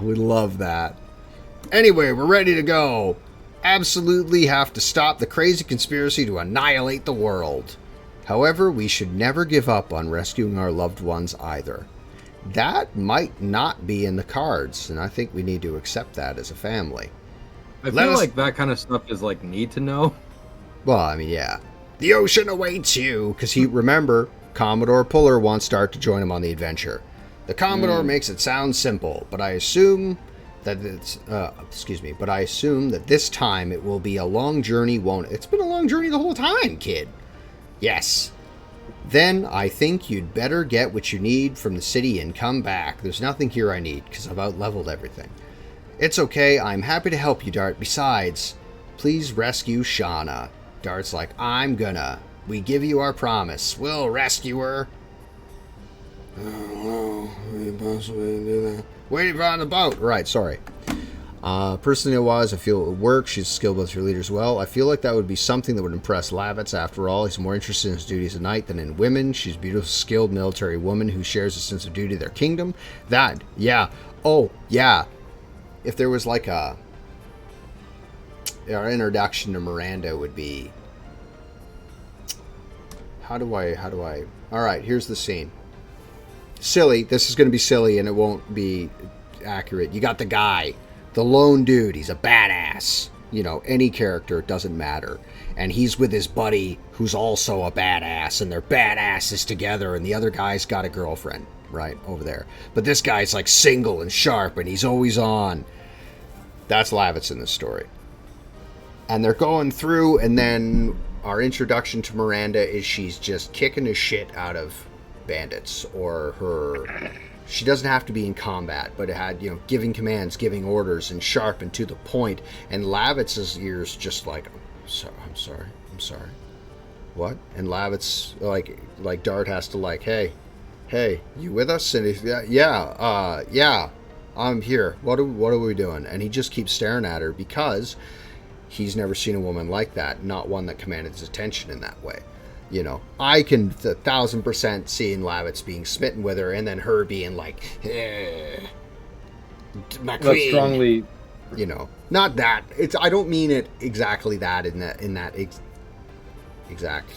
would love that. Anyway, we're ready to go. Absolutely have to stop the crazy conspiracy to annihilate the world. However, we should never give up on rescuing our loved ones either. That might not be in the cards, and I think we need to accept that as a family. I feel like that kind of stuff is like need to know. Well, I mean, yeah. The ocean awaits you, because remember, Commodore Puller wants Dart to join him on the adventure. The Commodore makes it sound simple, but I assume that but I assume that this time it will be a long journey, won't it? It's been a long journey the whole time, kid. Yes. Then I think you'd better get what you need from the city and come back. There's nothing here I need, because I've out-leveled everything. It's okay, I'm happy to help you, Dart. Besides, please rescue Shauna. Dart's like, I'm gonna. We give you our promise. We'll rescue her. I don't know. We possibly do that. Waiting on the boat. Right, sorry. Personality-wise, I feel it would work. She's skilled with her leaders well. I feel like that would be something that would impress Lavitz. After all, he's more interested in his duties at night than in women. She's a beautiful, skilled military woman who shares a sense of duty to their kingdom. That, yeah. Oh, yeah. If there was like a... Our introduction to Miranda would be... How do I... Alright, here's the scene. Silly. This is going to be silly and it won't be accurate. You got the guy. The lone dude, he's a badass. You know, any character, it doesn't matter. And he's with his buddy, who's also a badass, and they're badasses together, and the other guy's got a girlfriend, right, over there. But this guy's, like, single and sharp, and he's always on. That's Lavitz in this story. And they're going through, and then our introduction to Miranda is she's just kicking the shit out of bandits, or her... She doesn't have to be in combat, but it had, you know, giving commands, giving orders, and sharp and to the point. And Lavitz's ears just like, I'm sorry. What? And Lavitz, like Dart has to like, hey, you with us? And he's, yeah, I'm here. What are we doing? And he just keeps staring at her because he's never seen a woman like that, not one that commanded his attention in that way. You know, I can 1,000% see in Lavitz being smitten with her, and then her being like, my queen. That's strongly, you know, not that. It's. I don't mean it exactly that in that exact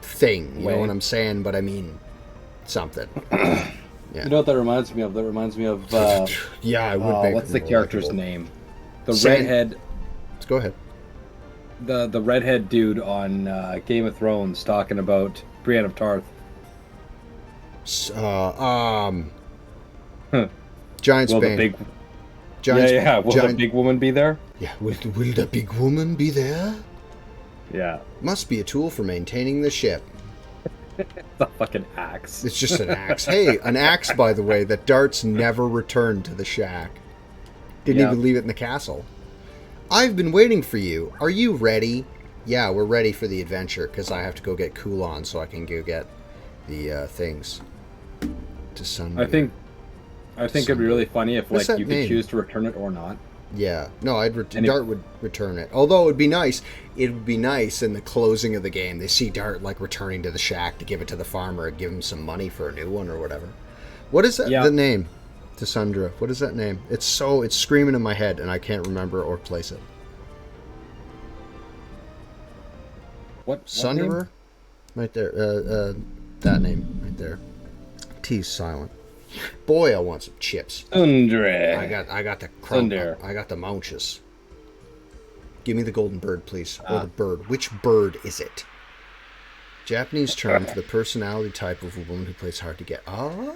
thing. You know what I'm saying? But I mean something. Yeah. You know what that reminds me of? That reminds me of. Yeah, I would. Make what's the character's name? The San- redhead. Let's go ahead. The redhead dude on Game of Thrones talking about Brienne of Tarth. Giant Spain. Will the big woman be there? Yeah, will the big woman be there? Yeah. Must be a tool for maintaining the ship. It's a fucking axe. It's just an axe. Hey, an axe, by the way, that Dart's never returned to the shack. Didn't even leave it in the castle. I've been waiting for you. Are you ready? Yeah, we're ready for the adventure, because I have to go get Kulon so I can go get the things. To Sunday. I think it'd be really funny if What's like you that name? could choose to return it or not. Yeah. No, Dart would return it. Although it would be nice. It would be nice in the closing of the game. They see Dart like returning to the shack to give it to the farmer and give him some money for a new one or whatever. What is that? The name? To Sundra. What is that name? It's screaming in my head and I can't remember or place it. What Sunderer? name? Right there. That name right there. T's silent. Boy, I want some chips. Sundre. I got the crumb. Sunder. I got the munches. Give me the golden bird, please. Or the bird. Which bird is it? Japanese term for the personality type of a woman who plays hard to get. Oh,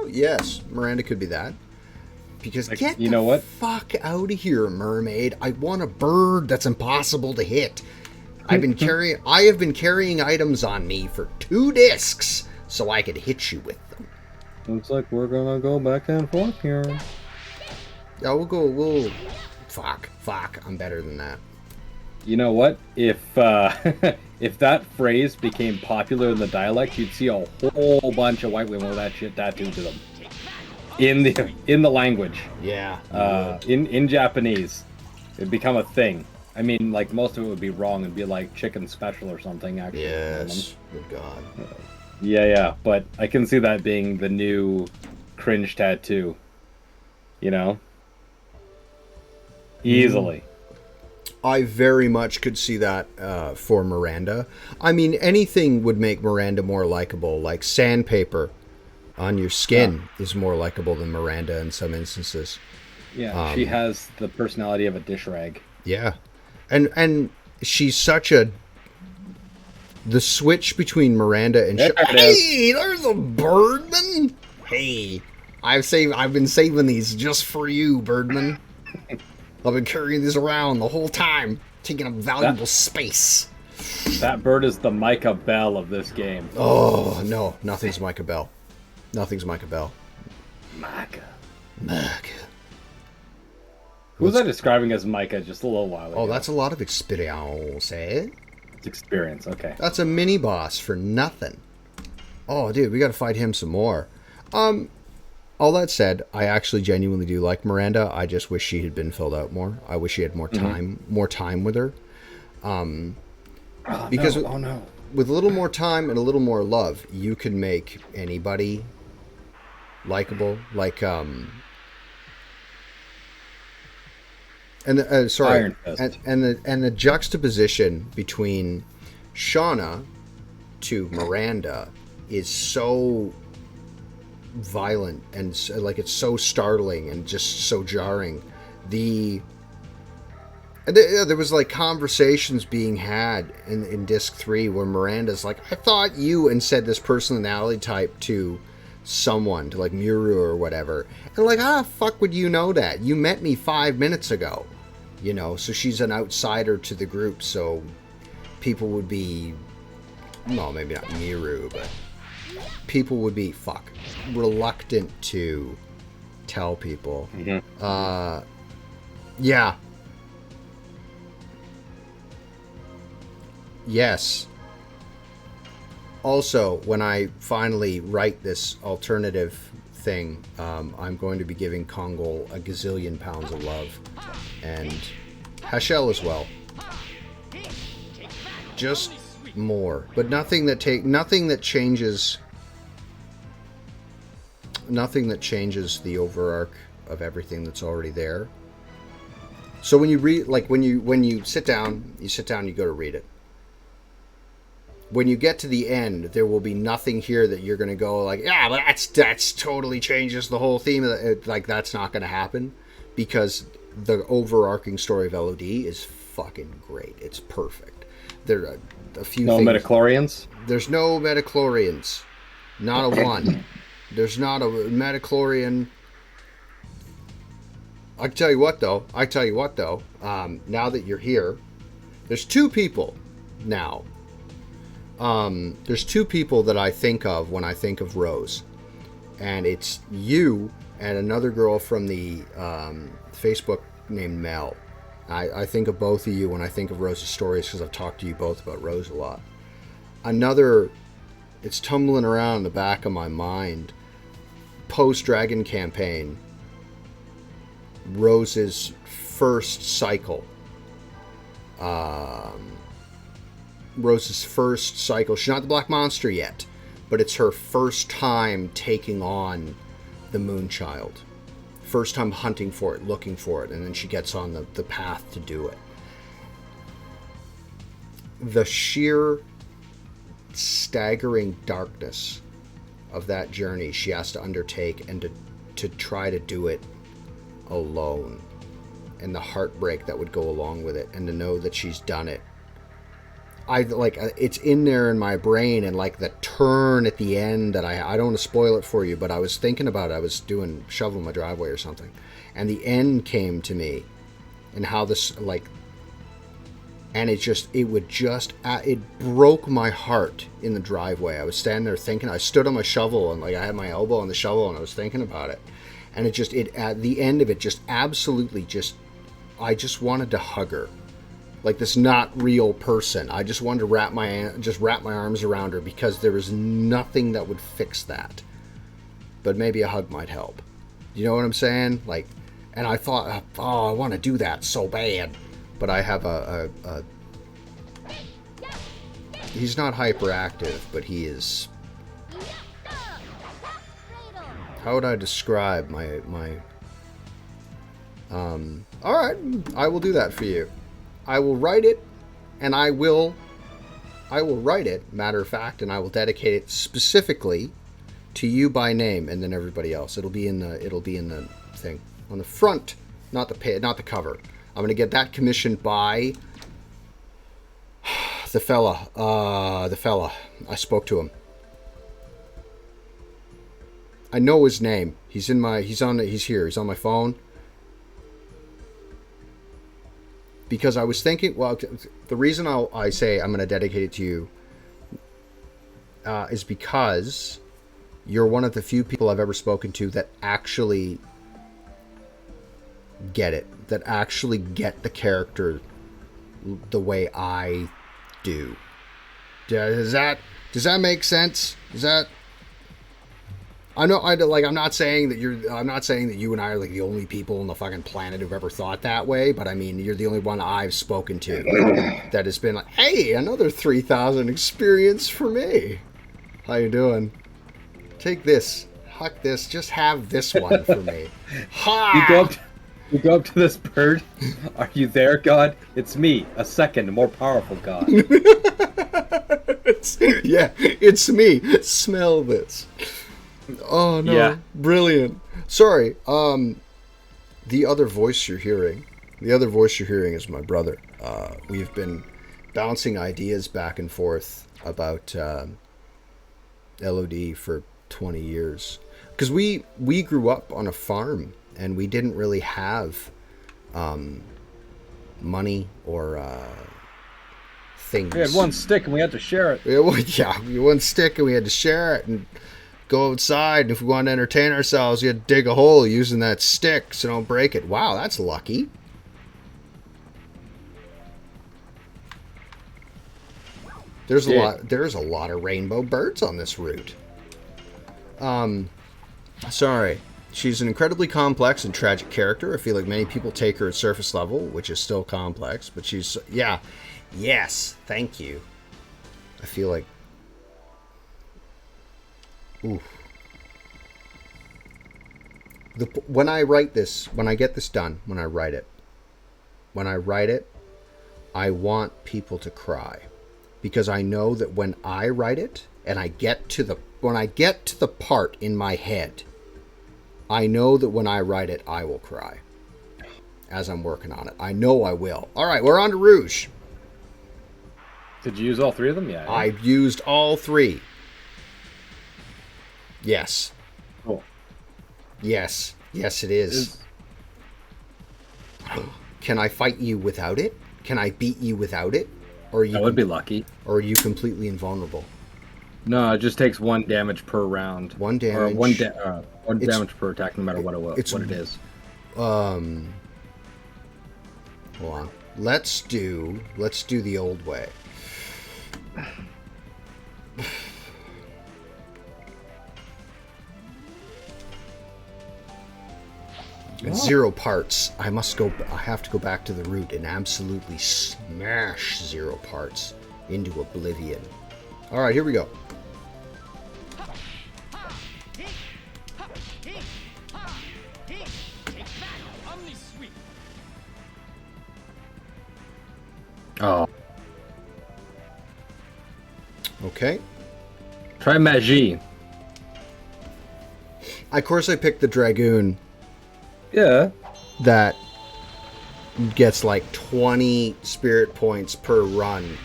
yes. Miranda could be that. Because get the fuck out of here, mermaid. I want a bird that's impossible to hit. I have been carrying items on me for 2 discs so I could hit you with them. Looks like we're gonna go back and forth here. Yeah, we'll fuck. I'm better than that. You know what? If if that phrase became popular in the dialect, you'd see a whole bunch of white women with that shit tattooed to them. In the language. Yeah. In Japanese. It'd become a thing. I mean, like, most of it would be wrong. It'd be like chicken special or something, actually. Yes. Good God. Yeah. But I can see that being the new cringe tattoo. You know? Easily. I very much could see that for Miranda. I mean, anything would make Miranda more likable. Like sandpaper on your skin is more likable than Miranda in some instances. Yeah, she has the personality of a dish rag. Yeah. And she's such a... The switch between Miranda and... Hey, there's a Birdman! Hey, I've been saving these just for you, Birdman. I've been carrying these around the whole time, taking up valuable space. That bird is the Micah Bell of this game. Oh, no. Nothing's Micah Bell. Nothing's Micah Bell. Micah. Who was I describing as Micah just a little while ago? Oh, that's a lot of experience, eh? It's experience, okay. That's a mini-boss for nothing. Oh, dude, we gotta fight him some more. All that said, I actually genuinely do like Miranda. I just wish she had been filled out more. I wish she had more time with her. Because with a little more time and a little more love, you can make anybody likable. Like, and the juxtaposition between Shauna to Miranda is so violent and like it's so startling and just so jarring. There was like conversations being had in disc 3 where Miranda's like, I thought you, and said this personality type to someone, to like Miru or whatever, and like, fuck would you know that? You met me 5 minutes ago, you know. So she's an outsider to the group, so people would be, well, maybe not Miru, but people would be reluctant to tell people. Yeah. Yes. Also, when I finally write this alternative thing, I'm going to be giving Kongol a gazillion pounds of love, and Hashel as well. Just more, but nothing that changes the overarch of everything that's already there. So when you read, like when you sit down, you go to read it. When you get to the end, there will be nothing here that you're going to go like, yeah, but that's totally changes the whole theme of it. Like, that's not going to happen, because the overarching story of LOD is fucking great. It's perfect. There are a few things. No metachlorians? There's no metachlorians. Not a one. There's not a metachlorian. I tell you what though. Now that you're here, there's two people now. There's two people that I think of when I think of Rose, and it's you and another girl from the Facebook named Mel. I think of both of you when I think of Rose's stories, because I've talked to you both about Rose a lot. It's tumbling around in the back of my mind. Post-Dragon campaign, Rose's first cycle. She's not the Black Monster yet, but it's her first time taking on the Moonchild. First time hunting for it, looking for it, and then she gets on the path to do it. The sheer staggering darkness of that journey she has to undertake, and to try to do it alone, and the heartbreak that would go along with it, and to know that she's done it. It's in there in my brain, and like the turn at the end that I don't want to spoil it for you, but I was thinking about it. I was shoveling my driveway or something, and the end came to me, and how this and it broke my heart in the driveway. I was standing there thinking, I stood on my shovel, and like I had my elbow on the shovel, and I was thinking about it, and it at the end of it just absolutely I just wanted to hug her. Like this not real person. I just wanted to wrap my arms around her, because there was nothing that would fix that. But maybe a hug might help. You know what I'm saying? Like, and I thought, I want to do that so bad. But I have he's not hyperactive, but he is. How would I describe my all right, I will do that for you. I will write it, and I will write it, matter of fact, and I will dedicate it specifically to you by name, and then everybody else. It'll be in the thing on the front, not the cover. I'm gonna get that commissioned by the fella. I spoke to him. I know his name. He's here. He's on my phone. Because I was thinking, well, the reason I say I'm going to dedicate it to you is because you're one of the few people I've ever spoken to that actually get it, that actually get the character the way I do. Does that make sense? I know. I'm not saying that you're. I'm not saying that you and I are like the only people on the fucking planet who've ever thought that way. But I mean, you're the only one I've spoken to that has been like, "Hey, another 3,000 experience for me." How you doing? Take this. Huck this. Just have this one for me. Ha! You go up to this bird. Are you there, God? It's me, a second, more powerful God. It's me. Smell this. Oh no! Yeah. Brilliant. Sorry. The other voice you're hearing is my brother. We've been bouncing ideas back and forth about LOD for 20 years because we grew up on a farm and we didn't really have money or things. We had one stick and we had to share it. We had one stick and we had to share it and go outside. And if we wanted to entertain ourselves, you had to dig a hole using that stick so don't break it. Wow, that's lucky. There's a lot of rainbow birds on this route. Sorry. She's an incredibly complex and tragic character. I feel like many people take her at surface level, which is still complex, but she's yes, thank you. I feel like ooh. When I write this, when I get this done, when I write it, I want people to cry. Because I know that when I write it and when I get to the part in my head, I know that when I write it, I will cry. As I'm working on it. I know I will. All right, we're on to Rouge. Did you use all three of them? Yeah. I've used all three. Yes. Cool. Yes. Yes, it is. Can I fight you without it? Can I beat you without it? Or I would be lucky. Or are you completely invulnerable? No, it just takes 1 damage per round. 1 damage. Or one damage per attack, no matter what it is. Hold on. Let's do the old way. At 0 parts, I have to go back to the root and absolutely smash 0 parts into oblivion. All right, here we go. Oh. Okay. Try Magie. Of course, I picked the Dragoon. Yeah. That gets like 20 spirit points per run.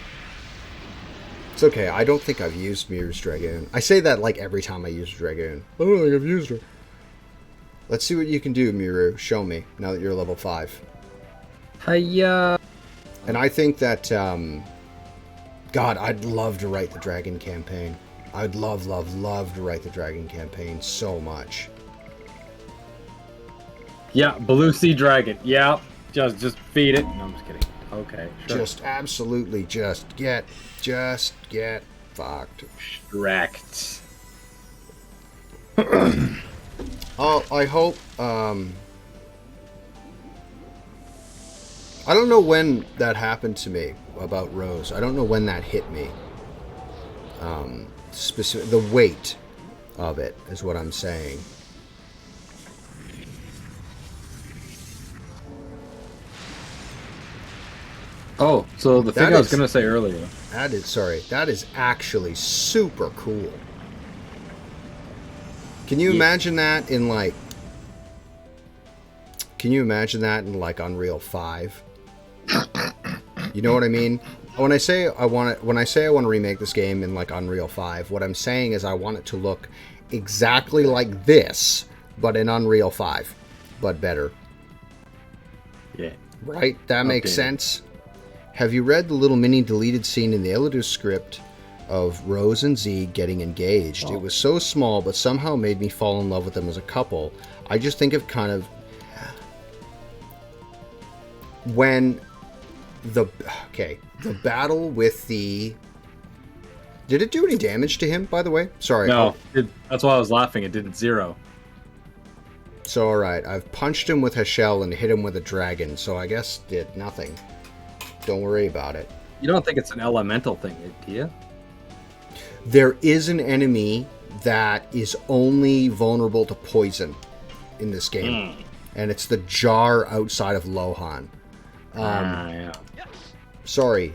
It's okay. I don't think I've used Mir's Dragoon. I say that like every time I use Dragoon. I don't think I've used her. Let's see what you can do, Miru. Show me, now that you're level 5. Hiya. And I think that, God, I'd love to write the Dragon campaign. I'd love to write the Dragon campaign so much. Yeah, Blue Sea Dragon. Yeah, just feed it. No, I'm just kidding. Okay, sure. Just absolutely just get fucked. Wrecked. Oh, I hope, I don't know when that happened to me about Rose. I don't know when that hit me. The weight of it is what I'm saying. Oh, so the thing I was going to say earlier. That is actually super cool. Can you imagine that in like... Can you imagine that in like Unreal 5? You know what I mean? When I say I want to remake this game in like Unreal 5, what I'm saying is I want it to look exactly like this, but in Unreal 5, but better. Yeah. Right? That makes sense. Have you read the little mini deleted scene in the Illidus script of Rose and Z getting engaged? Oh. It was so small, but somehow made me fall in love with them as a couple. I just think of kind of when the battle with the Did it do any damage to him, by the way? Sorry. No, that's why I was laughing. It did 0. So, alright. I've punched him with a shell and hit him with a dragon, so I guess did nothing. Don't worry about it. You don't think it's an elemental thing, do you? There is an enemy that is only vulnerable to poison in this game. And it's the jar outside of Lohan. Yeah. Sorry,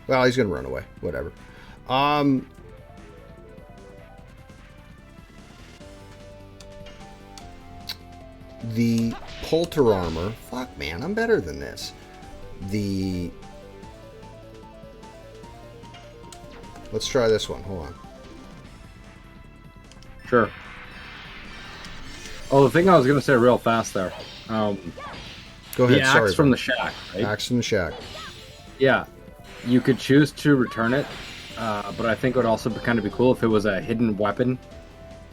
well, he's gonna run away. Whatever. The Polter armor. Fuck, man, I'm better than this. Let's try this one. Hold on. Sure. Oh, the thing I was gonna say real fast there. Go ahead. The axe from the shack, right? Axe from the shack. Yeah, you could choose to return it, but I think it would also kind of be cool if it was a hidden weapon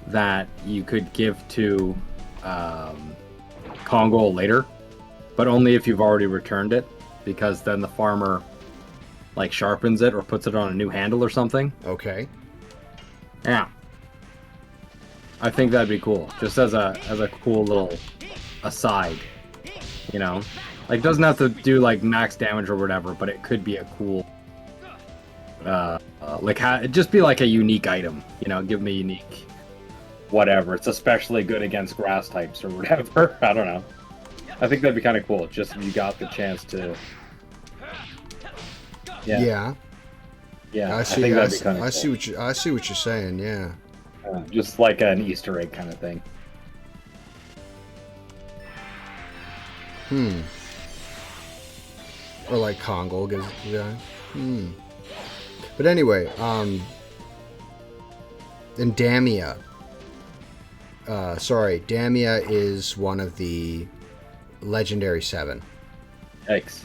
that you could give to Congo later, but only if you've already returned it, because then the farmer like sharpens it or puts it on a new handle or something. Okay. Yeah, I think that'd be cool, just as a cool little aside, you know. Like, doesn't have to do like max damage or whatever, but it could be a cool, it'd just be like a unique item, you know. Give me unique, whatever. It's especially good against grass types or whatever. I don't know. I think that'd be kind of cool. Just if you got the chance to. Yeah. I think that'd be kind of cool. I see what you're saying. Yeah. Just like an Easter egg kind of thing. Or like Congo gives the guy. But anyway, and Damia. Damia is one of the legendary 7. Yikes.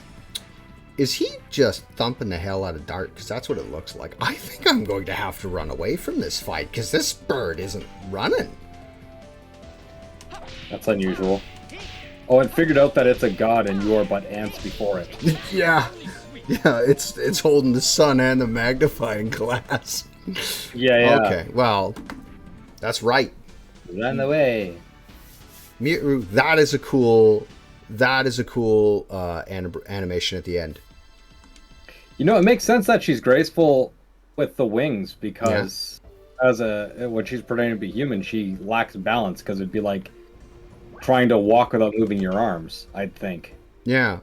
Is he just thumping the hell out of Dart? Because that's what it looks like. I think I'm going to have to run away from this fight because this bird isn't running. That's unusual. Oh, and figured out that it's a god and you are but ants before it. Yeah, it's holding the sun and the magnifying glass. Yeah. Okay, well, that's right. Run away. That is a cool animation at the end. You know, it makes sense that she's graceful with the wings because when she's pretending to be human, she lacks balance because it'd be like trying to walk without moving your arms, I'd think. Yeah.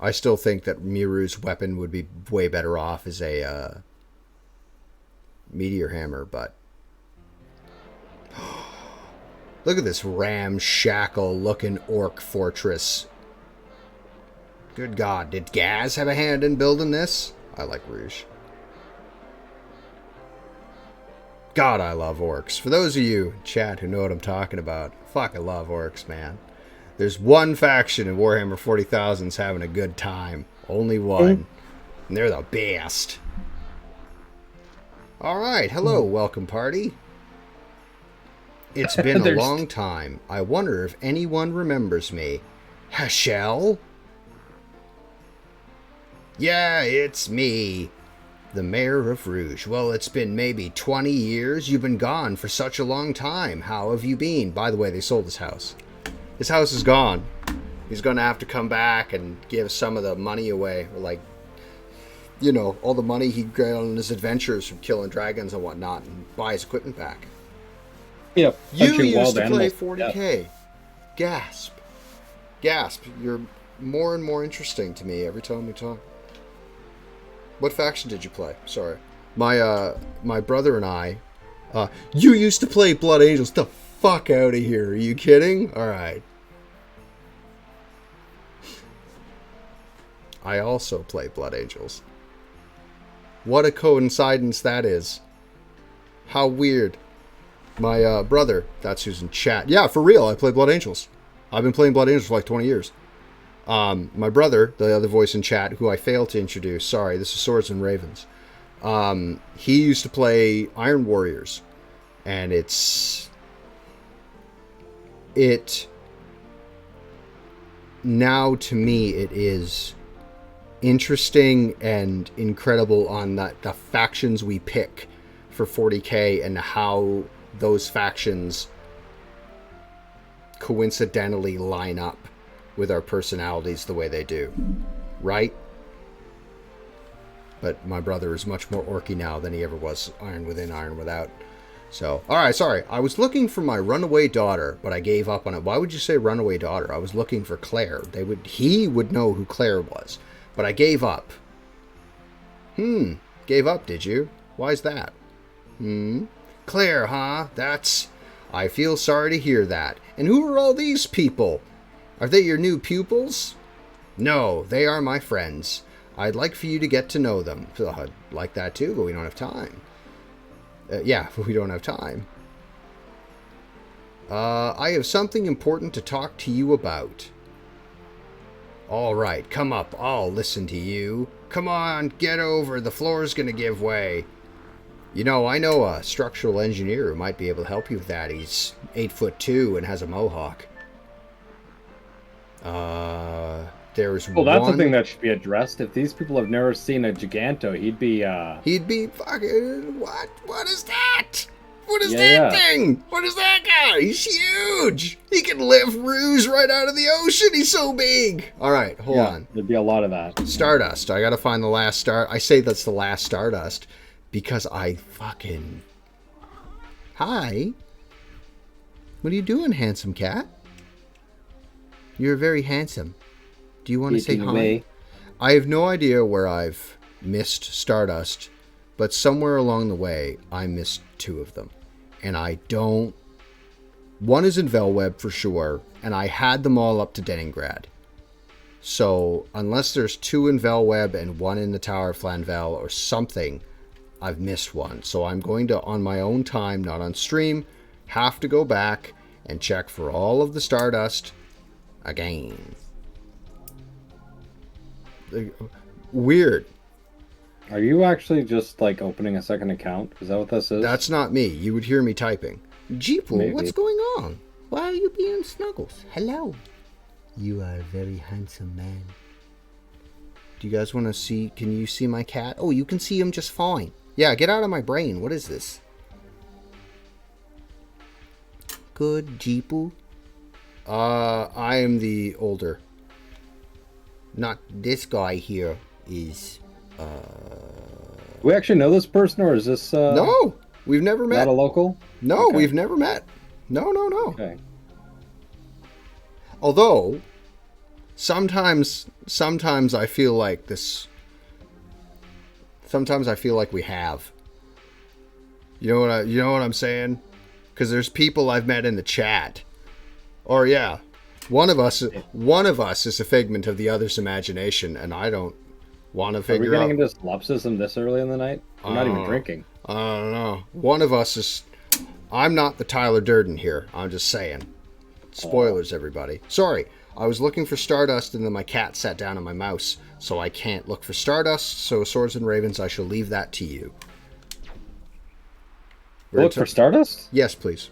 I still think that Miru's weapon would be way better off as a meteor hammer, but look at this ramshackle looking orc fortress. Good God, did Gaz have a hand in building this? I like Rouge. God, I love orcs. For those of you in chat who know what I'm talking about, fuck, I love orcs, man. There's one faction in Warhammer 40,000's having a good time. Only one. And they're the best. Alright, hello, welcome party. It's been a long time. I wonder if anyone remembers me. Hashel? Yeah, it's me. The mayor of Rouge. Well, it's been maybe 20 years. You've been gone for such a long time. How have you been? By the way, they sold his house. His house is gone. He's going to have to come back and give some of the money away. Like, you know, all the money he got on his adventures from killing dragons and whatnot, and buy his equipment back. Yeah, you used to play 40k. Yeah. Gasp. Gasp. You're more and more interesting to me every time we talk. What faction did you play? Sorry. My brother and I... you used to play Blood Angels. The fuck out of here. Are you kidding? Alright. I also play Blood Angels. What a coincidence that is. How weird. My brother, that's who's in chat. Yeah, for real, I play Blood Angels. I've been playing Blood Angels for like 20 years. My brother, the other voice in chat, who I failed to introduce, sorry, this is Swords and Ravens. He used to play Iron Warriors. And now to me, it is interesting and incredible on the factions we pick for 40k and how those factions coincidentally line up with our personalities the way they do, right? But my brother is much more orky now than he ever was Iron Within, Iron Without. So, alright, sorry. I was looking for my runaway daughter, but I gave up on it. Why would you say runaway daughter? I was looking for Claire. He would know who Claire was. But I gave up. Gave up, did you? Why's that? Claire, huh? I feel sorry to hear that. And who are all these people? Are they your new pupils? No, they are my friends. I'd like for you to get to know them. I'd like that too, but we don't have time. Yeah, we don't have time. I have something important to talk to you about. All right, come up. I'll listen to you. Come on, get over. The floor's going to give way. You know, I know a structural engineer who might be able to help you with that. He's 8'2" and has a mohawk. There's well, that's something that should be addressed. If these people have never seen a Giganto, he'd be fucking... What is that? What is that thing? What is that guy? He's huge. He can lift Ruse right out of the ocean. He's so big. All right, hold on. There'd be a lot of that. Stardust. I got to find the last star. I say that's the last Stardust because I fucking... Hi. What are you doing, handsome cat? You're very handsome. Do you want to say hi? Me. I have no idea where I've missed Stardust, but somewhere along the way, I missed 2 of them. And I don't... One is in Velweb for sure, and I had them all up to Denningrad. So, unless there's 2 in Velweb and 1 in the Tower of Flanvel or something, I've missed one. So I'm going to, on my own time, not on stream, have to go back and check for all of the Stardust again. Weird. Are you actually just like opening a second account? Is that what this is? That's not me. You would hear me typing. Jeeple, what's going on? Why are you being snuggles? Hello. You are a very handsome man. Do you guys want to see? Can you see my cat? Oh, you can see him just fine. Yeah, get out of my brain. What is this? Good, Jeeple. I am the older. Not this guy here is... Do we actually know this person, or is this... No, we've never met. Not a local? No, okay. We've never met. No. Okay. Although, sometimes I feel like this... Sometimes I feel like we have. You know what I'm saying? Because there's people I've met in the chat. Or yeah, one of us is a figment of the other's imagination, and I don't want to figure out. Are we getting into solipsism this early in the night? I'm not even drinking. I don't know. One of us is... I'm not the Tyler Durden here. I'm just saying. Spoilers, everybody. Sorry, I was looking for Stardust, and then my cat sat down on my mouse, so I can't look for Stardust. So Swords and Ravens, I shall leave that to you. Look for Stardust? Yes, please.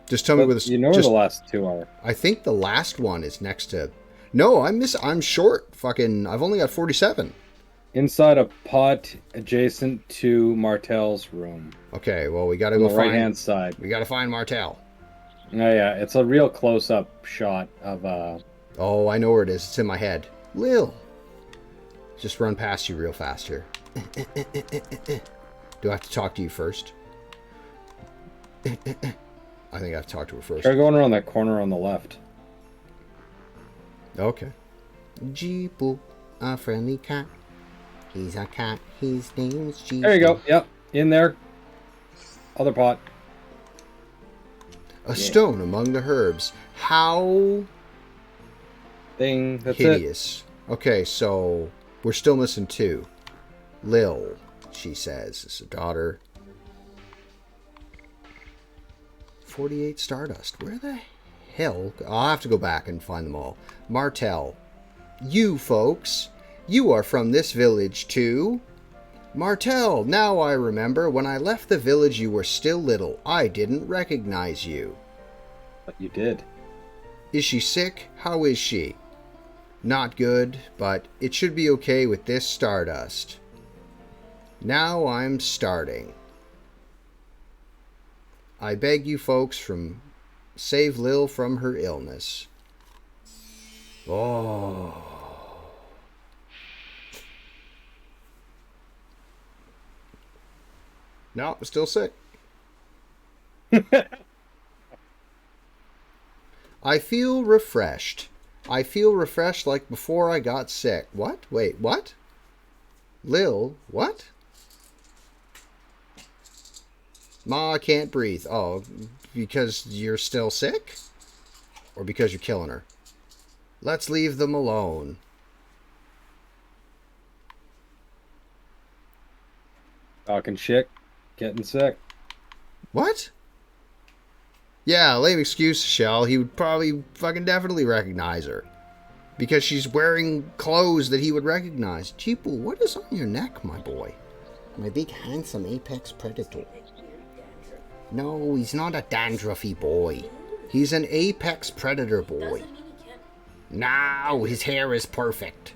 Just tell me where you know where the last 2 are. I think the last one is next to... No, I'm short. Fucking... I've only got 47. Inside a pot adjacent to Martel's room. Okay, well, we gotta go find... On the right-hand side. We gotta find Martel. Oh, yeah. It's a real close-up shot of... Oh, I know where it is. It's in my head. Lil. Just run past you real fast here. Do I have to talk to you first? I think I have to talk to her first. Try going around that corner on the left. Okay. Jeeple, a friendly cat. He's a cat. His name's Jeeple. There you go. Yep. In there. Other pot. A stone among the herbs. How... Thing. That's hideous. Okay, so we're still missing 2. Lil, she says, is a daughter. 48 Stardust. Where the hell? I'll have to go back and find them all. Martel. You folks. You are from this village too. Martel, now I remember. When I left the village you were still little. I didn't recognize you. But you did. Is she sick? How is she? Not good, but it should be okay with this stardust. Now I'm starting. I beg you folks from save Lil from her illness. Oh. No, I'm still sick. I feel refreshed. I feel refreshed like before I got sick. What? Wait, what? Lil, what? Ma, I can't breathe. Oh, because you're still sick? Or because you're killing her? Let's leave them alone. Talking shit, getting sick. What? Yeah, lame excuse, Shell. He would probably fucking definitely recognize her. Because she's wearing clothes that he would recognize. Cheeple, what is on your neck, my boy? My big handsome apex predator. No, he's not a dandruffy boy. He's an apex predator boy. No, his hair is perfect.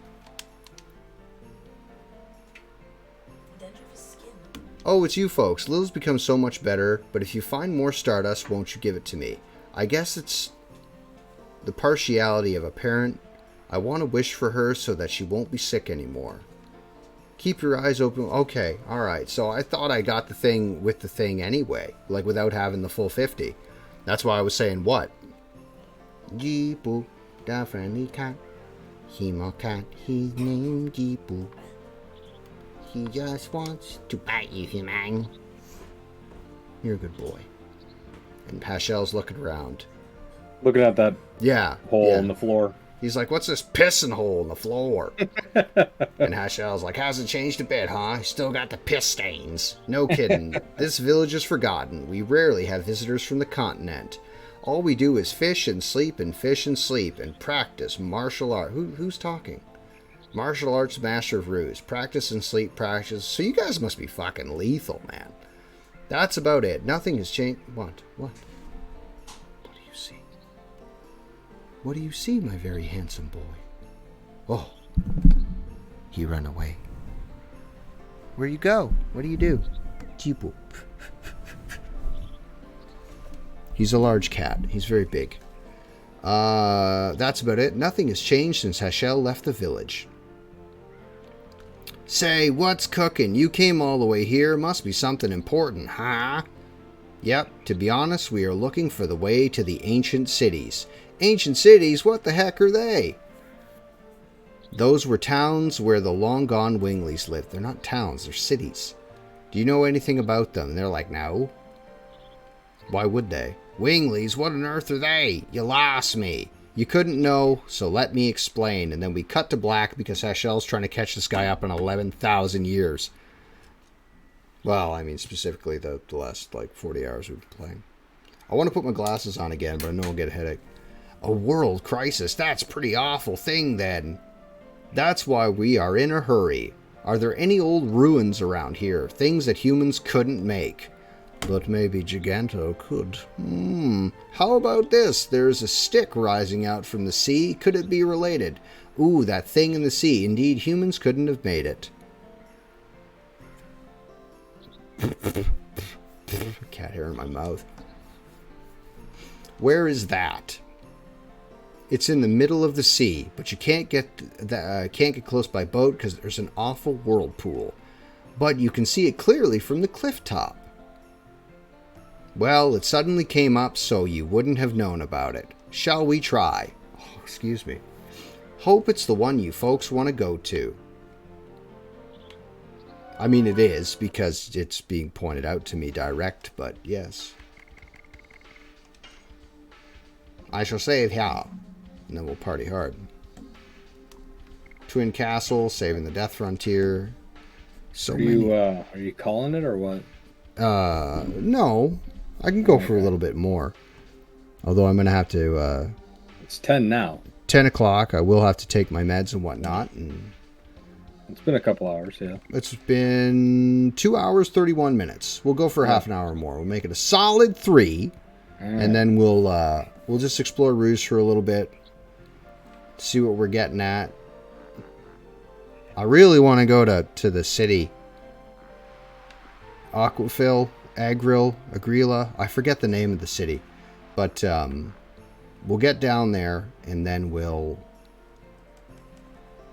Oh, it's you folks. Lil's become so much better, but if you find more Stardust, won't you give it to me? I guess it's the partiality of a parent. I want to wish for her so that she won't be sick anymore. Keep your eyes open. Okay, alright. So I thought I got the thing with the thing anyway, like without having the full 50. That's why I was saying what? Jeepu, the friendly cat. He's my cat, his name Jeepu. He just wants to bite you, human. You're a good boy. And Pashel's looking around. Looking at that hole in yeah. the floor. He's like, what's this pissing hole in the floor? And Hashel's like, hasn't changed a bit, huh? Still got the piss stains. No kidding. This village is forgotten. We rarely have visitors from the continent. All we do is fish and sleep and fish and sleep and practice martial art. Who's talking? Martial arts master of ruse. Practice and sleep practice. So you guys must be fucking lethal, man. That's about it. Nothing has changed. What? What? What do you see? What do you see, my very handsome boy? Oh. He ran away. Where you go? What do you do? Jeepu. He's a large cat. He's very big. That's about it. Nothing has changed since Hashel left the village. Say, what's cooking? You came all the way here. Must be something important, huh? Yep, to be honest, we are looking for the way to the ancient cities. Ancient cities? What the heck are they? Those were towns where the long-gone Wingleys lived. They're not towns, they're cities. Do you know anything about them? And they're like, no. Why would they? Wingleys? What on earth are they? You lost me. You couldn't know, so let me explain. And then we cut to black because Hashel's trying to catch this guy up in 11,000 years. Well, I mean, specifically the last, 40 hours we've been playing. I want to put my glasses on again, but I know I'll get a headache. A world crisis? That's a pretty awful thing, then. That's why we are in a hurry. Are there any old ruins around here? Things that humans couldn't make? But maybe Giganto could. How about this? There's a stick rising out from the sea. Could it be related? Ooh, that thing in the sea. Indeed, humans couldn't have made it. Cat hair in my mouth. Where is that? It's in the middle of the sea, but you can't get close by boat because there's an awful whirlpool. But you can see it clearly from the cliff top. Well, it suddenly came up, so you wouldn't have known about it. Shall we try? Oh, excuse me. Hope it's the one you folks want to go to. I mean, it is, because it's being pointed out to me direct, but yes. I shall save here, and then we'll party hard. Twin Castle, saving the Death Frontier. So many. Are you calling it, or what? No. I can go for a little bit more. Although I'm going to have to... It's 10 now. 10 o'clock. I will have to take my meds and whatnot. And it's been a couple hours, yeah. It's been 2 hours, 31 minutes. We'll go for half an hour more. We'll make it a solid 3. Right. And then we'll just explore Ruse for a little bit. See what we're getting at. I really want to go to the city. Aquafil, Agrila. I forget the name of the city. But we'll get down there and then we'll...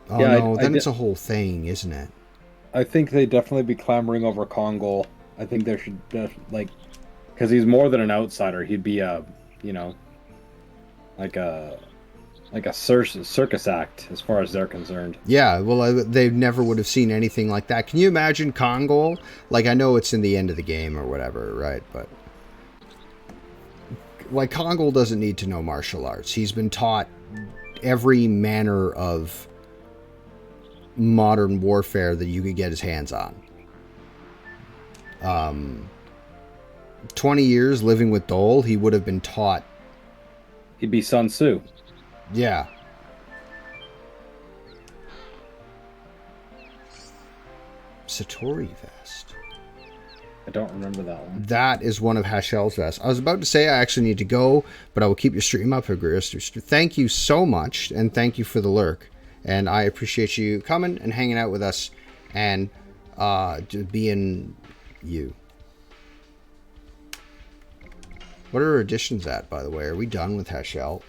Oh yeah, no, then it's a whole thing, isn't it? I think they definitely be clamoring over Kongol. I think there should, like... Because he's more than an outsider. He'd be a, you know... Like a circus act, as far as they're concerned. Yeah, well, they never would have seen anything like that. Can you imagine Kongol? Like, I know it's in the end of the game or whatever, right? But... Like, Kongol doesn't need to know martial arts. He's been taught every manner of modern warfare that you could get his hands on. 20 years living with Dole, he would have been taught. He'd be Sun Tzu. Yeah. Satori vest. I don't remember that one. That is one of Hashel's vests. I was about to say I actually need to go, but I will keep your stream up, Agrista. Thank you so much, and thank you for the lurk. And I appreciate you coming and hanging out with us and being you. What are our additions at, by the way? Are we done with Hashel?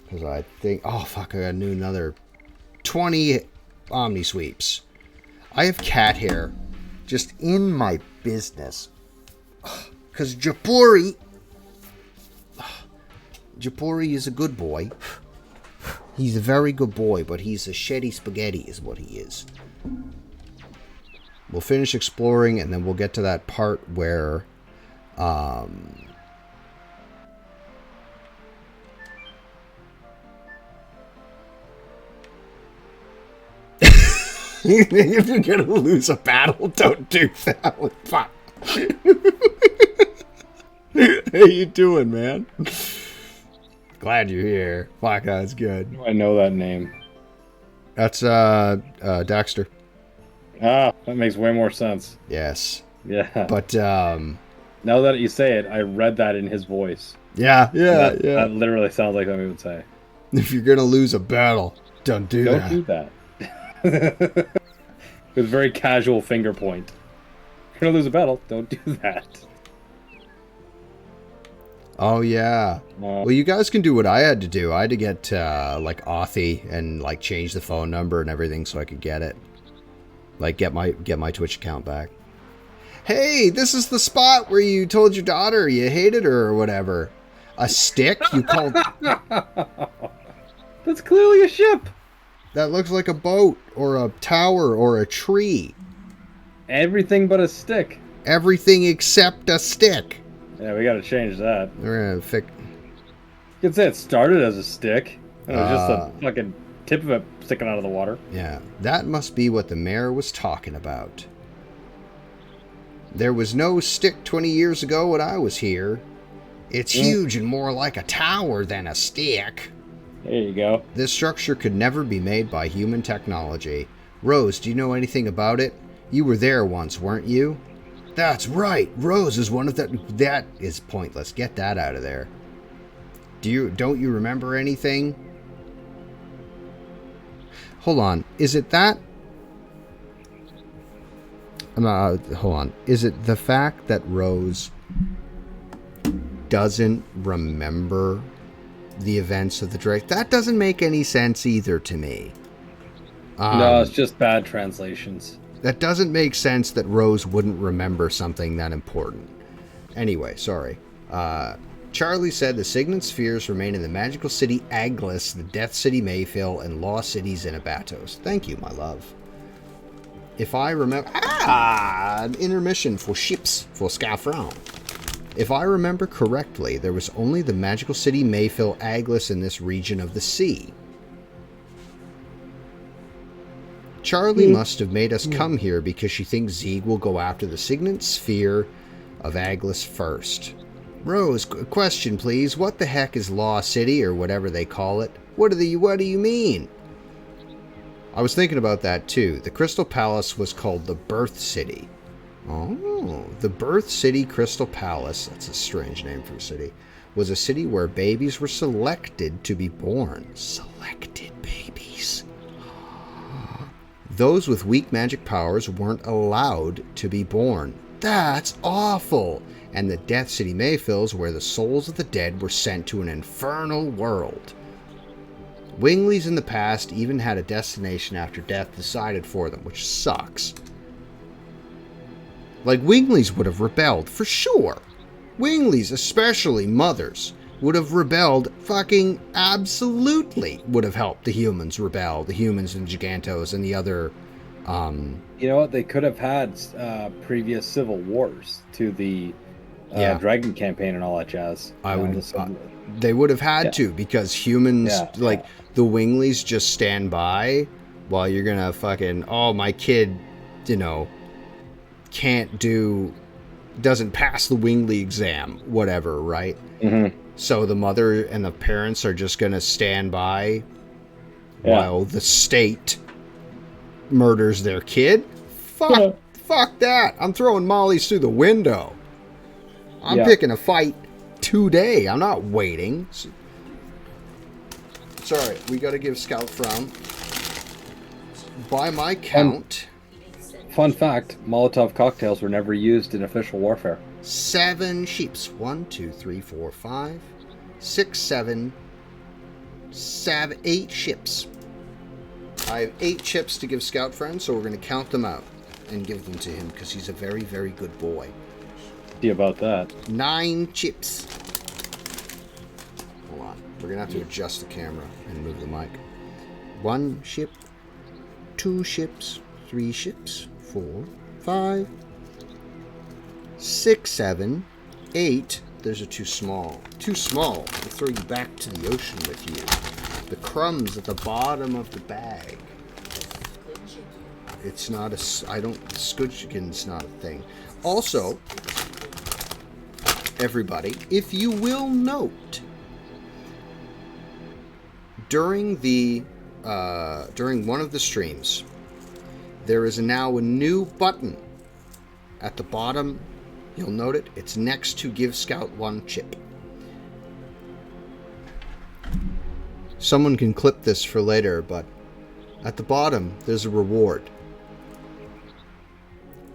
Because I think... Oh, fuck. I got another 20 Omni Sweeps. I have cat hair just in my business. Because Japuri... Japuri is a good boy. He's a very good boy, but he's a shitty spaghetti is what he is. We'll finish exploring, and then we'll get to that part where... If you're gonna lose a battle, don't do that. Fuck. How you doing, man? Glad you're here. Fuck, that's good. I know that name. That's Daxter. Ah, that makes way more sense. Yes. Yeah. But now that you say it, I read that in his voice. Yeah. That literally sounds like what he would say. If you're gonna lose a battle, don't do that. Don't do that. With very casual finger point. If you're gonna lose a battle, don't do that. Oh yeah. Well, you guys can do what I had to do. I had to get like Authy and like change the phone number and everything so I could get it. Like get my Twitch account back. Hey, this is the spot where you told your daughter you hated her or whatever. A stick? You called... That's clearly a ship. That looks like a boat or a tower or a tree. Everything but a stick. Everything except a stick. Yeah, we gotta change that. We're gonna fix... You could say it started as a stick. And it was just a fucking tip of it sticking out of the water. Yeah, that must be what the mayor was talking about. There was no stick 20 years ago when I was here. It's huge and more like a tower than a stick. There you go. This structure could never be made by human technology. Rose, do you know anything about it? You were there once, weren't you? That's right. Rose is one of the... That is pointless. Get that out of there. Don't you remember anything? Hold on. Is it that... hold on. Is it the fact that Rose doesn't remember the events of the Drake? That doesn't make any sense either to me. No, it's just bad translations. That doesn't make sense that Rose wouldn't remember something that important. Anyway, sorry. Charlie said the Signet Spheres remain in the magical city Aglis, the Death City Mayfield, and Lost Cities Inabatos. Thank you, my love. If I remember... an intermission for ships for Scafrown. If I remember correctly, there was only the magical city Mayfield Aglis in this region of the sea. Charlie must have made us come here because she thinks Zeeg will go after the Signet Sphere of Aglis first. Rose, question please. What the heck is Law City or whatever they call it? What do you mean? I was thinking about that too. The Crystal Palace was called the Birth City. Oh, the Birth City Crystal Palace. That's a strange name for a city. was a city where babies were selected to be born. Selected babies. Those with weak magic powers weren't allowed to be born. That's awful! And the Death City Mayfills, where the souls of the dead were sent to an infernal world. Winglies in the past even had a destination after death decided for them, which sucks. Like, Winglies would have rebelled, for sure. Winglies, especially mothers, would have rebelled fucking absolutely. Would have helped the humans rebel, the humans and Gigantos and the other... You know what? They could have had previous civil wars to the Dragon campaign and all that jazz. They would have had to, because humans, the Winglies just stand by while you're gonna fucking, oh, my kid, doesn't pass the Wingly exam, whatever, right? Mm-hmm. So the mother and the parents are just gonna stand by while the state murders their kid? Fuck that. I'm throwing mollies through the window. I'm picking a fight today. I'm not waiting. It's alright. We gotta give Scout Frown. By my count... Fun fact, Molotov cocktails were never used in official warfare. 7 sheeps. 1, 2, 3, 4, 5, 6, 7, 8 ships. I have 8 chips to give Scout Friend, so we're going to count them out and give them to him because he's a very, very good boy. See about that. 9 chips. Hold on. We're going to have to adjust the camera and move the mic. 1 ship, 2 ships, 3 ships, 4, 5, 6, 7, 8. Those are too small. Too small. I'll throw you back to the ocean with you. The crumbs at the bottom of the bag. It's not Skudgeon's not a thing. Also, everybody, if you will note, during one of the streams, there is now a new button at the bottom. You'll note it. It's next to Give Scout 1 chip. Someone can clip this for later, but at the bottom, there's a reward.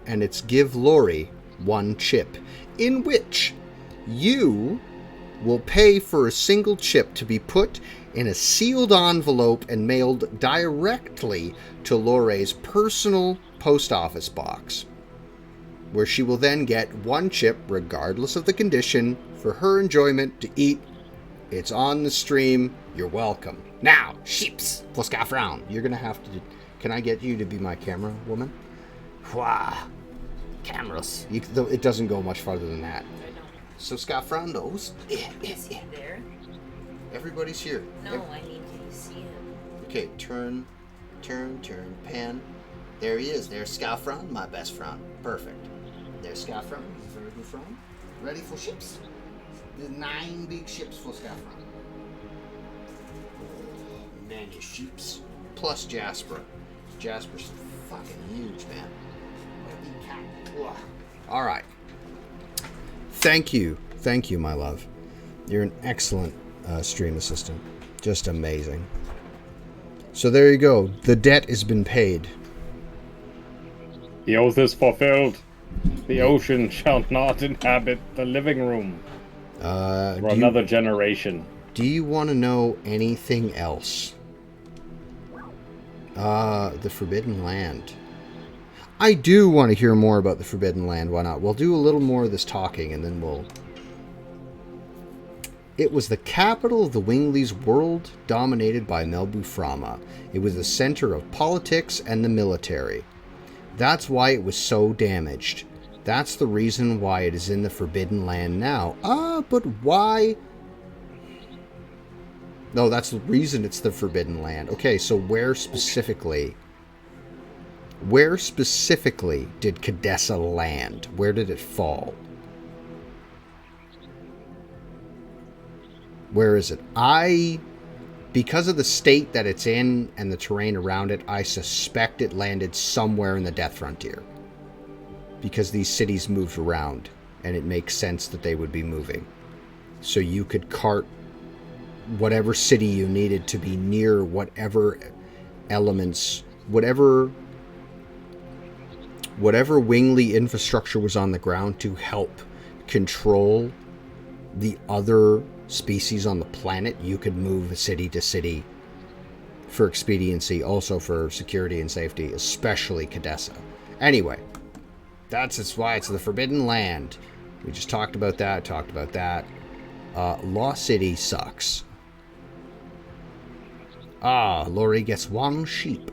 And it's Give Lori 1 chip, in which you will pay for a single chip to be put in a sealed envelope and mailed directly to Lori's personal post office box, where she will then get 1 chip, regardless of the condition, for her enjoyment to eat. It's on the stream. You're welcome. Now, sheeps, plus Scout Frown. You're going to have to... Can I get you to be my camera woman? Wah. Cameras. It doesn't go much farther than that. So Scout Frown knows. Is he there? Everybody's here. No, I need to see him. Okay, turn, pan. There he is. There's Scout Frown, my best friend. Perfect. There's Scout Frown, very good friend. Ready for ships? There's 9 big ships for Scout Frown. Many sheeps. Plus Jasper. Jasper's fucking huge, man. What a big cat. Alright. Thank you, my love. You're an excellent stream assistant. Just amazing. So there you go. The debt has been paid. The oath is fulfilled. The ocean shall not inhabit the living room. For another generation. Do you want to know anything else? The Forbidden Land. I do want to hear more about the Forbidden Land. Why not? We'll do a little more of this talking, and then we'll... It was the capital of the Winglies' world, dominated by Melbuframa. It was the center of politics and the military. That's why it was so damaged. That's the reason why it is in the Forbidden Land now. But why? No, that's the reason it's the Forbidden Land. Okay, so where specifically did Cadessa land? Where did it fall? Where is it? Because of the state that it's in and the terrain around it, I suspect it landed somewhere in the Death Frontier. Because these cities moved around, and it makes sense that they would be moving. so you could cart whatever city you needed to be near whatever elements, whatever wingly infrastructure was on the ground to help control the other species on the planet. You could move city to city for expediency, also for security and safety, especially Cadessa. Anyway, that's why it's the Forbidden Land. We just talked about that. Lost City sucks. Lori gets 1 sheep.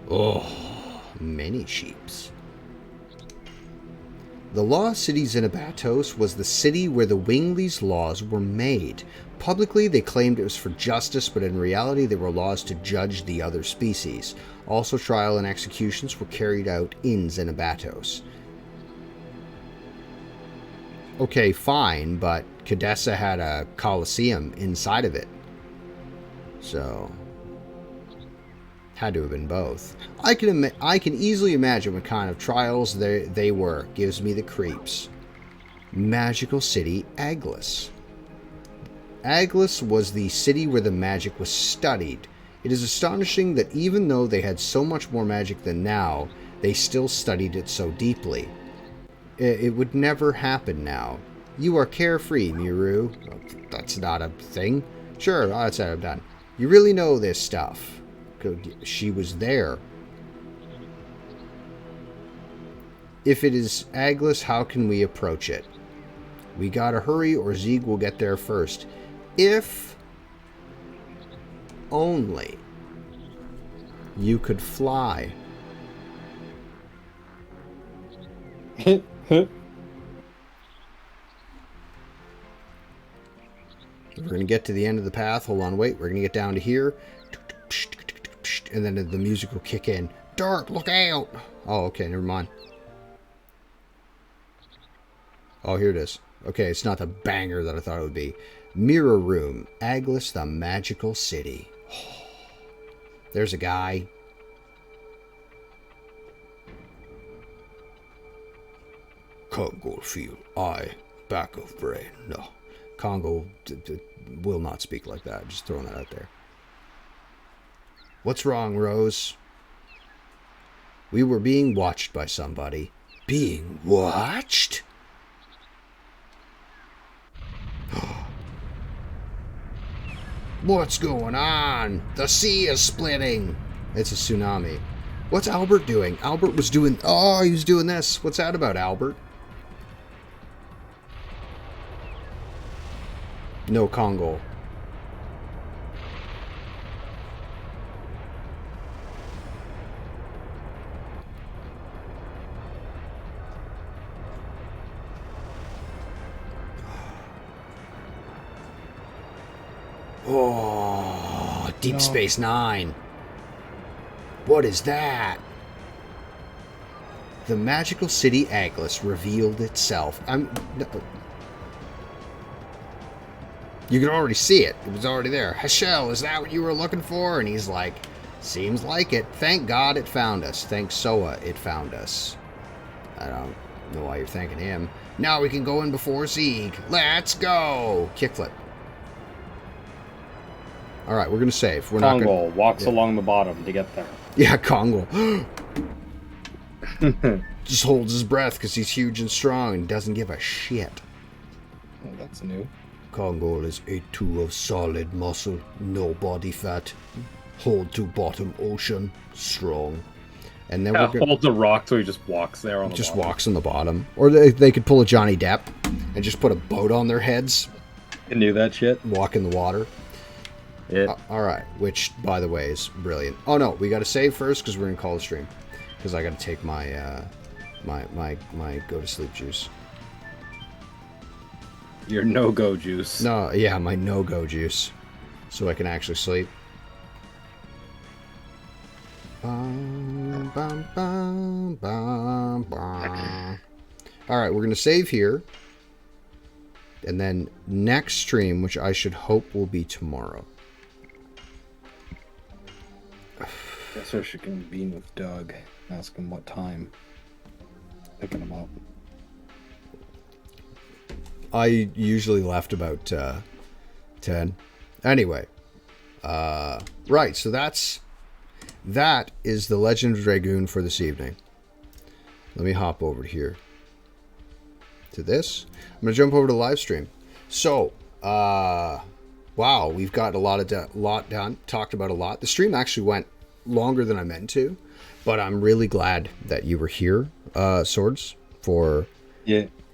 Oh, many sheeps. The Lost City Xenobatos was the city where the Winglies' laws were made. Publicly, they claimed it was for justice, but in reality, they were laws to judge the other species. Also, trial and executions were carried out in Xenobatos. Okay, fine, but Cadessa had a coliseum inside of it. So, had to have been both. I can easily imagine what kind of trials they were. Gives me the creeps. Magical City Aglis. Aglis was the city where the magic was studied. It is astonishing that even though they had so much more magic than now, they still studied it so deeply. It would never happen now. You are carefree, Miru. That's not a thing. Sure, that's it, I'm done. You really know this stuff. She was there. If it is Aglis, how can we approach it? We gotta hurry or Zeeg will get there first. If only you could fly. We're going to get to the end of the path. Hold on, wait. We're going to get down to here. And then the music will kick in. Dart, look out! Oh, okay, never mind. Oh, here it is. Okay, it's not the banger that I thought it would be. Mirror Room. Aglis, the magical city. Oh, there's a guy. Congo feel back of brain. No. Congo will not speak like that. Just throwing that out there. What's wrong, Rose? We were being watched by somebody. Being watched? What's going on? The sea is splitting. It's a tsunami. What's Albert doing? Albert was doing... Oh, he was doing this. What's that about, Albert? No Congo. Oh, Deep Space Nine. What is that? The magical city Aglis revealed itself. You can already see it. It was already there. Hashel, is that what you were looking for? And he's like, seems like it. Thank God it found us. Thank Soa it found us. I don't know why you're thanking him. Now we can go in before Zeeg. Let's go. Kickflip. All right, we're going to save. We're not Congo gonna... walks along the bottom to get there. Yeah, Congo. Just holds his breath because he's huge and strong and doesn't give a shit. Oh, that's new. Congo is 8'2" of solid muscle, no body fat, hold to bottom ocean, strong. And then we're gonna, holds a rock so he just walks there on the just bottom. walks on the bottom. Or they could pull a Johnny Depp and just put a boat on their heads. Can do that shit. Walk in the water. Yeah. Alright, which, by the way, is brilliant. Oh no, we gotta save first because we're going to call the stream. Because I gotta take my, my go-to-sleep juice. Your no-go juice. No, yeah, my no-go juice. So I can actually sleep. Bum, bum, bum, bum, bum. Alright, we're going to save here. And then next stream, which I should hope will be tomorrow. Guess I should convene with Doug. Ask him what time. Picking him up. I usually left about 10. Anyway, right. So that is the Legend of Dragoon for this evening. Let me hop over here to this. I'm gonna jump over to live stream. So, wow, we've got a lot done. Talked about a lot. The stream actually went longer than I meant to, but I'm really glad that you were here, Swords, for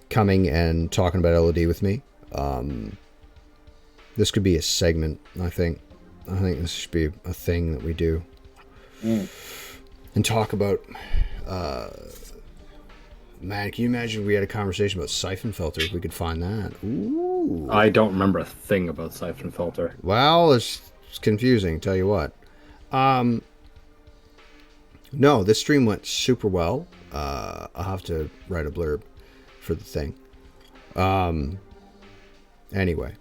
coming and talking about LOD with me. This could be a segment, I think. I think this should be a thing that we do. And talk about... man, can you imagine if we had a conversation about Siphon Filter, if we could find that? Ooh. I don't remember a thing about Siphon Filter. Well, it's confusing, tell you what. No, this stream went super well. I'll have to write a blurb for the thing. Anyway,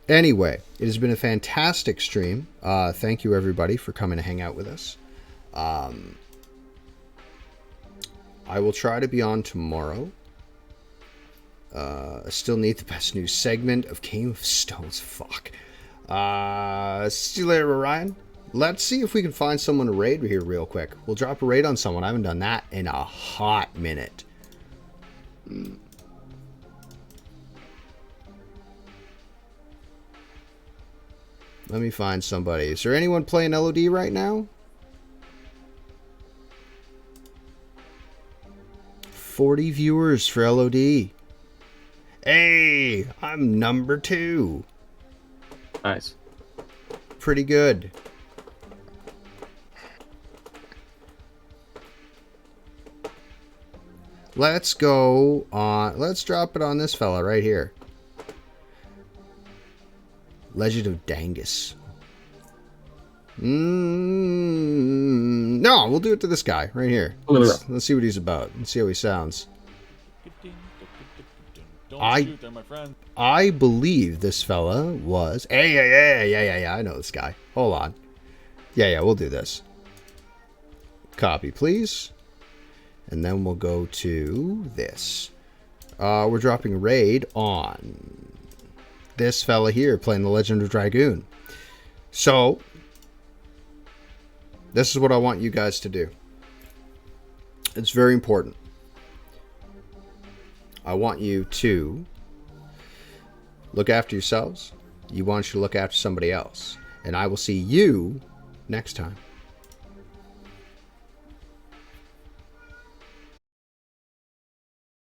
it has been a fantastic stream. Thank you, everybody, for coming to hang out with us. I will try to be on tomorrow. I still need the best news segment of Game of Stones. Fuck. See you later, Ryan. Let's see if we can find someone to raid here real quick. We'll drop a raid on someone. I haven't done that in a hot minute. Let me find somebody. Is there anyone playing LOD right now? 40 viewers for LOD. Hey, I'm number 2. Nice. Pretty good. Let's go on. Let's drop it on this fella right here. Legend of Dangus. No, we'll do it to this guy right here. Let's see what he's about. Let's see how he sounds. Don't shoot there, my friend. I believe this fella was... Yeah, I know this guy. Hold on. Yeah, we'll do this. Copy, please. And then we'll go to this. We're dropping raid on this fella here playing the Legend of Dragoon. So, this is what I want you guys to do. It's very important. I want you to look after yourselves. You want you to look after somebody else. And I will see you next time.